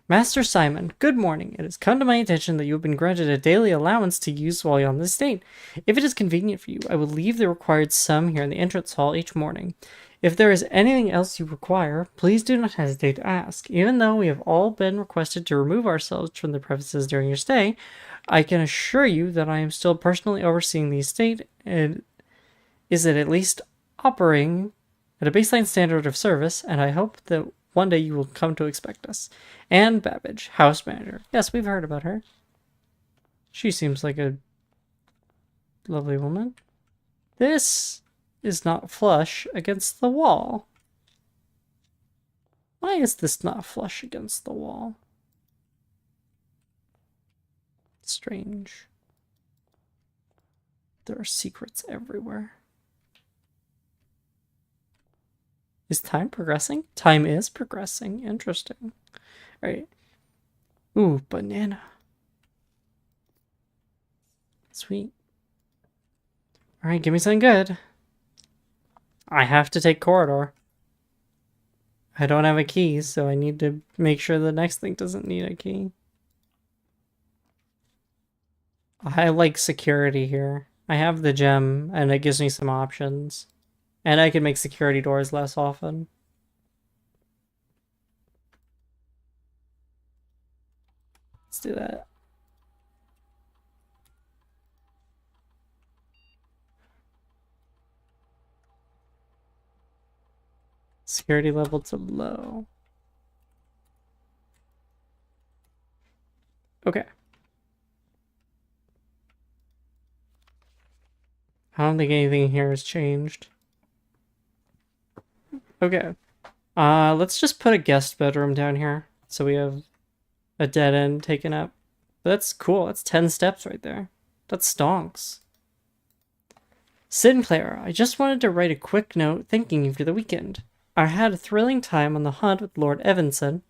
Master Simon, good morning. It has come to my attention that you have been granted a daily allowance to use while you're on the estate. If it is convenient for you, I will leave the required sum here in the entrance hall each morning. If there is anything else you require, please do not hesitate to ask. Even though we have all been requested to remove ourselves from the premises during your stay, I can assure you that I am still personally overseeing the estate and is at least operating at a baseline standard of service, and I hope that one day you will come to expect us. Anne Babbage, house manager. Yes, we've heard about her. She seems like a lovely woman. This is not flush against the wall. Why is this not flush against the wall? Strange. There are secrets everywhere. Is time progressing? Time is progressing. Interesting. Alright. Ooh, banana. Sweet. Alright, give me something good. I have to take corridor. I don't have a key, so I need to make sure the next thing doesn't need a key. I like security here. I have the gem, and it gives me some options. And I can make security doors less often. Let's do that. Security level to low. Okay. I don't think anything here has changed. Okay. Let's just put a guest bedroom down here. So we have a dead end taken up. But that's cool. That's 10 steps right there. That stonks. Sinclair, I just wanted to write a quick note thanking you for the weekend. I had a thrilling time on the hunt with Lord Evanson,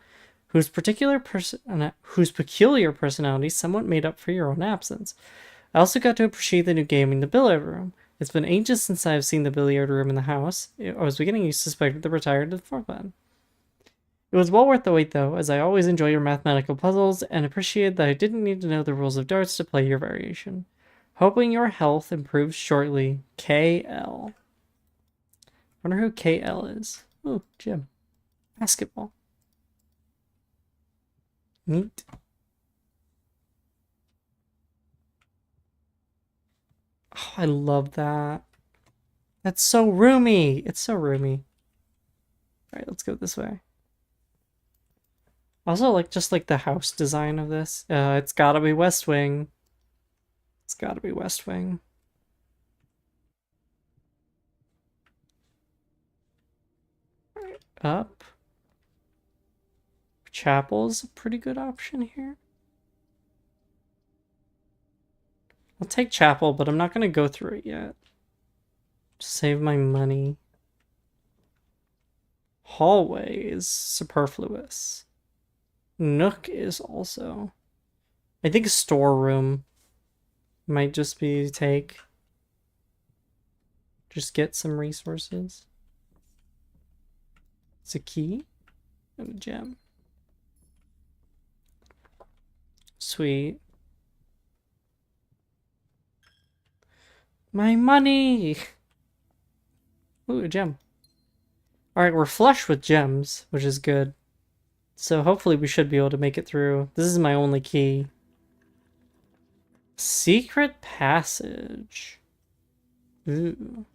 whose peculiar personality somewhat made up for your own absence. I also got to appreciate the new game in the billiard room. It's been ages since I've seen the billiard room in the house. I was beginning to suspect the retired to the forefront. It was well worth the wait, though, as I always enjoy your mathematical puzzles and appreciate that I didn't need to know the rules of darts to play your variation. Hoping your health improves shortly. KL. Wonder who KL is. Ooh, gym. Basketball. Neat. Oh, I love that. That's so roomy. It's so roomy. Alright, let's go this way. Also, like, just like the house design of this. It's gotta be West Wing. It's gotta be West Wing. Alright, up. Chapel's a pretty good option here. I'll take chapel, but I'm not gonna go through it yet. Save my money. Hallway is superfluous. Nook is also. I think storeroom might just be take. Just get some resources. It's a key and a gem. Sweet. My money! Ooh, a gem. Alright, we're flush with gems, which is good. So hopefully we should be able to make it through. This is my only key. Secret passage. Ooh.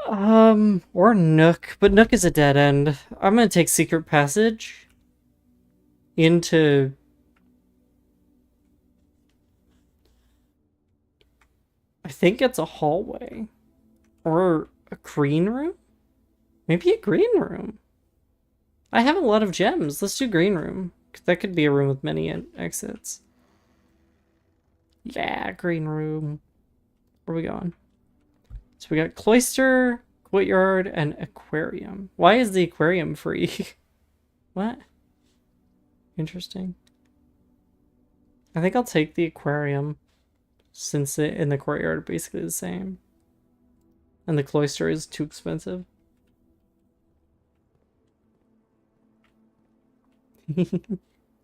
Or Nook, but Nook is a dead end. I'm gonna take secret passage into... I think it's a hallway. Or a green room? Maybe a green room. I have a lot of gems. Let's do green room. That could be a room with many exits. Yeah, green room. Where are we going? So we got cloister, courtyard, and aquarium. Why is the aquarium free? What? Interesting. I think I'll take the aquarium, since it and the courtyard are basically the same. And the cloister is too expensive.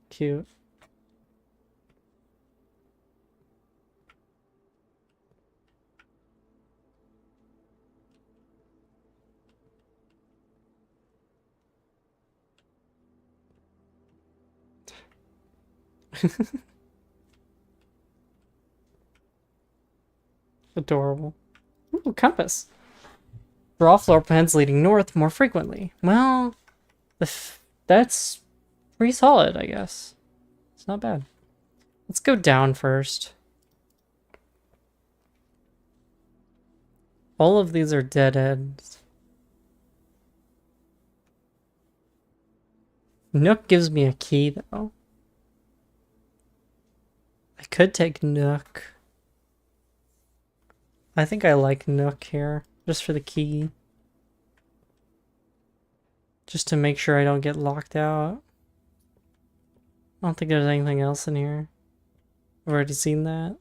Cute. Adorable. Ooh, compass. Draw floor plans leading north more frequently. Well, that's pretty solid, I guess. It's not bad. Let's go down first. All of these are dead ends. Nook gives me a key, though. I could take Nook. I think I like Nook here, just for the key. Just to make sure I don't get locked out. I don't think there's anything else in here. I've already seen that.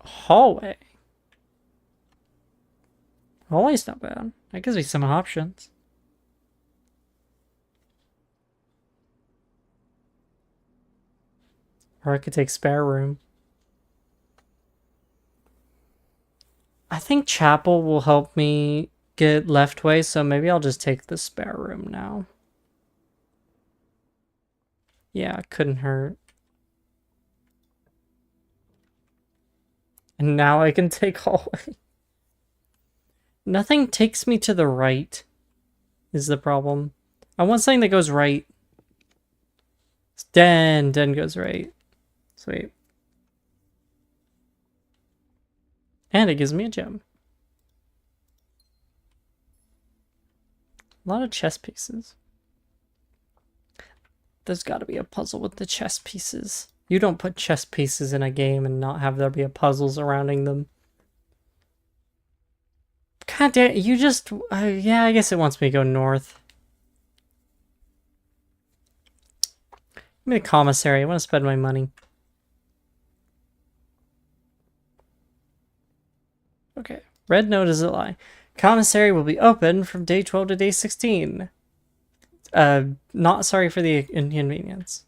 Hallway. Hallway's not bad. That gives me some options. Or I could take spare room. I think chapel will help me get left way, so maybe I'll just take the spare room now. Yeah, it couldn't hurt. And now I can take hallway. Nothing takes me to the right, is the problem. I want something that goes right. Den goes right. Sweet. And it gives me a gem. A lot of chess pieces. There's got to be a puzzle with the chess pieces. You don't put chess pieces in a game and not have there be a puzzle surrounding them. God damn, you just... yeah, I guess it wants me to go north. Give me the commissary. I want to spend my money. Okay. Red note is a lie. Commissary will be open from day 12 to day 16. Not sorry for the inconvenience.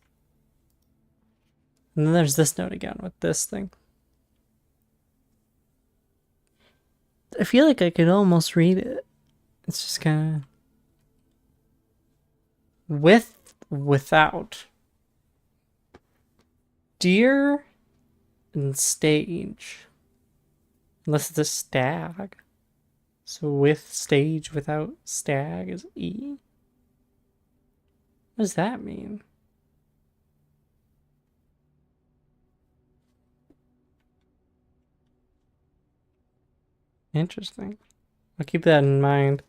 And then there's this note again with this thing. I feel like I could almost read it. It's just kind of... without. Deer and stage. Unless it's a stag. So with stage without stag is E. What does that mean? Interesting. I'll keep that in mind.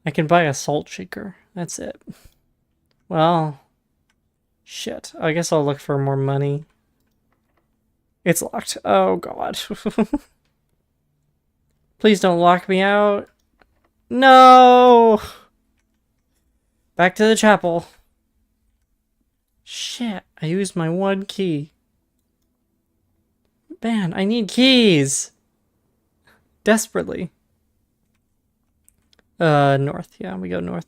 I can buy a salt shaker. That's it. Well, shit. I guess I'll look for more money. It's locked. Oh, God. Please don't lock me out. No! Back to the chapel. Shit. I used my one key. Man, I need keys. Desperately. North. Yeah, we go north.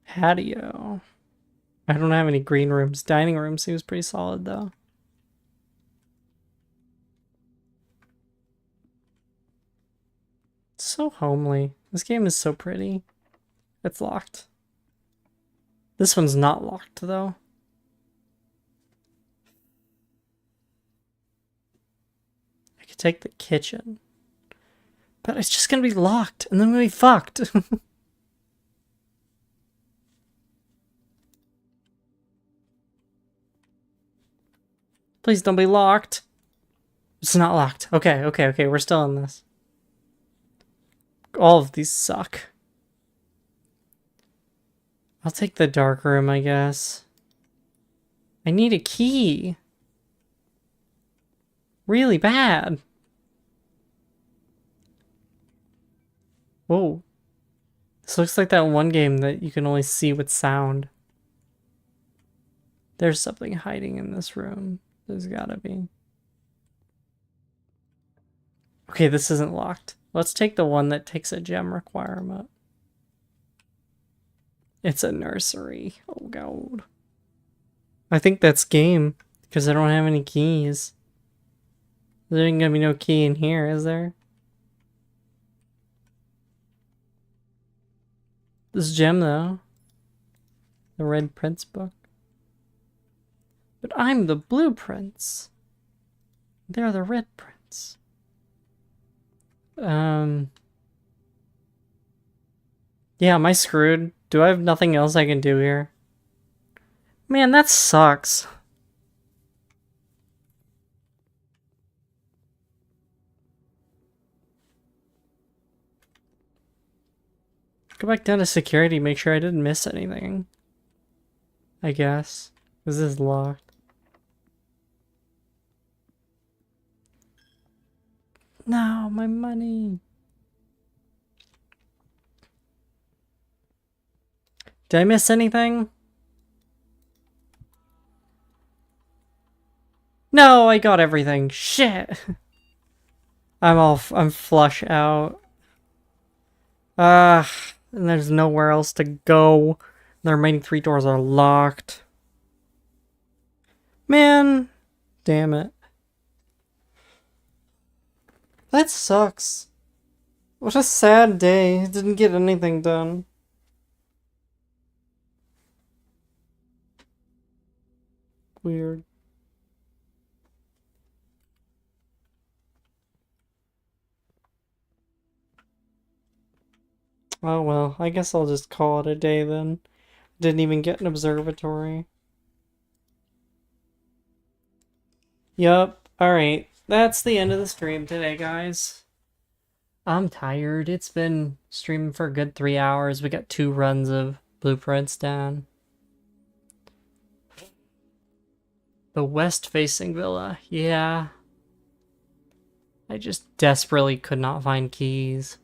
Patio. I don't have any green rooms. Dining room seems pretty solid, though. It's so homely. This game is so pretty. It's locked. This one's not locked, though. I could take the kitchen. But it's just gonna be locked, and then I'm gonna be fucked. Please don't be locked. It's not locked. Okay, okay, okay. We're still in this. All of these suck. I'll take the dark room, I guess. I need a key. Really bad. Whoa. This looks like that one game that you can only see with sound. There's something hiding in this room. There's gotta be. Okay, this isn't locked. Let's take the one that takes a gem requirement. It's a nursery. Oh god. I think that's game, because I don't have any keys. There ain't gonna be no key in here, is there? This gem, though. The Red Prince book. But I'm the Blue Prince. They're the Red Prince. Yeah, am I screwed? Do I have nothing else I can do here? Man, that sucks. Go back down to security, make sure I didn't miss anything. I guess. This is locked. No, my money. Did I miss anything? No, I got everything. Shit. I'm flush out. And there's nowhere else to go. The remaining 3 doors are locked. Man, damn it. That sucks. What a sad day. Didn't get anything done. Weird. Oh well, I guess I'll just call it a day then. Didn't even get an observatory. Yup. Alright. That's the end of the stream today, guys. I'm tired. It's been streaming for a good 3 hours. We got 2 runs of blueprints down. The west-facing villa. Yeah. I just desperately could not find keys.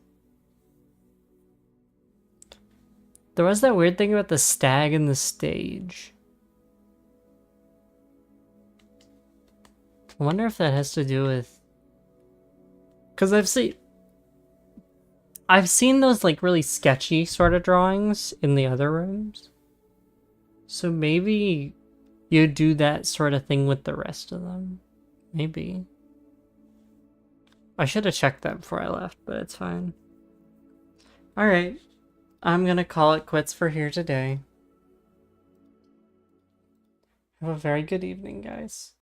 There was that weird thing about the stag and the stage. I wonder if that has to do with... Because I've seen those like really sketchy sort of drawings in the other rooms. So maybe you do that sort of thing with the rest of them. Maybe. I should have checked that before I left, but it's fine. Alright. I'm gonna call it quits for here today. Have a very good evening, guys.